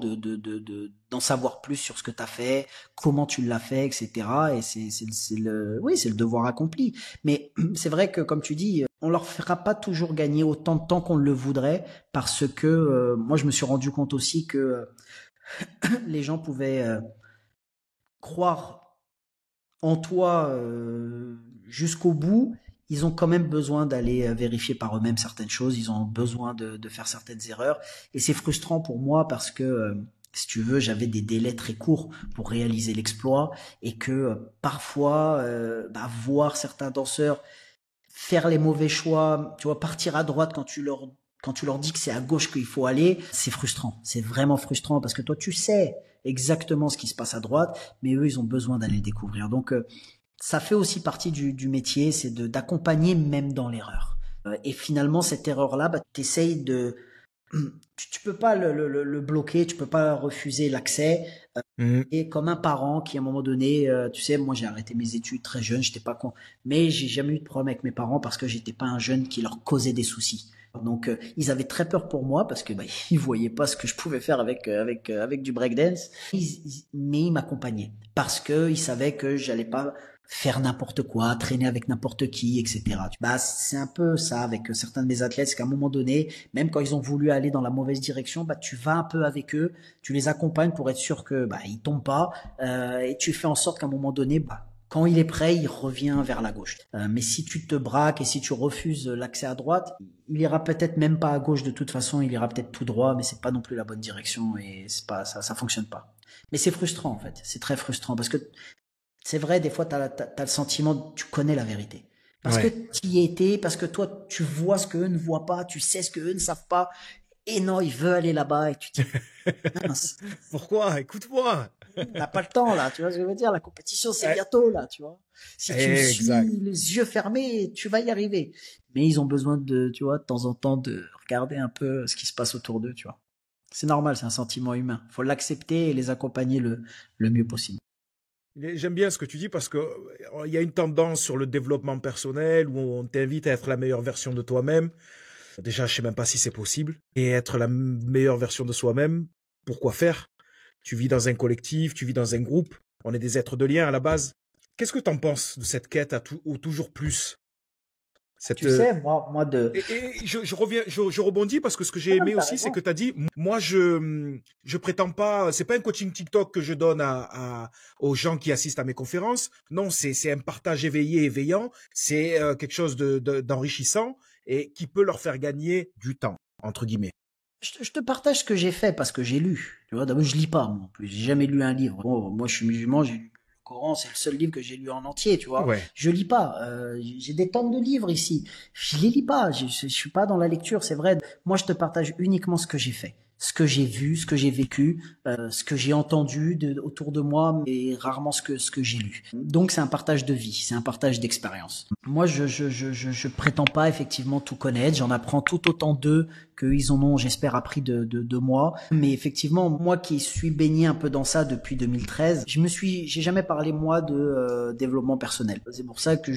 d'en savoir plus sur ce que tu as fait, comment tu l'as fait, etc. Et c'est le devoir accompli. Mais c'est vrai que comme tu dis, on leur fera pas toujours gagner autant de temps qu'on le voudrait parce que moi je me suis rendu compte aussi que les gens pouvaient croire en toi jusqu'au bout. Ils ont quand même besoin d'aller vérifier par eux-mêmes certaines choses. Ils ont besoin de faire certaines erreurs. Et c'est frustrant pour moi parce que, si tu veux, j'avais des délais très courts pour réaliser l'exploit et que parfois, voir certains danseurs faire les mauvais choix, tu vois, partir à droite quand tu leur dis que c'est à gauche qu'il faut aller, c'est frustrant. C'est vraiment frustrant parce que toi, tu sais exactement ce qui se passe à droite, mais eux, ils ont besoin d'aller le découvrir. Donc, ça fait aussi partie du métier, c'est d'accompagner même dans l'erreur. Et finalement, cette erreur-là, t'essayes de, tu peux pas le bloquer, tu peux pas refuser l'accès. Mhm. Et comme un parent qui, à un moment donné, tu sais, moi j'ai arrêté mes études très jeune, j'étais pas con, mais j'ai jamais eu de problème avec mes parents parce que j'étais pas un jeune qui leur causait des soucis. Donc ils avaient très peur pour moi parce que ils voyaient pas ce que je pouvais faire avec du breakdance, mais ils m'accompagnaient parce que ils savaient que j'allais pas faire n'importe quoi, traîner avec n'importe qui, etc. C'est un peu ça avec certains de mes athlètes, c'est qu'à un moment donné, même quand ils ont voulu aller dans la mauvaise direction, tu vas un peu avec eux, tu les accompagnes pour être sûr que ils tombent pas, et tu fais en sorte qu'à un moment donné, quand il est prêt, il revient vers la gauche. Mais si tu te braques et si tu refuses l'accès à droite, il ira peut-être même pas à gauche de toute façon, il ira peut-être tout droit, mais c'est pas non plus la bonne direction et c'est pas ça fonctionne pas. Mais c'est frustrant en fait, c'est très frustrant parce que c'est vrai, des fois, t'as le sentiment que tu connais la vérité. Parce que Ouais. tu y étais, parce que toi, tu vois ce qu'eux ne voient pas, tu sais ce qu'eux ne savent pas. Et non, il veut aller là-bas et tu te dis, mince, Pourquoi? Écoute-moi. t'as pas le temps là, tu vois ce que je veux dire? La compétition, c'est Eh, bientôt là, tu vois. Si tu me Exact. suis les yeux fermés, tu vas y arriver. Mais ils ont besoin tu vois, de temps en temps, de regarder un peu ce qui se passe autour d'eux, tu vois. C'est normal, c'est un sentiment humain. Faut l'accepter et les accompagner le mieux possible. J'aime bien ce que tu dis parce que il y a une tendance sur le développement personnel où on t'invite à être la meilleure version de toi-même. Déjà, je sais même pas si c'est possible. Et être la meilleure version de soi-même, pourquoi faire? Tu vis dans un collectif, tu vis dans un groupe. On est des êtres de lien à la base. Qu'est-ce que t'en penses de cette quête au toujours plus? Cette, Tu sais, moi et je reviens, je rebondis parce que ce que j'ai non, aimé t'as aussi, c'est raison. que tu as dit, moi, je prétends pas, c'est pas un coaching TikTok que je donne aux gens qui assistent à mes conférences. Non, c'est un partage éveillé, éveillant. C'est quelque chose d'enrichissant et qui peut leur faire gagner du temps, entre guillemets. Je te partage ce que j'ai fait parce que j'ai lu. Tu vois, d'abord, je lis pas, moi, en plus. J'ai jamais lu un livre. Bon, moi, je suis musulman, j'ai lu le Coran, c'est le seul livre que j'ai lu en entier, tu vois. Ouais. Je lis pas. J'ai des tonnes de livres ici. Je les lis pas. Je suis pas dans la lecture, c'est vrai. Moi, je te partage uniquement ce que j'ai fait. Ce que j'ai vu, ce que j'ai vécu, ce que j'ai entendu autour de moi, mais rarement ce que j'ai lu. Donc c'est un partage de vie, c'est un partage d'expérience. Moi, je prétends pas effectivement tout connaître. J'en apprends tout autant d'eux qu'ils en ont, j'espère, appris de moi. Mais effectivement, moi qui suis baigné un peu dans ça depuis 2013, j'ai jamais parlé moi de développement personnel. C'est pour ça que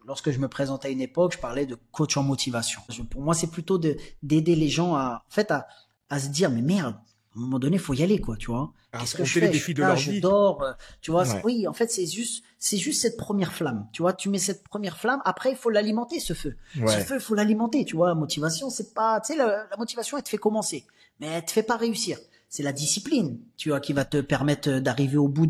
lorsque je me présentais à une époque, je parlais de coach en motivation. Pour moi, c'est plutôt d'aider les gens à se dire, mais merde, un moment donné, faut y aller, quoi, tu vois. Qu'est-ce que je Affronter les fais? Je défis suis de là, leur je vie. dors, tu vois. Ouais. Oui, en fait, c'est juste cette première flamme, tu vois. Tu mets cette première flamme, après, il faut l'alimenter, ce feu. Ce Ouais. feu, il faut l'alimenter, tu vois. La motivation, c'est pas, tu sais, la motivation, elle te fait commencer, mais elle te fait pas réussir. C'est la discipline, tu vois, qui va te permettre d'arriver au bout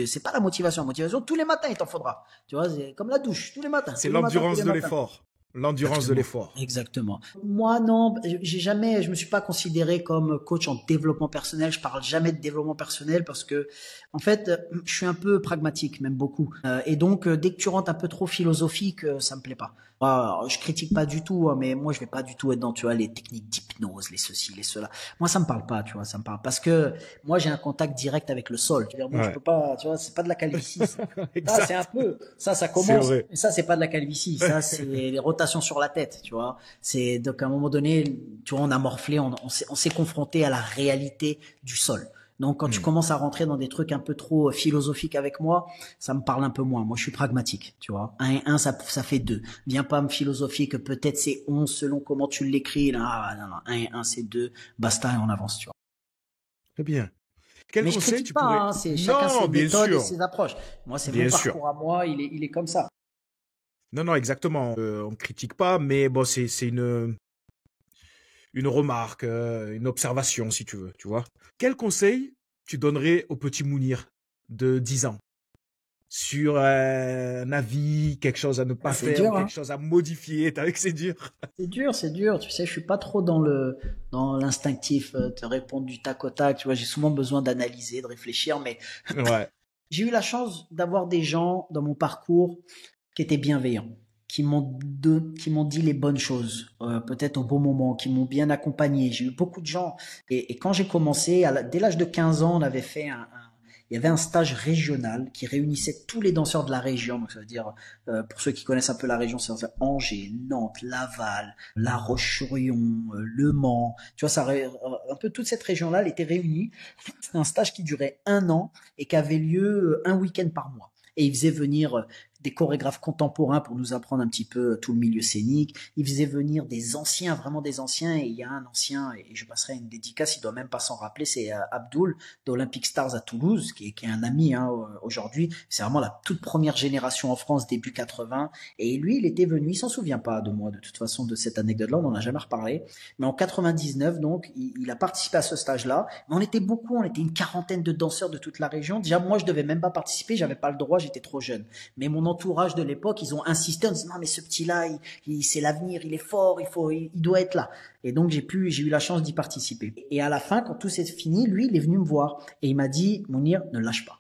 c'est pas la motivation. La motivation, tous les matins, il t'en faudra. Tu vois, c'est comme la douche, tous les matins, C'est tous les matins, tous l'endurance les de matins. l'effort. L'endurance de Exactement. l'effort. Exactement. Moi, non, je me suis pas considéré comme coach en développement personnel. Je parle jamais de développement personnel parce que, en fait, je suis un peu pragmatique, même beaucoup. Et donc, dès que tu rentres un peu trop philosophique, ça me plaît pas. Je critique pas du tout, hein, mais moi, je vais pas du tout être dans, tu vois, les techniques d'hypnose, les ceci, les cela. Moi, ça me parle pas, tu vois, ça me parle parce que moi, j'ai un contact direct avec le sol. Je veux dire, moi, je Ouais. peux pas, tu vois, c'est pas de la calvitie, ça. Ça, c'est un Exact. peu, ça C'est commence. vrai. Et ça, c'est pas de la calvitie. Ça, c'est les rotations sur la tête, tu vois. C'est, donc, à un moment donné, tu vois, on a morflé, on s'est confronté à la réalité du sol. Donc, quand tu Hmm. commences à rentrer dans des trucs un peu trop philosophiques avec moi, ça me parle un peu moins. Moi, je suis pragmatique, tu vois. Un et un, ça fait deux. Viens pas me philosophier que peut-être c'est 11 selon comment tu l'écris. Là, non, non, un et un, c'est deux. Basta et on avance, tu vois. Très bien. Quel Mais je conseil critique tu pas, pourrais... hein. C'est chacun Non, ses bien méthodes et sûr. ses approches. Moi, c'est mon Bien sûr. parcours à moi. Il est comme ça. Non, non, exactement. On critique pas, mais bon, c'est une remarque, une observation, si tu veux, tu vois. Quel conseil tu donnerais au petit Mounir de 10 ans sur un avis, quelque chose à ne pas C'est faire ou dur, quelque hein. chose à modifier? T'as vu que c'est dur? C'est dur, c'est dur. Tu sais, je suis pas trop dans l'instinctif, te répondre du tac au tac. Tu vois, j'ai souvent besoin d'analyser, de réfléchir, mais Ouais. j'ai eu la chance d'avoir des gens dans mon parcours qui étaient bienveillants, qui m'ont dit les bonnes choses, peut-être au bon moment, qui m'ont bien accompagné. J'ai eu beaucoup de gens. Et quand j'ai commencé, dès l'âge de 15 ans, on avait fait il y avait un stage régional qui réunissait tous les danseurs de la région. Donc ça veut dire, pour ceux qui connaissent un peu la région, c'est Angers, Nantes, Laval, La Roche-sur-Yon, Le Mans. Tu vois, un peu toute cette région-là, elle était réunie. C'était un stage qui durait 1 an et qui avait lieu un week-end par mois. Et il faisait venir des chorégraphes contemporains pour nous apprendre un petit peu tout le milieu scénique. Il faisait venir des anciens, vraiment des anciens. Et il y a un ancien, et je passerai une dédicace, il doit même pas s'en rappeler, c'est Abdoul d'Olympic Stars à Toulouse, qui est un ami, hein, aujourd'hui. C'est vraiment la toute première génération en France, début 80. Et lui, il était venu, il s'en souvient pas de moi, de toute façon, de cette anecdote-là, on n'en a jamais reparlé. Mais en 99, donc, il a participé à ce stage-là. Mais on était beaucoup, on était une quarantaine de danseurs de toute la région. Déjà, moi, je devais même pas participer, j'avais pas le droit, j'étais trop jeune. Mais mon entourage de l'époque, ils ont insisté en disant non mais ce petit-là, c'est l'avenir, il est fort, il doit être là. Et donc j'ai eu la chance d'y participer. Et à la fin, quand tout s'est fini, lui, il est venu me voir et il m'a dit Mounir, ne lâche pas.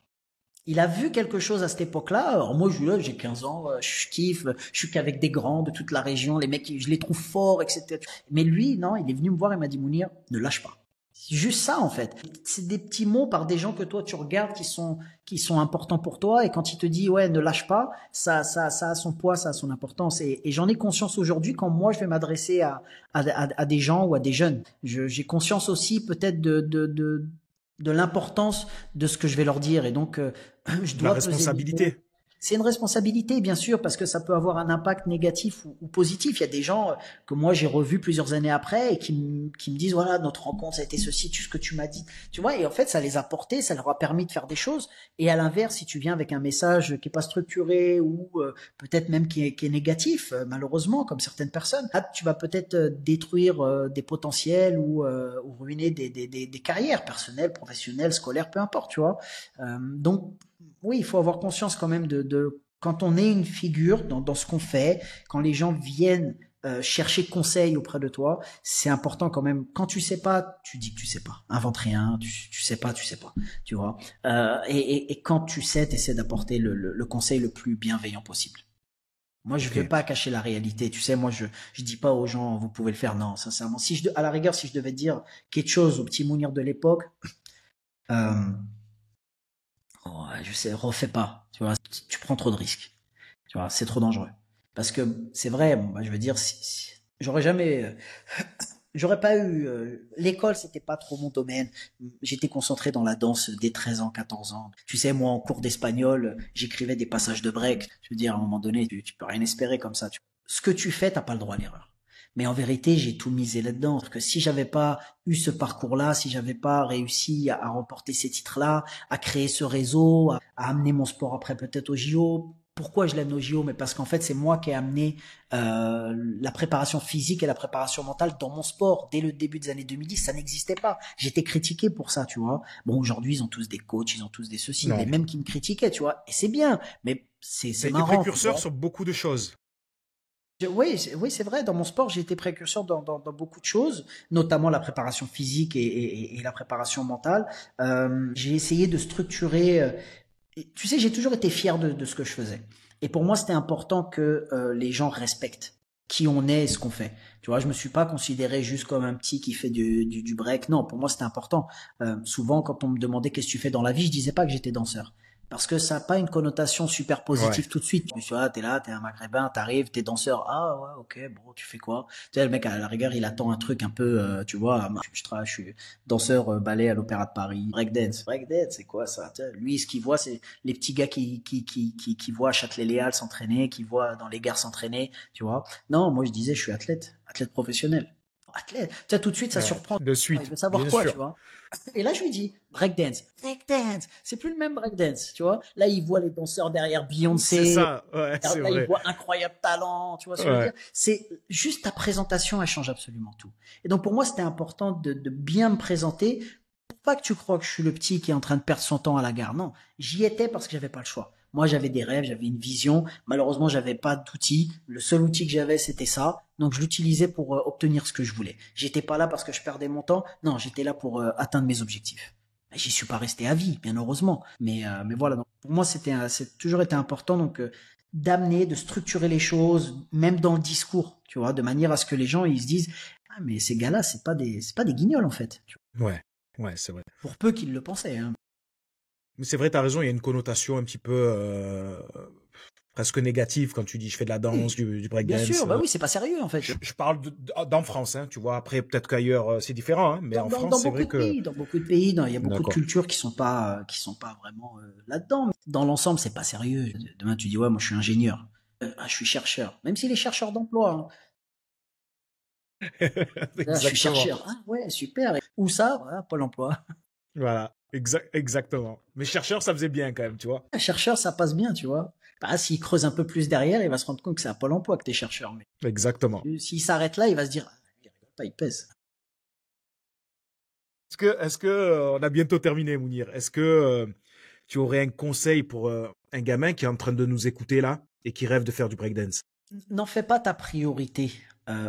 Il a vu quelque chose à cette époque-là. Alors moi, j'ai 15 ans, je kiffe, je suis qu'avec des grands de toute la région, les mecs, je les trouve forts, etc. Mais lui, non, il est venu me voir et m'a dit Mounir, ne lâche pas. C'est juste ça en fait. C'est des petits mots par des gens que toi tu regardes qui sont importants pour toi et quand il te dit ouais ne lâche pas, ça a son poids, ça a son importance et j'en ai conscience aujourd'hui quand moi je vais m'adresser à des gens ou à des jeunes. J'ai conscience aussi peut-être de l'importance de ce que je vais leur dire et donc je La dois peser mes mots. responsabilité. C'est une responsabilité, bien sûr, parce que ça peut avoir un impact négatif ou positif. Il y a des gens que moi j'ai revus plusieurs années après et qui me disent voilà notre rencontre ça a été ceci, tout ce que tu m'as dit, tu vois. Et en fait ça les a portés, ça leur a permis de faire des choses. Et à l'inverse, si tu viens avec un message qui est pas structuré ou peut-être même qui est négatif, malheureusement comme certaines personnes, là, tu vas peut-être détruire des potentiels ou ruiner des carrières personnelles, professionnelles, scolaires, peu importe, tu vois. Donc oui, il faut avoir conscience quand même quand on est une figure dans ce qu'on fait, quand les gens viennent chercher conseil auprès de toi, c'est important quand même. Quand tu sais pas, tu dis que tu sais pas. Invente rien. Tu sais pas, tu sais pas. Tu vois. Et quand tu sais, t'essaies d'apporter le conseil le plus bienveillant possible. Moi, je Ok. veux pas cacher la réalité. Tu sais, moi, je dis pas aux gens, vous pouvez le faire. Non, sincèrement. À la rigueur, si je devais dire quelque chose au petit Mounir de l'époque, euh, ouais, je sais, refais pas. Tu vois, tu prends trop de risques. Tu vois, c'est trop dangereux. Parce que c'est vrai, bon, bah, je veux dire, j'aurais jamais, j'aurais pas eu, l'école, c'était pas trop mon domaine. J'étais concentré dans la danse dès 13 ans, 14 ans. Tu sais, moi, en cours d'espagnol, j'écrivais des passages de break. Je veux dire, à un moment donné, tu peux rien espérer comme ça. Ce que tu fais, t'as pas le droit à l'erreur. Mais en vérité, j'ai tout misé là-dedans. Parce que si j'avais pas eu ce parcours-là, si j'avais pas réussi à remporter ces titres-là, à créer ce réseau, à amener mon sport après peut-être au JO, pourquoi je l'aime au JO? Mais parce qu'en fait, c'est moi qui ai amené la préparation physique et la préparation mentale dans mon sport. Dès le début des années 2010, ça n'existait pas. J'étais critiqué pour ça, tu vois. Bon, aujourd'hui, ils ont tous des coachs, ils ont tous des ceci, Non. mais même qui me critiquaient, tu vois. Et c'est bien, mais c'est T'as été marrant. précurseur sur beaucoup de choses. Oui, oui, c'est vrai. Dans mon sport, j'ai été précurseur dans beaucoup de choses, notamment la préparation physique et la préparation mentale. J'ai essayé de structurer. Tu sais, j'ai toujours été fier de ce que je faisais. Et pour moi, c'était important que les gens respectent qui on est et ce qu'on fait. Tu vois, je me suis pas considéré juste comme un petit qui fait du break. Non, pour moi, c'était important. Souvent, quand on me demandait qu'est-ce que tu fais dans la vie, je disais pas que j'étais danseur. Parce que ça n'a pas une connotation super positive Ouais. tout de suite. Je me suis dit, ah, t'es là, t'es un maghrébin, t'arrives, t'es danseur. Ah, ouais, ok, bon, tu fais quoi? Tu sais, le mec, à la rigueur, il attend un truc un peu, tu vois, je suis danseur ballet à l'Opéra de Paris. Breakdance. Breakdance, c'est quoi ça? Tu sais, lui, ce qu'il voit, c'est les petits gars qui voient Châtelet-Léal s'entraîner, qui voient dans les gares s'entraîner, tu vois. Non, moi, je disais, je suis athlète professionnel. Athlète. Tu sais, tout de suite, ça Ouais. surprend. De Il suite, veut savoir bien quoi, sûr. tu vois. Et là, je lui dis, breakdance. Breakdance. C'est plus le même breakdance, tu vois. Là, il voit les danseurs derrière C'est Beyoncé. ça, ouais, c'est Là, il vrai. voit incroyable talent, tu vois ce que je veux Ouais. dire. C'est juste ta présentation, elle change absolument tout. Et donc, pour moi, c'était important de bien me présenter. Pour pas que tu crois que je suis le petit qui est en train de perdre son temps à la gare. Non, j'y étais parce que j'avais pas le choix. Moi, j'avais des rêves, j'avais une vision. Malheureusement, j'avais pas d'outils. Le seul outil que j'avais, c'était ça. Donc, je l'utilisais pour obtenir ce que je voulais. J'étais pas là parce que je perdais mon temps. Non, j'étais là pour atteindre mes objectifs. J'y suis pas resté à vie, bien heureusement. Mais voilà. Donc, pour moi, c'est toujours été important. Donc, d'amener, de structurer les choses, même dans le discours, tu vois, de manière à ce que les gens ils se disent, ah mais ces gars-là, c'est pas des guignols en fait. Tu vois. Ouais. Ouais, c'est vrai. Pour peu qu'ils le pensaient. Hein. Mais c'est vrai, t'as raison, il y a une connotation un petit peu presque négative quand tu dis je fais de la danse, Oui, du bien breakdance. sûr. Bah oui, c'est pas sérieux en fait. Je parle d'en France, hein, tu vois. Après, peut-être qu'ailleurs c'est différent, hein, mais en France, Dans c'est beaucoup vrai de que. pays, il y a beaucoup de D'accord. cultures qui sont pas vraiment là-dedans. Dans l'ensemble, c'est pas sérieux. Demain, tu dis ouais, moi je suis ingénieur, je suis chercheur. Même s'il est chercheur d'emploi, hein. Là, je suis Exactement. chercheur. Ah ouais, super. Où ça? Voilà, Pôle Emploi. Voilà. Exactement. Mais chercheur, ça faisait bien quand même, tu vois. Un chercheur, ça passe bien, tu vois. Bah, s'il creuse un peu plus derrière, il va se rendre compte que c'est à Pôle Emploi que t'es chercheur. Mais Exactement. s'il s'arrête là, il va se dire, ah, il rigole pas, il pèse. Est-ce que on a bientôt terminé, Mounir. Est-ce que tu aurais un conseil pour un gamin qui est en train de nous écouter là et qui rêve de faire du breakdance? N'en fais pas ta priorité.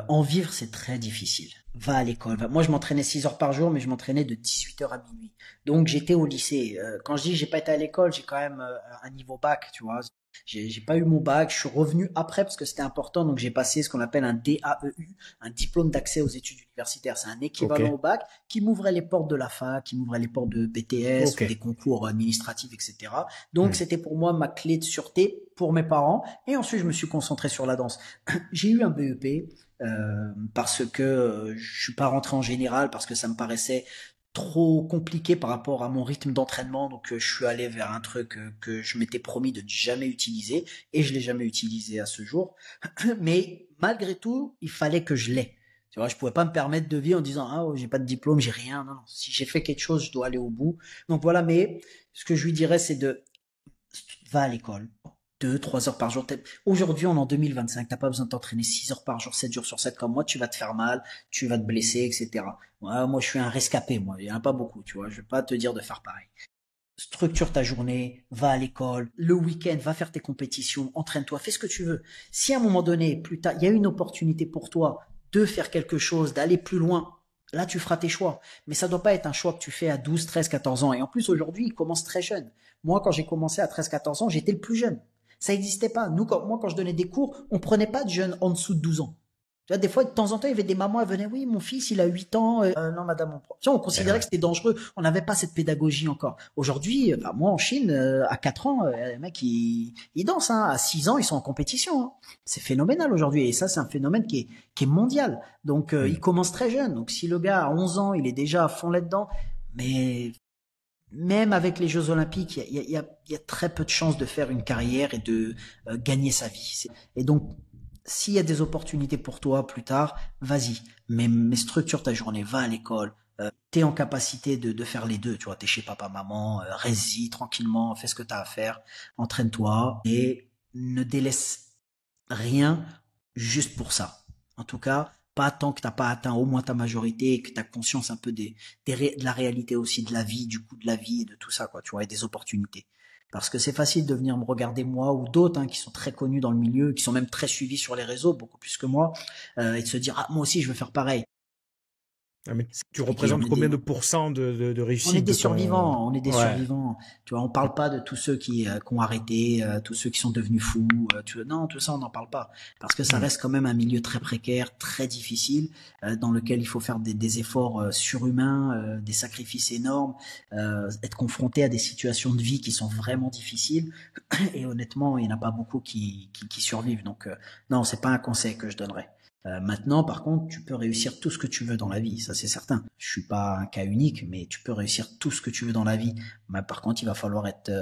En vivre, c'est très difficile. Va à l'école. Moi, je m'entraînais 6 heures par jour, mais je m'entraînais de 18 heures à minuit. Donc, j'étais au lycée. Quand je dis j'ai pas été à l'école, j'ai quand même un niveau bac, tu vois. J'ai pas eu mon bac. Je suis revenu après parce que c'était important. Donc, j'ai passé ce qu'on appelle un DAEU, un diplôme d'accès aux études universitaires. C'est un Ok. équivalent au bac qui m'ouvrait les portes de la fac, qui m'ouvrait les portes de BTS Ok. ou des concours administratifs, etc. Donc, Hmm. c'était pour moi ma clé de sûreté pour mes parents. Et ensuite, je me suis concentré sur la danse. J'ai eu un BEP parce que je suis pas rentré en général parce que ça me paraissait trop compliqué par rapport à mon rythme d'entraînement. Donc je suis allé vers un truc que je m'étais promis de ne jamais utiliser et je l'ai jamais utilisé à ce jour. Mais malgré tout, il fallait que je l'aie. Tu vois, je pouvais pas me permettre de vivre en disant ah oh, j'ai pas de diplôme, j'ai rien. Non, non. Si j'ai fait quelque chose, je dois aller au bout. Donc voilà. Mais ce que je lui dirais, c'est de va à l'école. 2, 3 heures par jour. Aujourd'hui, on est en 2025. T'as pas besoin de t'entraîner 6 heures par jour, 7 jours sur 7 comme moi. Tu vas te faire mal, tu vas te blesser, etc. Moi, je suis un rescapé, moi. Il y en a pas beaucoup, tu vois. Je vais pas te dire de faire pareil. Structure ta journée, va à l'école, le week-end, va faire tes compétitions, entraîne-toi, fais ce que tu veux. Si à un moment donné, plus tard, il y a une opportunité pour toi de faire quelque chose, d'aller plus loin, là, tu feras tes choix. Mais ça doit pas être un choix que tu fais à 12, 13, 14 ans. Et en plus, aujourd'hui, ils commencent très jeunes. Moi, quand j'ai commencé à 13, 14 ans, j'étais le plus jeune. Ça n'existait pas. Moi, quand je donnais des cours, on prenait pas de jeunes en dessous de 12 ans. Tu vois, des fois, de temps en temps, il y avait des mamans, elles venaient, oui, mon fils, il a 8 ans. Non, madame, tu vois, on Eh considérait ouais. que c'était dangereux. On n'avait pas cette pédagogie encore. Aujourd'hui, moi, en Chine, à 4 ans, les mecs, ils dansent. Hein. À 6 ans, ils sont en compétition. Hein. C'est phénoménal aujourd'hui. Et ça, c'est un phénomène qui est mondial. Donc, Hmm. ils commencent très jeunes. Donc, si le gars, à 11 ans, il est déjà à fond là-dedans, mais même avec les Jeux Olympiques, il y a très peu de chances de faire une carrière et de gagner sa vie. Et donc, s'il y a des opportunités pour toi plus tard, vas-y. Mais structure ta journée, va à l'école. T'es en capacité de faire les deux, tu vois. T'es chez papa, maman, reste-y tranquillement, fais ce que t'as à faire, entraîne-toi et ne délaisse rien juste pour ça. En tout cas, pas tant que t'as pas atteint au moins ta majorité et que t'as conscience un peu de la réalité aussi de la vie, du coût de la vie et de tout ça, quoi, tu vois, et des opportunités. Parce que c'est facile de venir me regarder moi ou d'autres qui sont très connus dans le milieu, qui sont même très suivis sur les réseaux, beaucoup plus que moi, et de se dire ah moi aussi je veux faire pareil. Ah, mais C'est tu compliqué. représentes combien de pourcents de On est réussite des de ton... survivants, on est des Ouais. survivants. Tu vois, on parle pas de tous ceux qui ont arrêté, tous ceux qui sont devenus fous. Non, tout ça, on n'en parle pas. Parce que ça Hmm. reste quand même un milieu très précaire, très difficile, dans lequel il faut faire des efforts surhumains, des sacrifices énormes, être confronté à des situations de vie qui sont vraiment difficiles. Et honnêtement, il n'y en a pas beaucoup qui survivent. Donc, non, c'est pas un conseil que je donnerais. Maintenant, par contre, tu peux réussir tout ce que tu veux dans la vie, ça c'est certain. Je suis pas un cas unique, mais tu peux réussir tout ce que tu veux dans la vie. Mais par contre, il va falloir être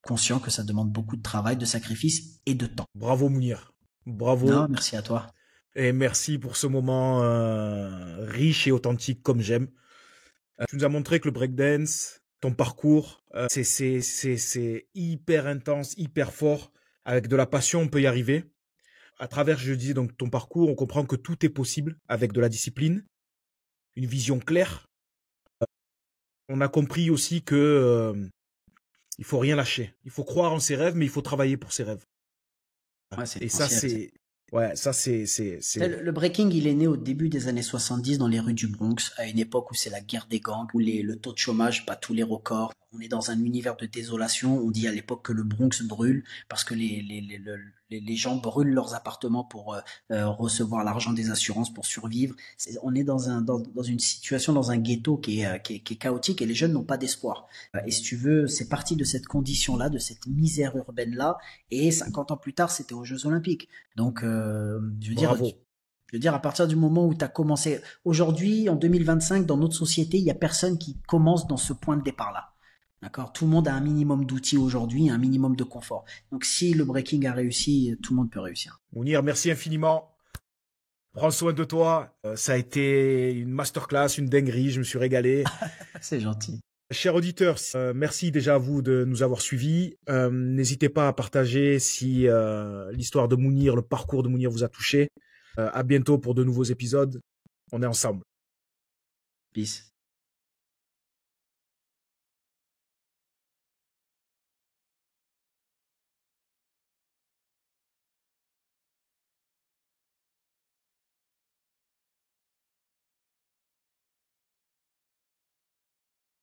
conscient que ça demande beaucoup de travail, de sacrifice et de temps. Bravo Mounir. Non, Bravo. merci à toi. Et merci pour ce moment riche et authentique comme j'aime. Tu nous as montré que le breakdance, ton parcours, c'est hyper intense, hyper fort. Avec de la passion, on peut y arriver. À travers, je dis donc ton parcours, on comprend que tout est possible avec de la discipline, une vision claire. On a compris aussi que il faut rien lâcher. Il faut croire en ses rêves, mais il faut travailler pour ses rêves. Ouais, c'est Et ça, essentiel. c'est, ouais, ça, Le breaking, il est né au début des années 70 dans les rues du Bronx, à une époque où c'est la guerre des gangs, où le taux de chômage bat tous les records. On est dans un univers de désolation. On dit à l'époque que le Bronx brûle parce que les gens brûlent leurs appartements pour recevoir l'argent des assurances pour survivre. On est dans une situation, dans un ghetto qui est chaotique et les jeunes n'ont pas d'espoir. Et si tu veux, c'est parti de cette condition-là, de cette misère urbaine-là. Et 50 ans plus tard, c'était aux Jeux Olympiques. Donc, bravo. je veux dire, à partir du moment où tu as commencé, aujourd'hui, en 2025, dans notre société, il n'y a personne qui commence dans ce point de départ-là. D'accord. Tout le monde a un minimum d'outils aujourd'hui, un minimum de confort. Donc, si le breaking a réussi, tout le monde peut réussir. Mounir, merci infiniment. Prends soin de toi. Ça a été une masterclass, une dinguerie. Je me suis régalé. C'est gentil. Chers auditeurs, merci déjà à vous de nous avoir suivis. N'hésitez pas à partager si l'histoire de Mounir, le parcours de Mounir vous a touché. À bientôt pour de nouveaux épisodes. On est ensemble. Peace.